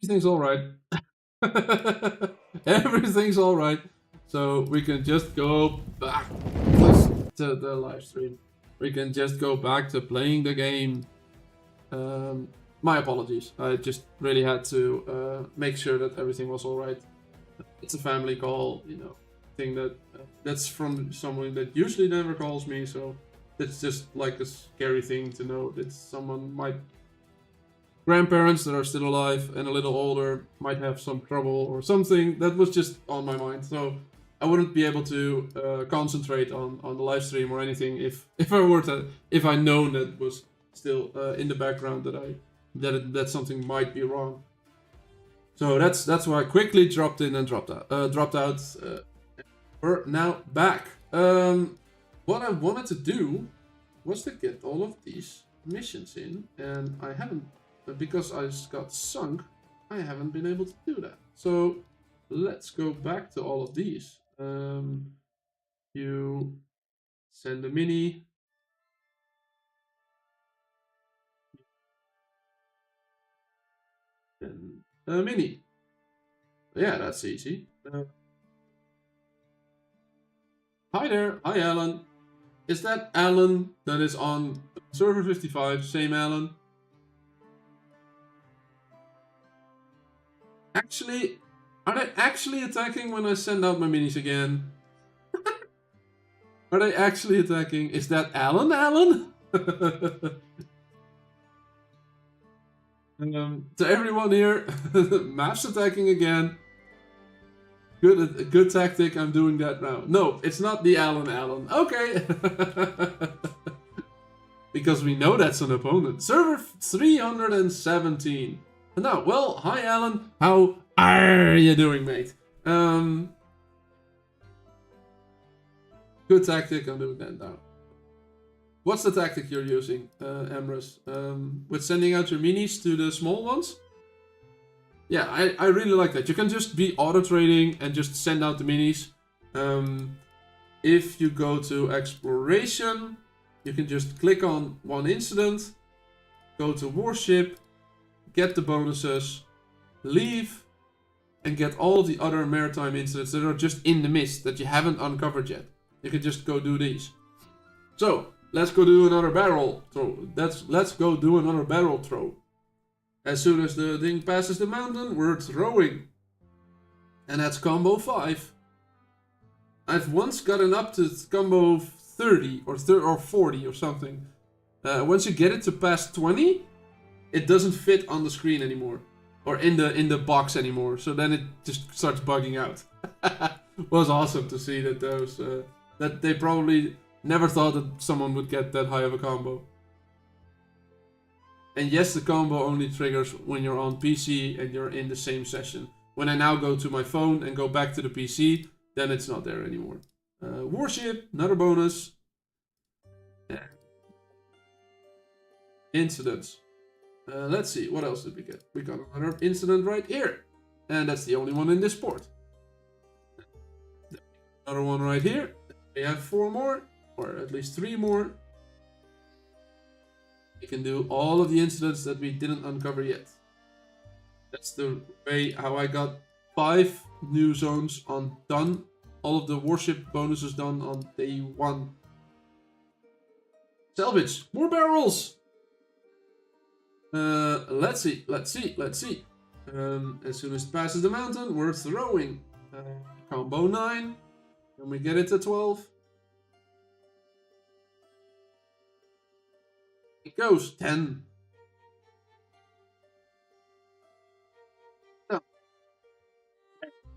Everything's all right. Everything's all right. So we can just go back to the live stream. We can just go back to playing the game. My apologies. I just really had to make sure that everything was all right. It's a family call, you know, thing that that's from someone that usually never calls me. So it's just like a scary thing to know that someone might. Grandparents that are still alive and a little older might have some trouble or something. That was just on my mind, so I wouldn't be able to concentrate on the live stream or anything if I known that was still in the background that something might be wrong. So that's why I quickly dropped in and dropped out. We're now back. What I wanted to do was to get all of these missions in, and I haven't. Because I got sunk, I haven't been able to do that. So let's go back to all of these. You send a mini. And a mini. Yeah, that's easy. Hi there. Hi, Alan. Is that Alan that is on server 55? Same Alan? Actually, are they actually attacking when I send out my minis again? Are they actually attacking? Is that Alan? To everyone here, maps attacking again. Good tactic. I'm doing that now. No, it's not the Alan. Okay. Because we know that's an opponent. Server 317. Now, well, hi Alan. How are you doing, mate? Good tactic. I'm doing that now. What's the tactic you're using, Ambrose? With sending out your minis to the small ones? Yeah, I really like that. You can just be auto-trading and just send out the minis. If you go to exploration, you can just click on one incident, go to warship, get the bonuses, leave, and get all the other maritime incidents that are just in the mist that you haven't uncovered yet. You can just go do these. So, let's go do another barrel throw. Let's go do another barrel throw. As soon as the thing passes the mountain, we're throwing. And that's combo 5. I've once gotten up to combo 30 or 40 or something. Once you get it to past 20, it doesn't fit on the screen anymore. Or in the box anymore. So then it just starts bugging out. It was awesome to see that those... that they probably never thought that someone would get that high of a combo. And yes, the combo only triggers when you're on PC and you're in the same session. When I now go to my phone and go back to the PC, then it's not there anymore. Warship, another bonus. Incidents. Let's see, what else did we get? We got another incident right here. And that's the only one in this port. Another one right here. We have 4 more, or at least 3 more. We can do all of the incidents that we didn't uncover yet. That's the way how I got 5 new zones on done. All of the warship bonuses done on day 1. Salvage, more barrels. Let's see. As soon as it passes the mountain, we're throwing. Combo 9. When we get it to 12. It goes 10. No.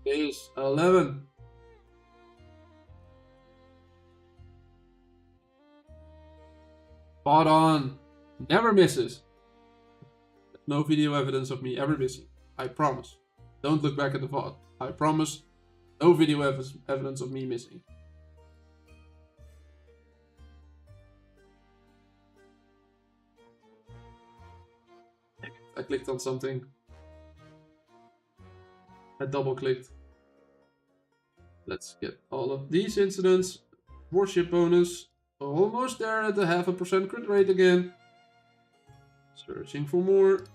It is 11. Spot on. Never misses. No video evidence of me ever missing. I promise. Don't look back at the VOD. I promise. No video evidence of me missing. I clicked on something. I double clicked. Let's get all of these incidents. Warship bonus. Almost there at the 0.5% crit rate again. Searching for more.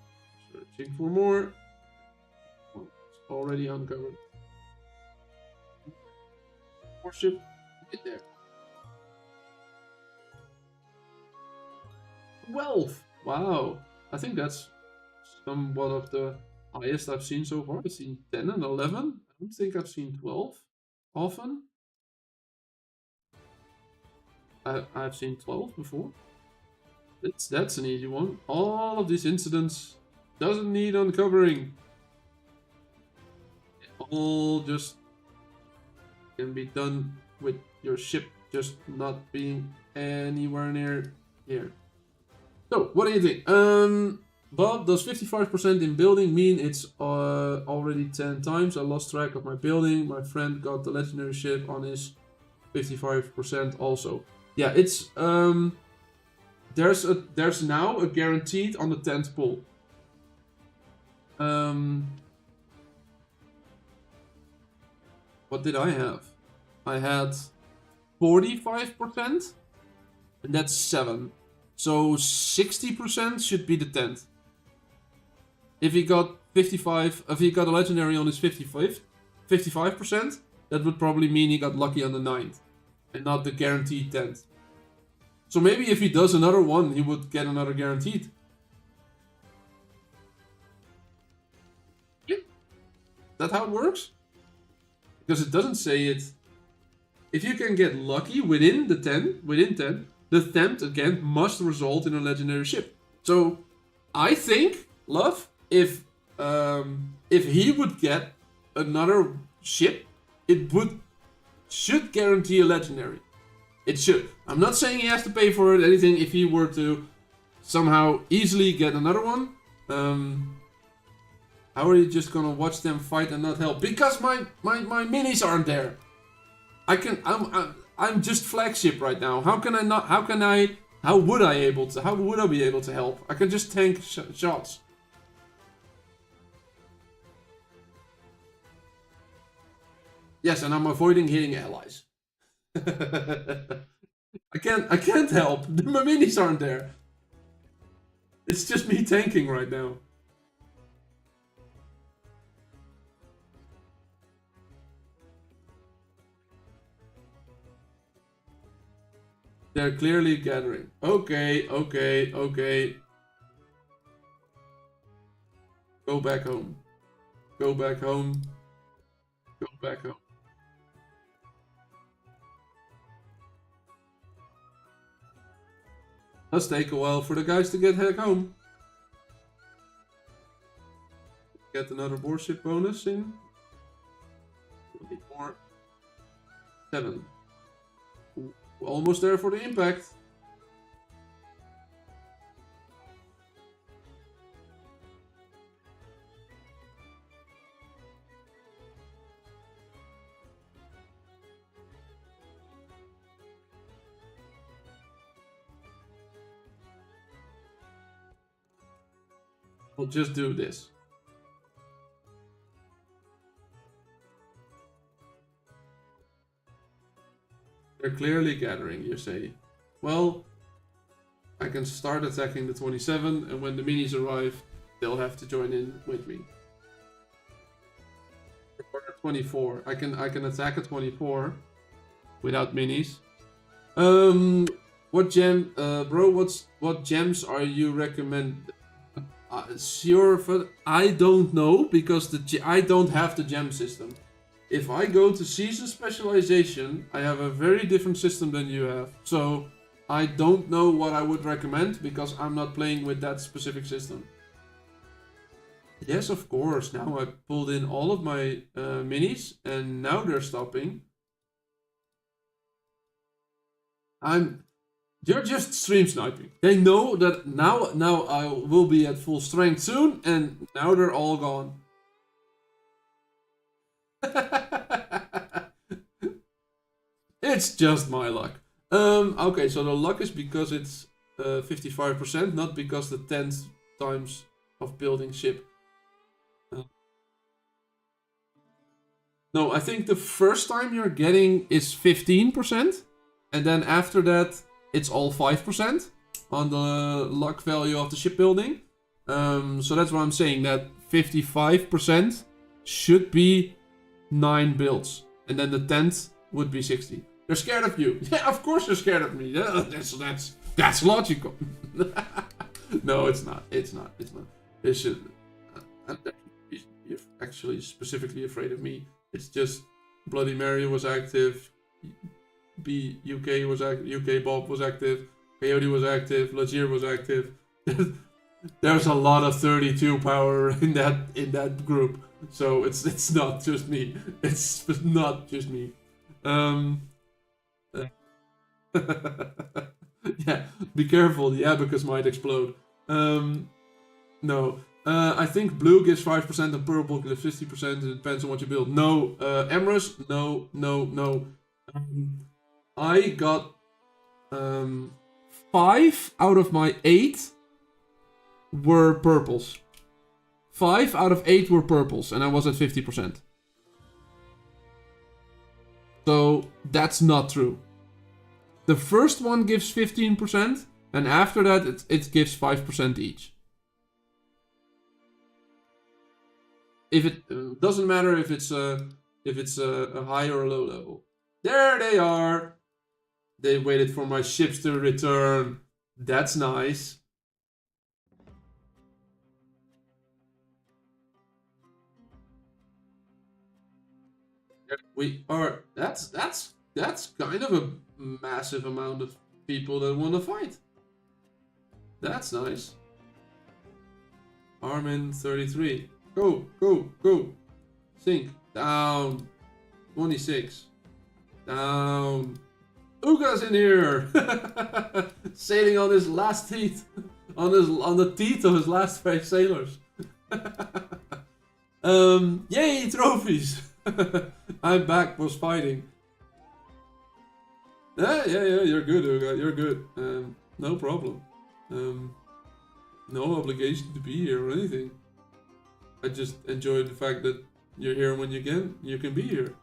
Searching for more. Oh, it's already uncovered. Warship. Get there. 12. Wow. I think that's somewhat of the highest I've seen so far. I've seen 10 and 11. I don't think I've seen 12 often. I've seen 12 before. That's an easy one. All of these incidents doesn't need uncovering. It all just can be done with your ship just not being anywhere near here. So, what do you think? Bob, does 55% in building mean it's already 10 times? I lost track of my building. My friend got the legendary ship on his 55% also. Yeah, it's there's now a guaranteed on the 10th pull. What did I have? I had 45%, and that's 7. So 60% should be the 10th. If he got 55, if he got a legendary on his 55%, that would probably mean he got lucky on the 9th, and not the guaranteed 10th. So maybe if he does another one, he would get another guaranteed. Yeah. Is that how it works? Because it doesn't say it. If you can get lucky within 10, the 10th again must result in a legendary ship. So I think, Love, if he would get another ship, it should guarantee a legendary. It should. I'm not saying he has to pay for it, anything. If he were to somehow easily get another one, How are you just gonna watch them fight and not help? Because my minis aren't there. I'm just flagship right now. How can I not? How would I be able to help? I can just tank shots. Yes, and I'm avoiding hitting allies. I can't help. My minis aren't there. It's just me tanking right now. They're clearly gathering. Okay. Go back home. Go back home. Go back home. Does take a while for the guys to get back home. Get another warship bonus in. We'll need more. 7. Almost there for the impact. We'll just do this. They're clearly gathering, you say. Well, I can start attacking the 27, and when the minis arrive, they'll have to join in with me. 24. I can attack a 24 without minis. What gem, bro? What gems are you recommend? I don't know because I don't have the gem system. If I go to season specialization, I have a very different system than you have. So I don't know what I would recommend because I'm not playing with that specific system. Yes, of course. Now I pulled in all of my minis and now they're stopping. You're just stream sniping. They know that now I will be at full strength soon and now they're all gone. It's just my luck. Okay, so the luck is because it's 55%, not because the 10 times of building ship. No, I think the first time you're getting is 15%, and then after that it's all 5% on the luck value of the shipbuilding. So that's what I'm saying, that 55% should be 9 builds, and then the 10th would be 60. They're scared of you. Yeah, of course they're scared of me. Yeah, that's logical. No, it's not. It's not. They should. You're actually specifically afraid of me. It's just Bloody Mary was active. UK was UK Bob was active. Coyote was active. Lagier was active. There's a lot of 32 power in that group. So it's not just me. It's not just me. Yeah, be careful. The abacus might explode. No. I think blue gives 5% and purple gives 50%. It depends on what you build. No. Emrys, no. I got 5 out of my 8 were purples. 5 out of 8 were purples, and I was at 50%. So that's not true. The first one gives 15%, and after that it gives 5% each. If it doesn't matter if it's a high or a low level. There they are. They waited for my ships to return. That's nice. We are. That's kind of a massive amount of people that want to fight. That's nice. Armin 33. Go. Sink. Down. 26. Down. Uga's in here. Sailing on his last teeth. On the teeth of his last 5 sailors. Yay, trophies! I'm back, was fighting. Yeah, you're good, Uga, you're good. No problem. No obligation to be here or anything. I just enjoy the fact that you're here when you can be here.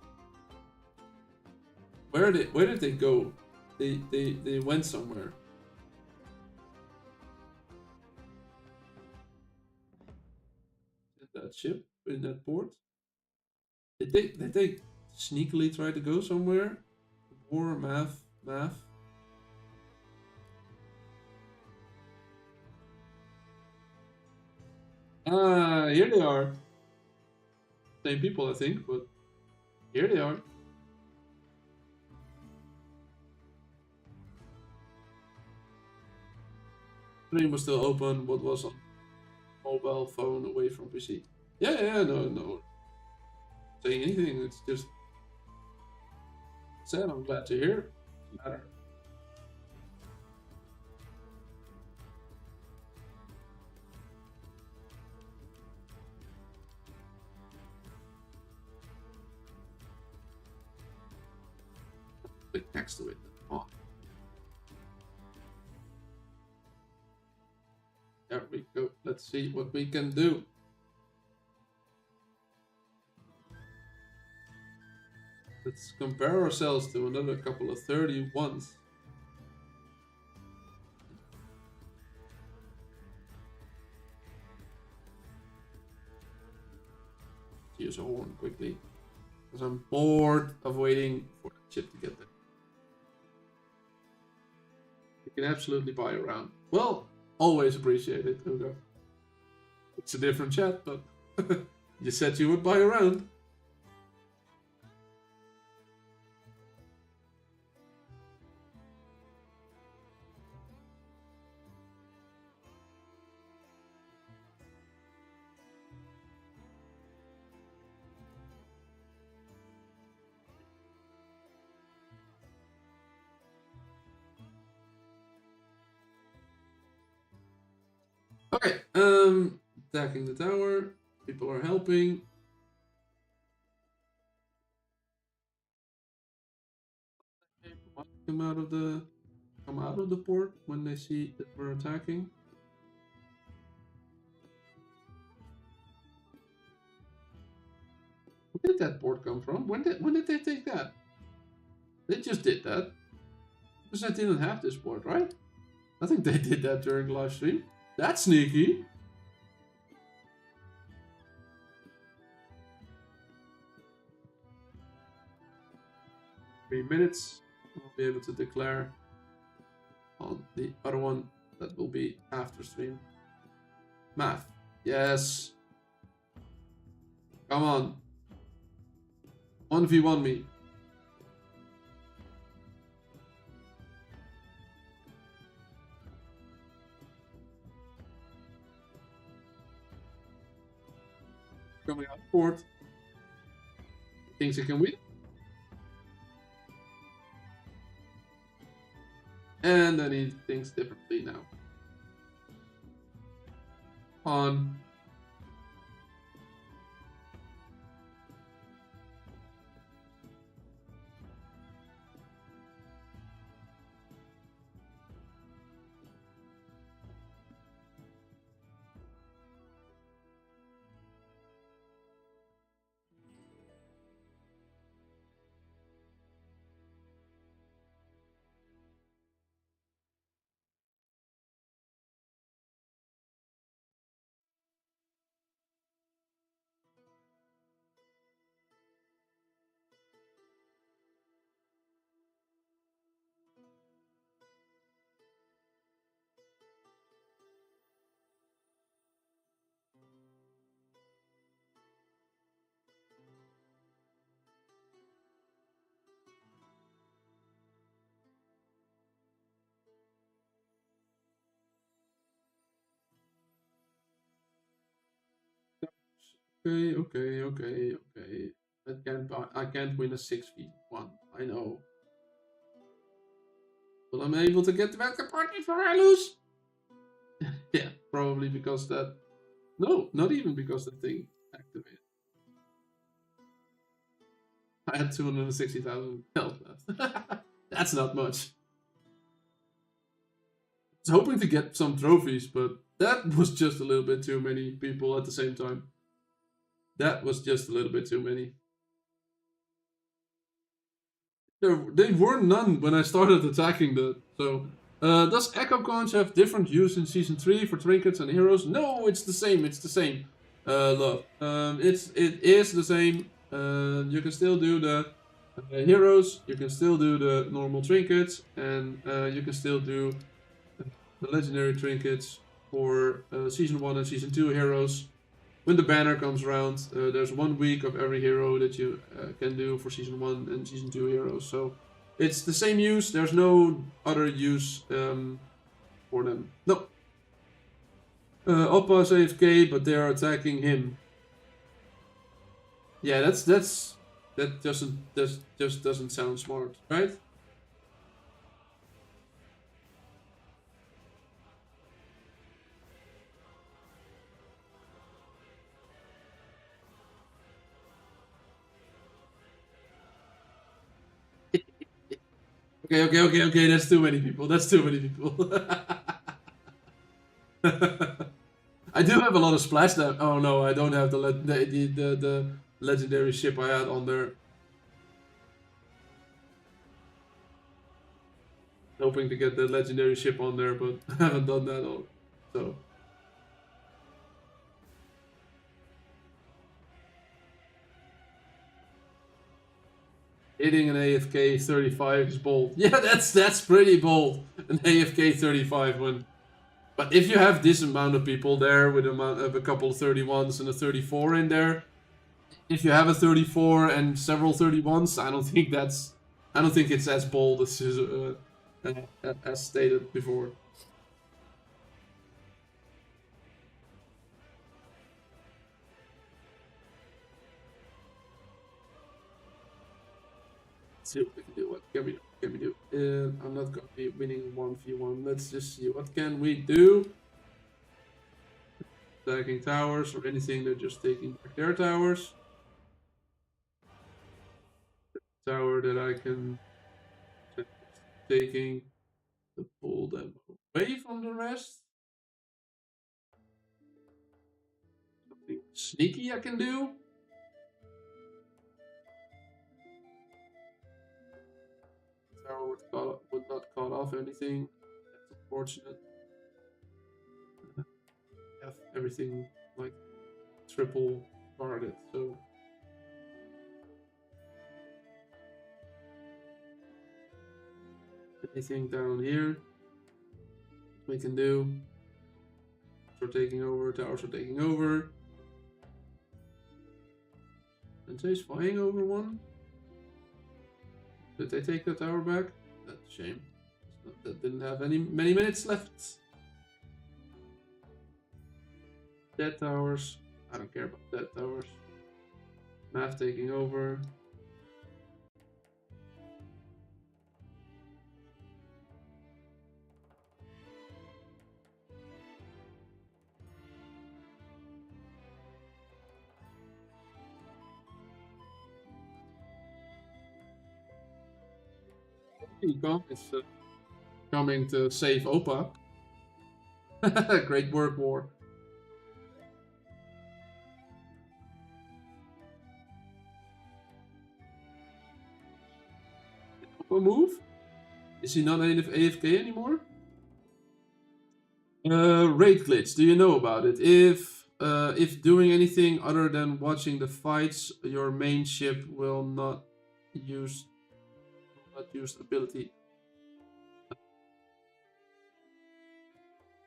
Where did they go? They went somewhere. In that ship, in that port. Did they sneakily try to go somewhere? War, math. Ah, here they are. Same people, I think, but here they are. Stream was still open, what was on mobile phone away from PC. Yeah, no. Saying anything, it's just said, I'm glad to hear. Matter. Click next to it. Oh. There we go. Let's see what we can do. Let's compare ourselves to another couple of 31s. Use a horn quickly, because I'm bored of waiting for the chip to get there. You can absolutely buy around. Well, always appreciate it, Hugo. It's a different chat, but you said you would buy around. Okay, attacking the tower. People are helping. Come out of the port when they see that we're attacking. Where did that port come from? When did they take that? They just did that. Because I didn't have this port, right? I think they did that during the live stream. That's sneaky. Minutes, we'll be able to declare on the other one that will be after stream. Math. Yes. Come on. 1v1 me. Coming out port. Thinks he can win. And then he thinks differently now. On. Okay. I can't win a 6v1. I know. But I'm able to get back the party for I lose. Yeah, probably because that. No, not even because the thing activated. I had 260,000 health left. That's not much. I was hoping to get some trophies, but that was just a little bit too many people at the same time. That was just a little bit too many. They were none when I started attacking that. So, does Echo Conch have different use in Season 3 for trinkets and heroes? No, it's the same. It's the same. Love. It is the same. You can still do the heroes. You can still do the normal trinkets, and you can still do the legendary trinkets for Season 1 and Season 2 heroes. When the banner comes around, there's 1 week of every hero that you can do for Season 1 and Season 2 heroes. So it's the same use, there's no other use for them. No. Oppa's AFK, but they are attacking him. Yeah, that just doesn't sound smart, right? Okay. That's too many people. That's too many people. I do have a lot of splash damage. Oh no, I don't have the legendary ship I had on there. Hoping to get the legendary ship on there, but I haven't done that all. So. Hitting an AFK 35 is bold. Yeah, that's pretty bold. An AFK 35 when. But if you have this amount of people there with a couple of 31s and a 34 in there, if you have a 34 and several 31s, I don't think it's as bold as stated before. Let's see what we can do. What can we do? I'm not going to be winning 1v1. Let's just see. What can we do? Attacking towers or anything. They're just taking back their towers. The tower that I can taking to pull them away from the rest. Something sneaky I can do. Tower would not cut off anything. That's unfortunate. Have everything like triple guarded, so. Anything down here we can do. Towers are taking over. And he's flying over one. Did they take the tower back? That's a shame. That didn't have many minutes left. Dead towers. I don't care about dead towers. Math taking over. Econ is coming to save Oppa. Great work, War. Did Oppa move? Is he not AFK anymore? Raid glitch. Do you know about it? If doing anything other than watching the fights, your main ship will not use ability.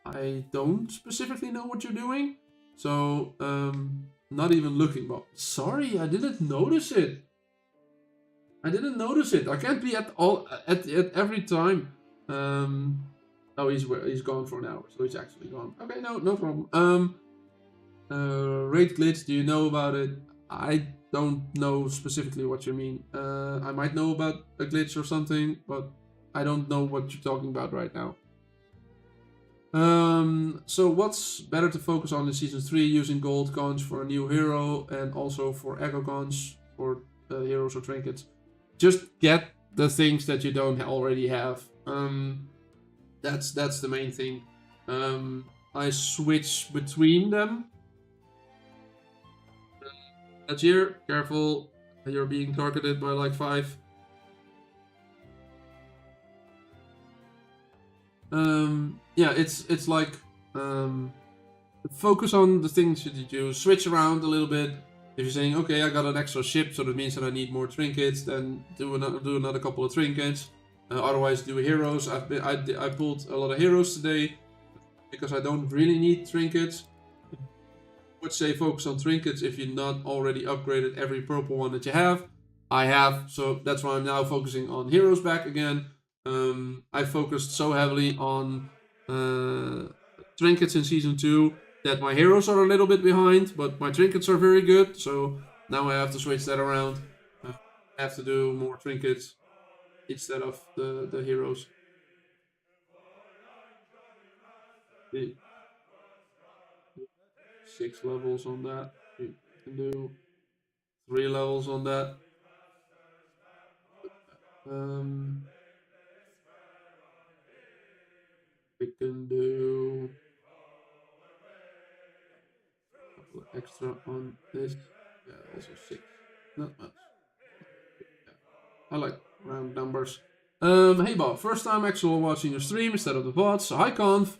I don't specifically know what you're doing, so not even looking. But sorry, I didn't notice it. I can't be at every time. Oh, he's gone for an hour, so he's actually gone. Okay, no problem. Raid glitch. Do you know about it? I don't know specifically what you mean. I might know about a glitch or something, but I don't know what you're talking about right now. So what's better to focus on in Season 3, using gold conch for a new hero and also for echo conch for heroes or trinkets. Just get the things that you don't already have. That's the main thing. I switch between them. That's here. Careful, you're being targeted by like 5. Yeah, it's like focus on the things that you do. Switch around a little bit. If you're saying, okay, I got an extra ship, so that means that I need more trinkets, then do another couple of trinkets. Otherwise, do heroes. I pulled a lot of heroes today because I don't really need trinkets. I would say focus on trinkets if you're not already upgraded every purple one that you have. I have, so that's why I'm now focusing on heroes back again. I focused so heavily on trinkets in Season 2 that my heroes are a little bit behind, but my trinkets are very good, so now I have to switch that around. I have to do more trinkets instead of the heroes. 6 levels on that. We can do 3 levels on that. We can do a couple extra on this. Yeah, also 6. Not much. Yeah. I like round numbers. Hey Bob, first time actually watching your stream instead of the VODs. So hi Conv.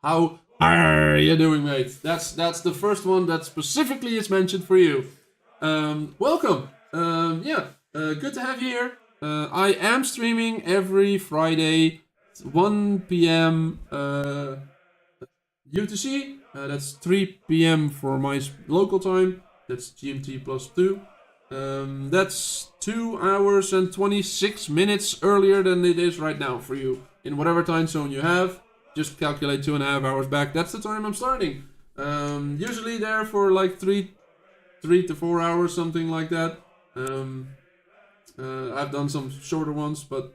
How are you doing, mate? That's the first one that specifically is mentioned for you. Welcome. Yeah, good to have you here. I am streaming every Friday, 1 p.m. UTC. That's 3 p.m. for my local time. That's GMT plus 2. That's 2 hours and 26 minutes earlier than it is right now for you. In whatever time zone you have, just calculate 2.5 hours back. That's the time I'm starting. Usually there for like 3 to 4 hours, something like that. I've done some shorter ones, but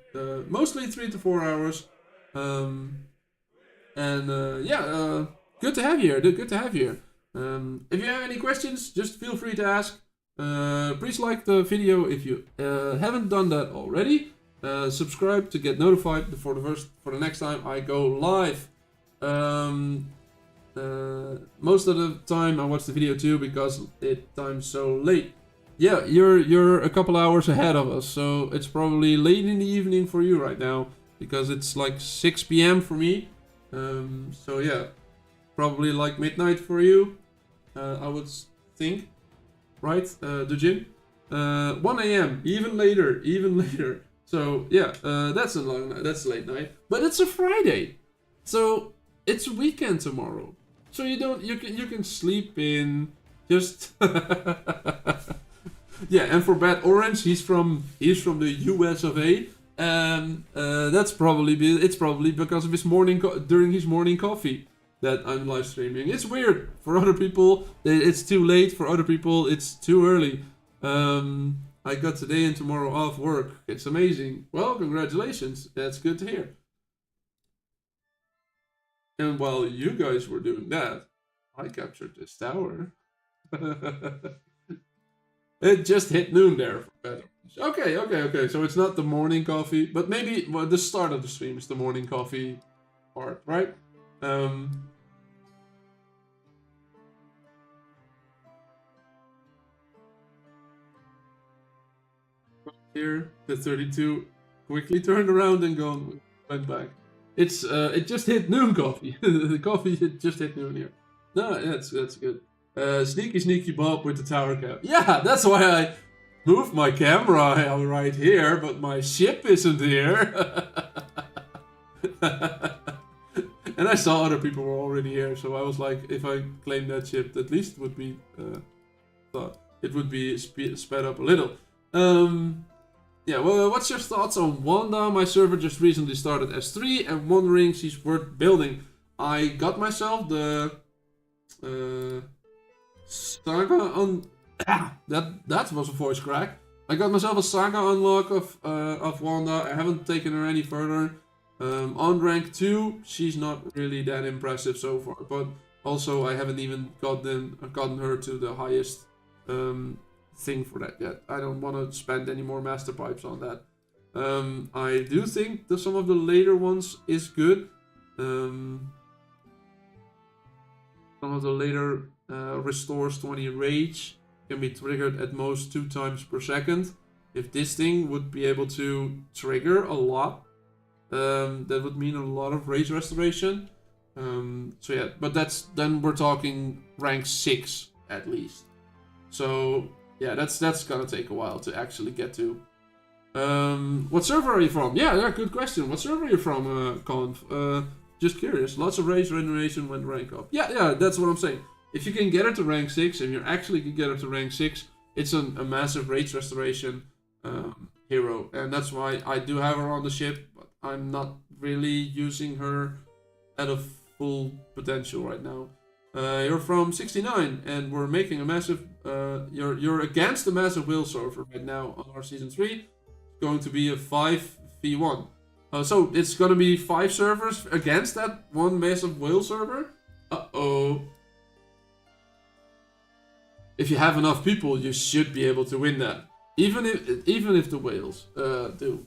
mostly 3 to 4 hours. Yeah, good to have you here. Good to have you here. If you have any questions, just feel free to ask. Please like the video if you haven't done that already. Subscribe to get notified for the next time I go live. Most of the time I watch the video too because time's so late. Yeah, you're a couple hours ahead of us, so it's probably late in the evening for you right now because it's like 6 p.m. for me. So yeah, probably like midnight for you. I would think, right, Dujin? 1 a.m. even later. So yeah, that's that's late night, but it's a Friday, so it's a weekend tomorrow. So you can sleep in just. Yeah, and for Bad Orange, he's from the US of A, and it's probably because of his during his morning coffee that I'm live streaming. It's weird for other people. It's too late. For other people, it's too early. I got today and tomorrow off work. It's amazing. Well, congratulations. That's good to hear. And while you guys were doing that, I captured this tower. It just hit noon there for better. Okay. So it's not the morning coffee, but maybe the start of the stream is the morning coffee part, right? Here, the 32 quickly turned around and went back. It just hit noon coffee. The coffee just hit noon here. No, that's good. Sneaky Bob with the tower cap. Yeah, that's why I moved my camera right here, but my ship isn't here. And I saw other people were already here, so I was like, if I claim that ship, at least it would be thought it would be sped up a little. Yeah, well, what's your thoughts on Wanda? My server just recently started S3 and wondering she's worth building. I got myself the Saga on that was a voice crack. I got myself a Saga unlock of Wanda. I haven't taken her any further. On rank 2, she's not really that impressive so far, but also I haven't even gotten her to the highest thing for that yet. I don't want to spend any more master pipes on that. I do think that some of the later ones is good. Some of the later restores 20 rage can be triggered at most 2 times per second. If this thing would be able to trigger a lot, that would mean a lot of rage restoration. So yeah, but then we're talking rank 6 at least. So yeah, that's gonna take a while to actually get to. What server are you from? Yeah, good question. What server are you from, Conv? Just curious. Lots of rage regeneration when rank up. Yeah, that's what I'm saying. If you can get it to rank 6, and you actually can get it to rank 6, it's a massive rage restoration hero. And that's why I do have her on the ship, but I'm not really using her at a full potential right now. You're from 69, and we're making a massive... You're against the massive whale server right now on our Season 3. It's going to be a 5v1. So it's gonna be 5 servers against that one massive whale server? Uh-oh. If you have enough people, you should be able to win that. Even if the whales do.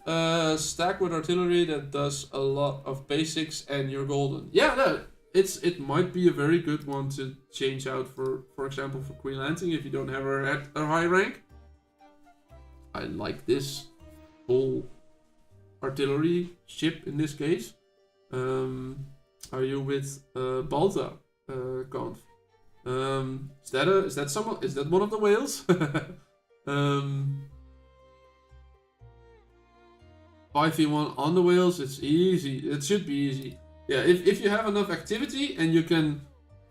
Stack with artillery that does a lot of basics and you're golden. Yeah, no, it might be a very good one to change out for example, for Queen Lansing if you don't have her at a high rank. I like this whole artillery ship in this case. Are you with Balta, Conf? Is that one of the whales? 5v1 on the whales, it's easy. It should be easy. Yeah, if you have enough activity and you can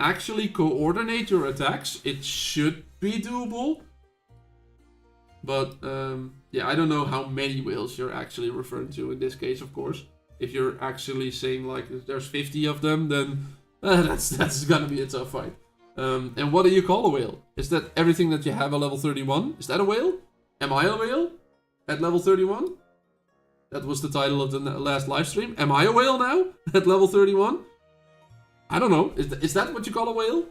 actually coordinate your attacks, it should be doable. But yeah, I don't know how many whales you're actually referring to in this case, of course. If you're actually saying like there's 50 of them, then that's gonna be a tough fight. And what do you call a whale? Is that everything that you have a level 31? Is that a whale? Am I a whale at level 31? That was the title of the last live stream. Am I a whale now at level 31? I don't know. Is that what you call a whale?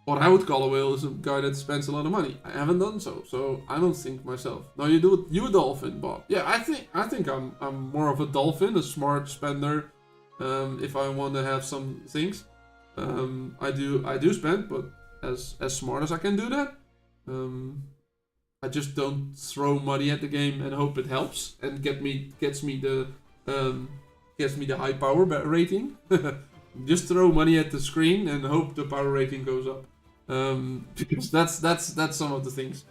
What I would call a whale is a guy that spends a lot of money. I haven't done so I don't think myself. No, you do it. You a dolphin, Bob. Yeah, I think I'm more of a dolphin, a smart spender. If I want to have some things, I do spend, but as smart as I can do that. I just don't throw money at the game and hope it helps and gets me the high power rating. Just throw money at the screen and hope the power rating goes up. Because that's some of the things.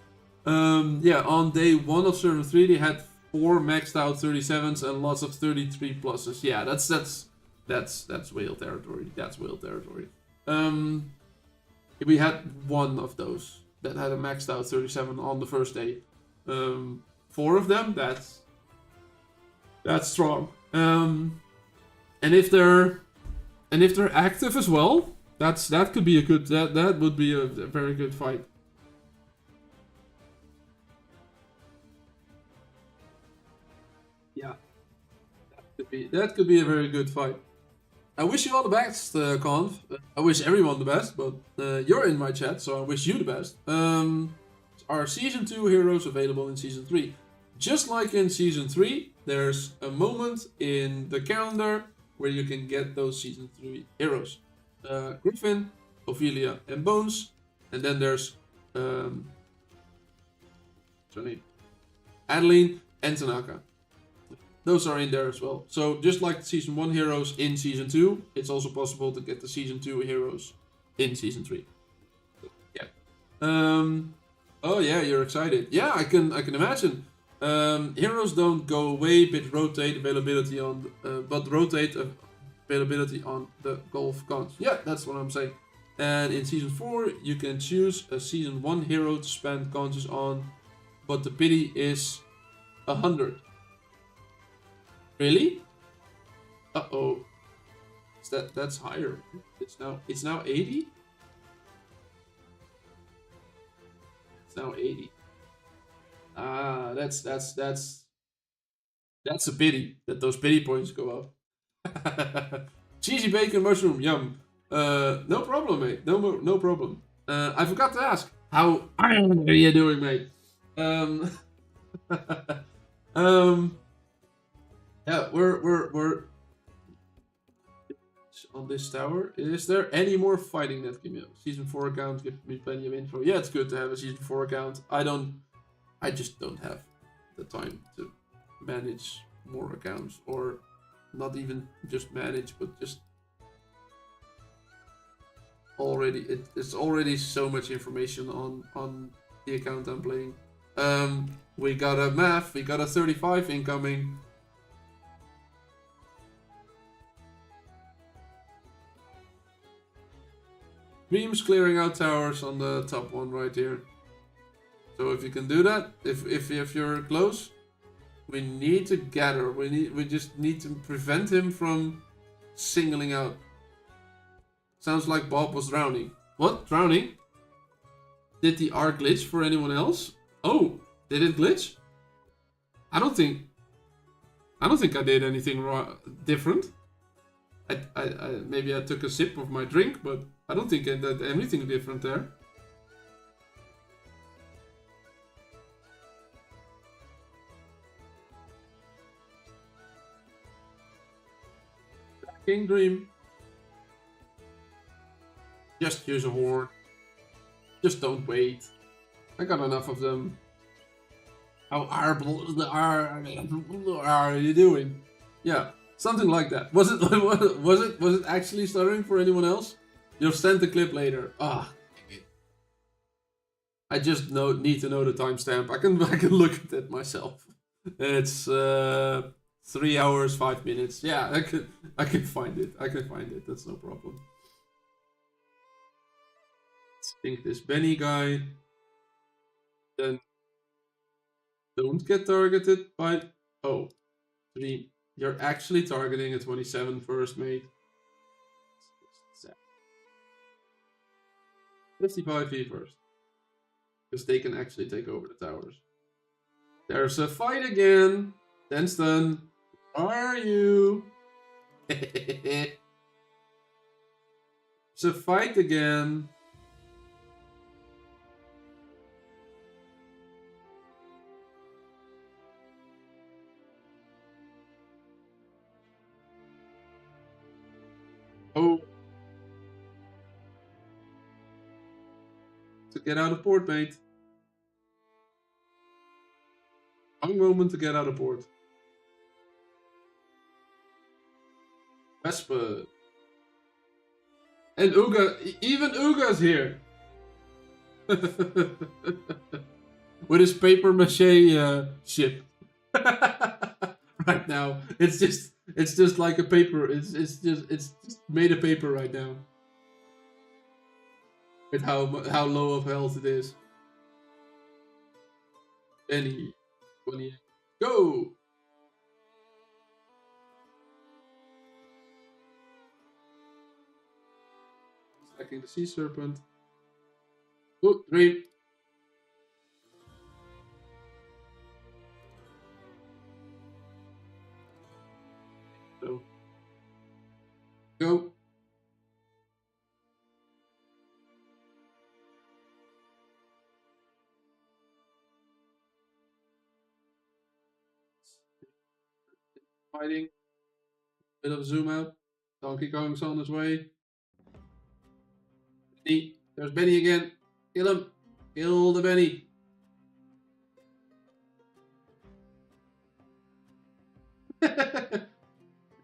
Yeah, on day 1 of server 3 they had 4 maxed out 37s and lots of 33 pluses. Yeah, that's whale territory. That's whale territory. We had 1 of those that had a maxed out 37 on the first day. 4 of them, that's strong. And if they're active as well, that could be a good that would be a very good fight. Yeah, that could be a very good fight. I wish you all the best, Conv. I wish everyone the best, but you're in my chat, so I wish you the best. Our Season 2 heroes available in Season 3. Just like in Season 3, there's a moment in the calendar where you can get those Season 3 heroes. Griffin, Ophelia, and Bones. And then there's Adeline and Tanaka. Those are in there as well. So just like the Season 1 heroes in Season 2, it's also possible to get the Season 2 heroes in Season 3. Yeah. Oh yeah, you're excited. Yeah, I can imagine. Heroes don't go away, but rotate availability on the golf cons. Yeah, that's what I'm saying. And in Season 4, you can choose a Season 1 hero to spend conches on, but the pity is 100. Really? Uh-oh. That's higher. It's now 80? It's now 80. Ah, that's a pity that those pity points go up. Cheesy bacon mushroom, yum. No problem, mate. No problem. I forgot to ask. How are you doing, mate? Yeah, we're on this tower. Is there any more fighting that can be? Season 4 account gives me plenty of info. Yeah, it's good to have a season 4 account. I just don't have the time to manage more accounts, or not even just manage, but just already it's already so much information on the account I'm playing. We got a math, we got a 35 incoming. Beams clearing out towers on the top one right here. So if you can do that, if you're close, we need to gather. We just need to prevent him from singling out. Sounds like Bob was drowning. What? Drowning? Did the R glitch for anyone else? Oh, did it glitch? I don't think I did anything different. Maybe I took a sip of my drink, but I don't think I did anything different there. King Dream. Just use a horde. Just don't wait. I got enough of them. How are you doing? Yeah, something like that. Was it actually stuttering for anyone else? You'll send the clip later. Ah, I just need to know the timestamp. I can look at it myself. It's 3 hours 5 minutes. Yeah, I can find it. That's no problem. Let's think this Benny guy. Then don't get targeted by 3. You're actually targeting a 27 first, mate. 55 V first. Because they can actually take over the towers. There's a fight again. Denston, where are you? It's a fight again. Oh. To get out of port, mate. One moment to get out of port. Vespa. And Uga, even Uga's here. With his paper mache ship. Right now. It's just like a paper. It's just made of paper right now. With how low of health it is. Benny. 28. Go! Stacking the sea serpent. Oh, 3. So. Go. Fighting. Bit of a zoom out. Donkey Kong's on his way. Benny. There's Benny again. Kill him. Kill the Benny.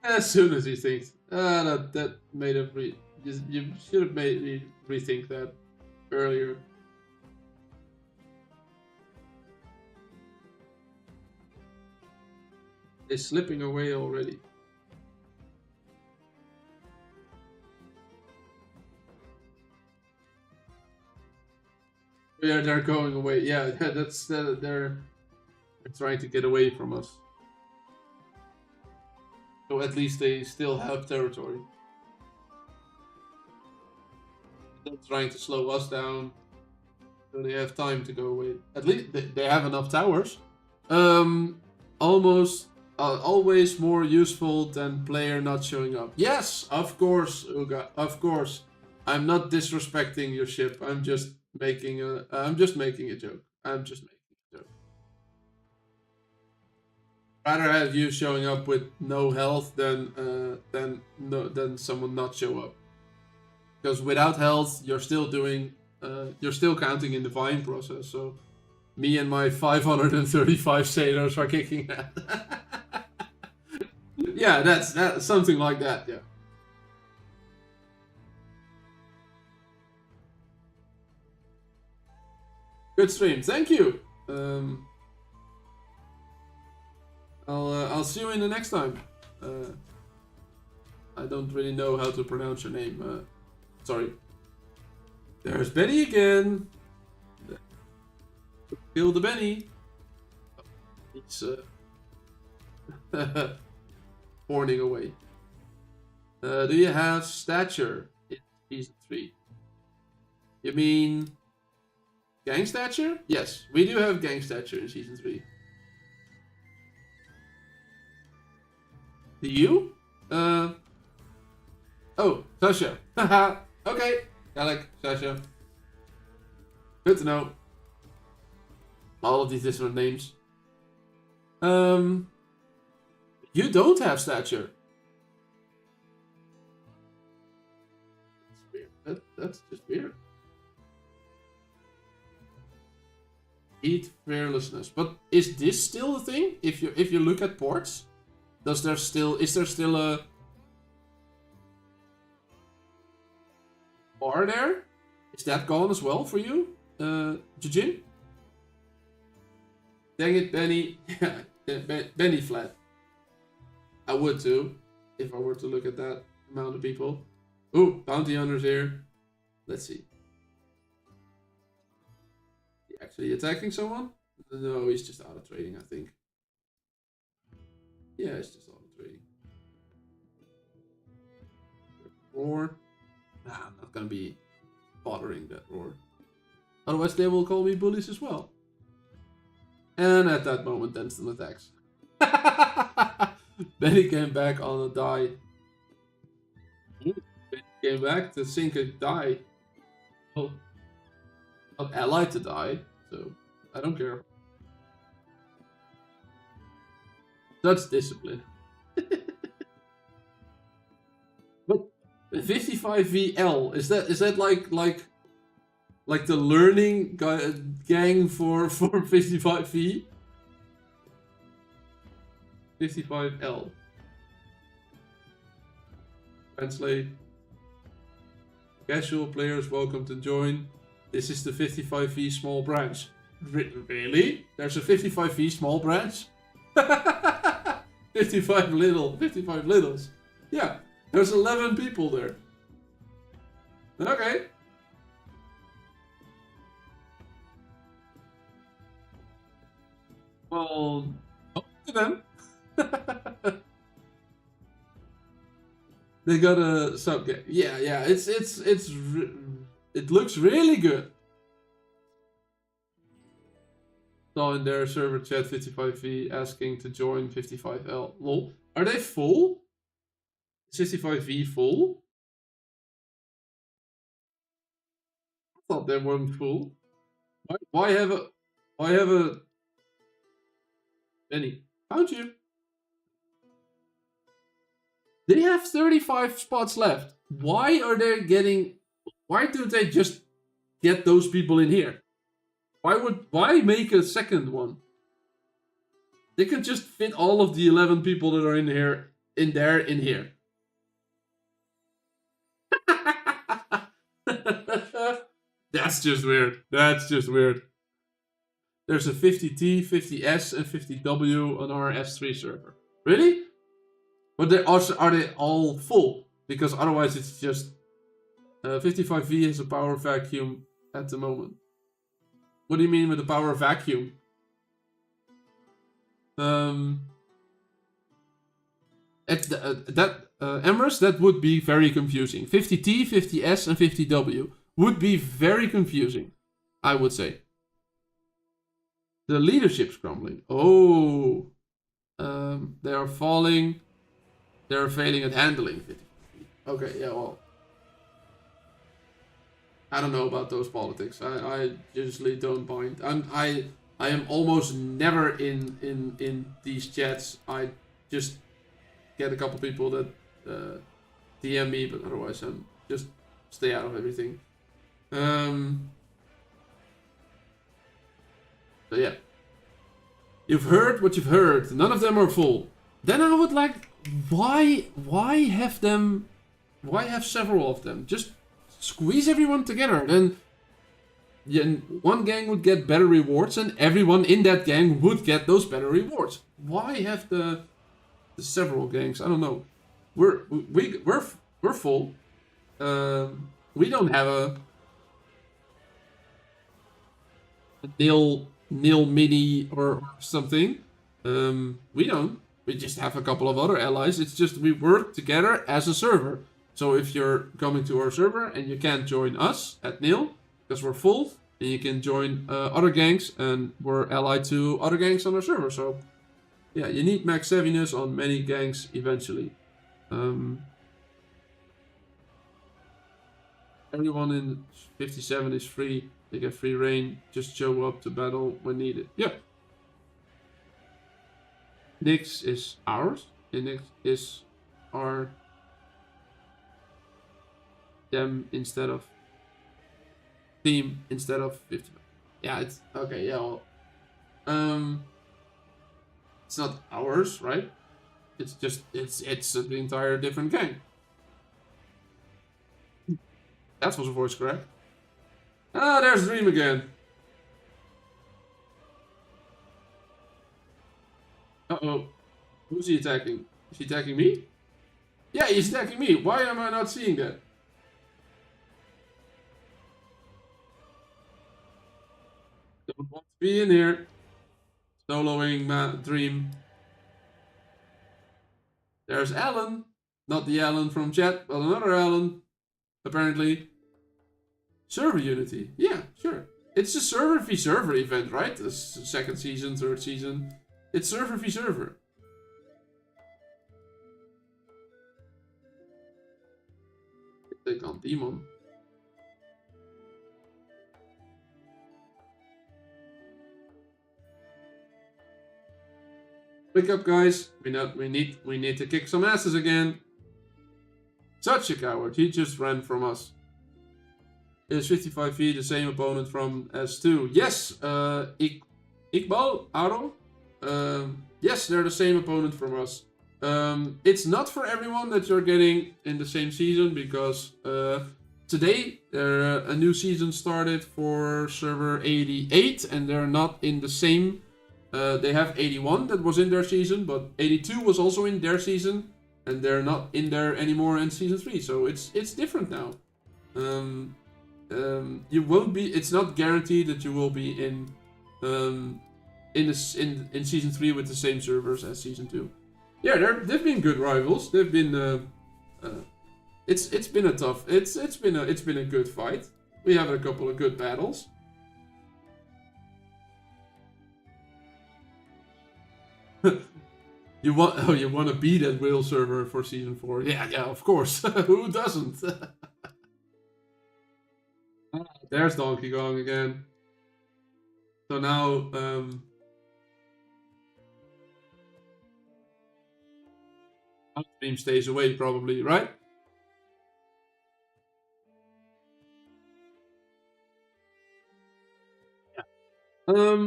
As soon as he thinks, that made a you should have made me rethink that earlier. They're slipping away already. Yeah, they're going away. Yeah, that's they're trying to get away from us. So at least they still have territory. They're trying to slow us down, so they have time to go away. At least they have enough towers. Almost always more useful than player not showing up. Yes, of course, Uga, of course. I'm not disrespecting your ship. I'm just making a. I'm just making a joke. I'm just making a joke. Rather have you showing up with no health than someone not show up. Because without health, you're still doing. You're still counting in the vying process. So, me and my 535 sailors are kicking that. Yeah, that's something like that. Yeah. Good stream, thank you. I'll see you in the next time. I don't really know how to pronounce your name. Sorry. There's Benny again. Kill the Benny. He's horning away. Do you have stature in season 3? You mean gang stature? Yes, we do have gang stature in season 3. Do you? Oh, Sasha. Haha. Okay. Alec, Sasha. Good to know. All of these different names. You don't have stature. That's weird. That's just weird. Eat fearlessness. But is this still a thing? If you look at ports, is there still a bar there? Is that gone as well for you, Jujin? Dang it, Benny. Benny flat. I would too, if I were to look at that amount of people. Ooh, bounty hunters here. Let's see. He actually attacking someone? No, he's just out of trading, I think. Yeah, it's just out of trading. Roar. Nah, I'm not gonna be bothering that roar. Otherwise they will call me bullies as well. And at that moment, instant attacks. Benny came back on a die. Benny came back to sink a die. Well, not allied to die, so I don't care. That's discipline. But 55 VL, is that like the learning gang for 55V? 55L. Translate. Casual players welcome to join. This is the 55V small branch. Really? There's a 55V small branch? 55 littles. Yeah, there's 11 people there. Okay. Well, up to them. They got a sub game. Yeah, it looks really good. Saw in their server chat 55V asking to join 55L. Lol. Are they full? Is 55V full? I thought they weren't full. Why have a Benny? Found you. They have 35 spots left. Why do they just get those people in here? Why make a second one? They could just fit all of the 11 people that are in here in here. That's just weird. There's a 50T, 50S, and 50W on our S3 server. Really? But are they all full? Because otherwise it's just 55V has a power vacuum at the moment. What do you mean with the power vacuum? Emrys, that would be very confusing. 50T, 50S, and 50W would be very confusing, I would say. The leadership's crumbling. Oh, they are falling. They're failing at handling 50. Okay, yeah, well. I don't know about those politics. I usually don't mind. I am almost never in these chats. I just get a couple people that DM me, but otherwise I'm just stay out of everything. So yeah. You've heard what you've heard. None of them are full. Then I would like, why have them? Why have several of them? Just squeeze everyone together. Then one gang would get better rewards, and everyone in that gang would get those better rewards. Why have the several gangs? I don't know. We're full. We don't have a nil mini or something. We don't. We just have a couple of other allies. It's just we work together as a server. So if you're coming to our server and you can't join us at nil because we're full, then you can join other gangs, and we're allied to other gangs on our server. So yeah, you need max savviness on many gangs eventually. Everyone in 57 is free. They get free reign. Just show up to battle when needed. Yeah. Nix is ours. And Nix is our them instead of team instead of 50. Yeah, it's okay. Yeah, well, it's not ours, right? It's just it's the entire different gang. That was a voice crack. Ah, there's Dream again. Uh-oh. Who's he attacking? Is he attacking me? Yeah, he's attacking me. Why am I not seeing that? Don't want to be in here. Soloing my Dream. There's Alan. Not the Alan from chat, but another Alan. Apparently. Server Unity. Yeah, sure. It's a server v server event, right? The second season, third season. It's server v server. Take on Demon. Wake up, guys. We need to kick some asses again. Such a coward. He just ran from us. Is 55 feet the same opponent from S2? Yes, Iqbal, Aro. Yes, they're the same opponent from us. It's not for everyone that you're getting in the same season, because today a new season started for server 88, and they're not in the same. They have 81 that was in their season, but 82 was also in their season, and they're not in there anymore in season 3. So it's different now. You won't be. It's not guaranteed that you will be in season 3 with the same servers as season 2. Yeah, they've been good rivals. They've been. It's been a tough. It's been a good fight. We have a couple of good battles. You want to be that whale server for season 4? Yeah, of course. Who doesn't? There's Donkey Kong again. So now, stream stays away probably, right? Yeah.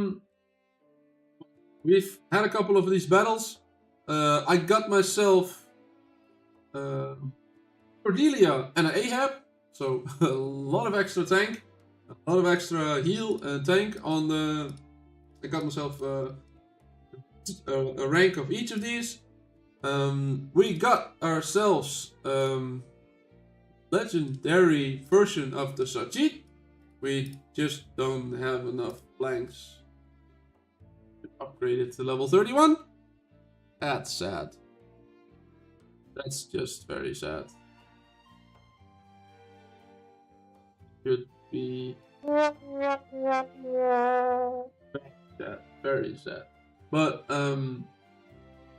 We've had a couple of these battles. I got myself Cordelia and an Ahab, so a lot of extra tank, a lot of extra heal and tank on the. I got myself a rank of each of these. We got ourselves legendary version of the Satjit. We just don't have enough blanks to upgrade it to level 31. That's sad. That's just very sad. Should be very sad. But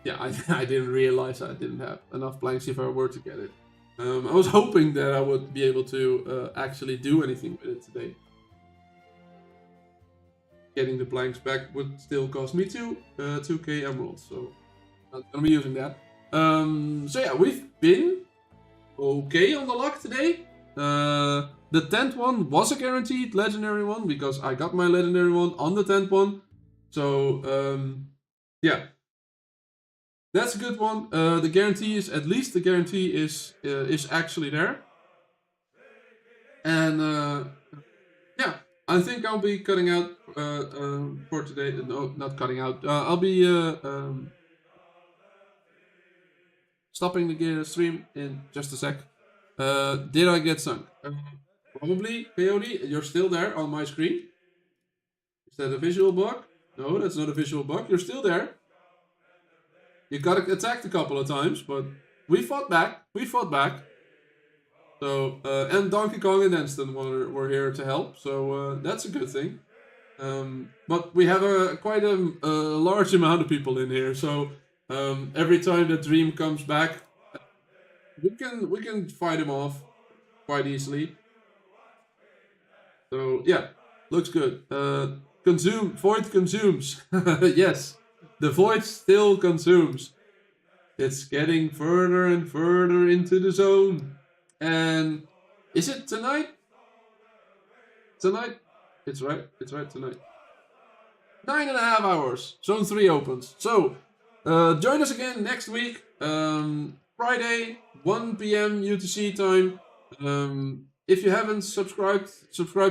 yeah, I didn't realize I didn't have enough blanks if I were to get it. I was hoping that I would be able to actually do anything with it today. Getting the blanks back would still cost me 2k emeralds, so not gonna be using that. So yeah, we've been okay on the luck today. The 10th one was a guaranteed legendary one because I got my legendary one on the 10th one. So yeah, that's a good one. The guarantee is, at least the guarantee is actually there. And yeah, I think I'll be cutting out for today. No, not cutting out. I'll be stopping the stream in just a sec. Did I get sunk? Probably. Coyote, you're still there on my screen. Is that a visual bug? No, that's not a visual bug. You're still there. You got attacked a couple of times, but we fought back. So, and Donkey Kong and Enston were here to help, so that's a good thing. But we have quite a large amount of people in here, so every time the dream comes back, we can fight him off quite easily. So yeah, looks good. Void consumes. Yes, the void still consumes. It's getting further and further into the zone. And is it tonight? Tonight? It's right tonight. 9.5 hours. Zone 3 opens. So, join us again next week. Friday, 1 p.m. UTC time. If you haven't subscribe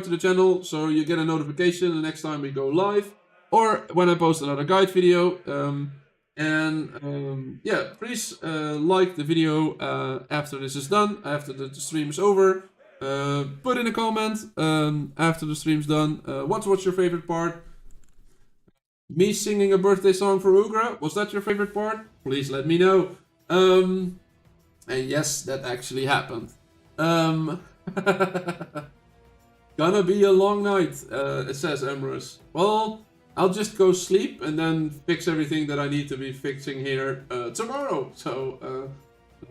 to the channel so you get a notification the next time we go live. Or when I post another guide video. Yeah, please like the video after this is done, after the stream is over. Put in a comment after the stream's done. What's your favorite part? Me singing a birthday song for Ugra? Was that your favorite part? Please let me know. And yes, that actually happened. Gonna be a long night, it says Emrys. Well, I'll just go sleep and then fix everything that I need to be fixing here tomorrow. So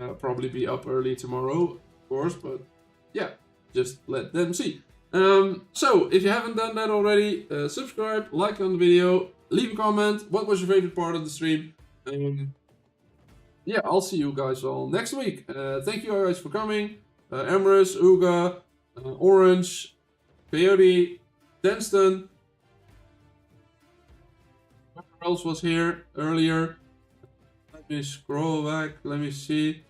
I'll probably be up early tomorrow, of course, but yeah, just let them see. So if you haven't done that already, subscribe, like on the video, leave a comment. What was your favorite part of the stream? Yeah, I'll see you guys all next week. Thank you guys for coming. Emrys, Uga, Orange, Coyote, Denston. Whoever else was here earlier? Let me scroll back. Let me see.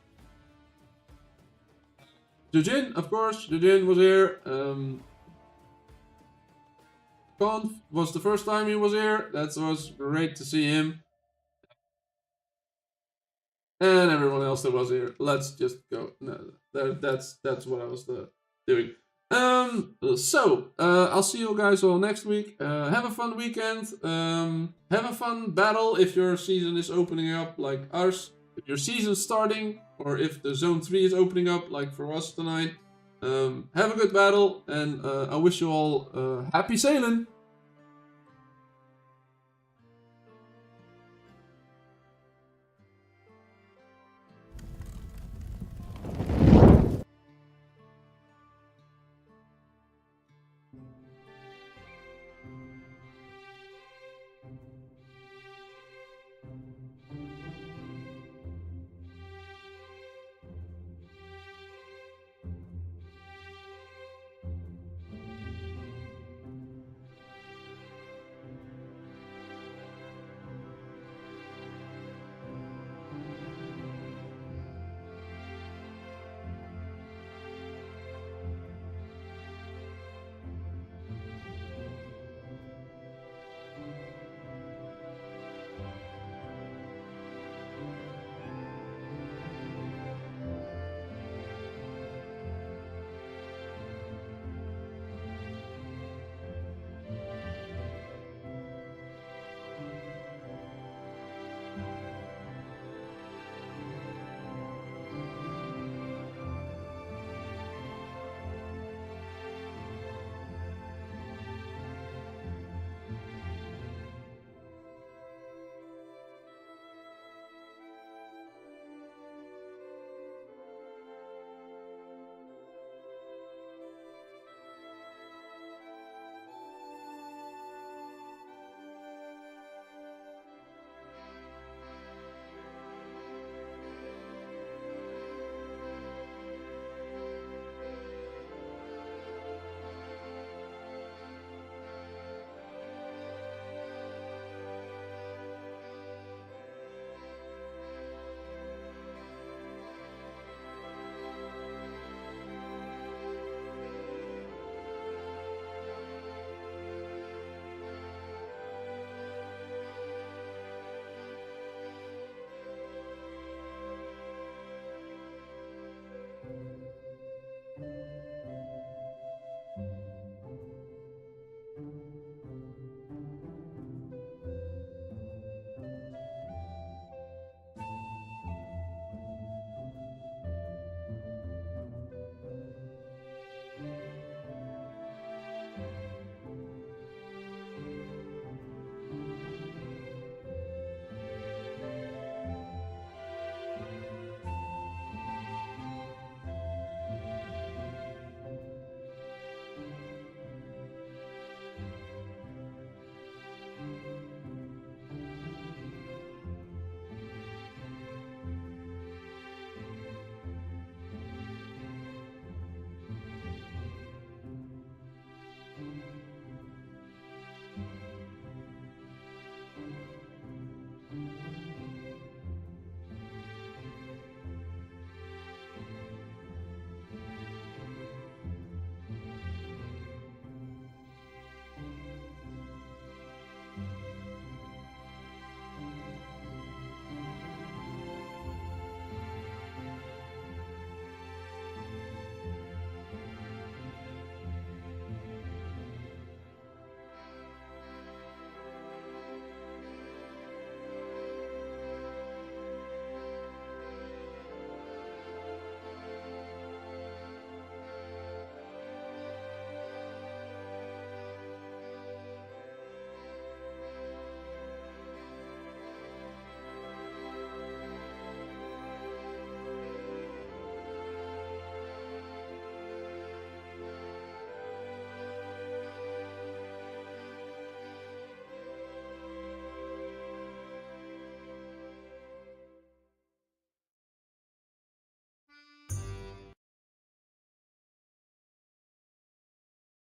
Jujin, of course. Jujin was here. Conf was the first time he was here. That was great to see him. And everyone else that was here. Let's just go. No, that's what I was doing. So I'll see you guys all next week. Have a fun weekend. Have a fun battle if your season is opening up like ours. If your season's starting, or if the zone 3 is opening up like for us tonight. Have a good battle, and I wish you all happy sailing.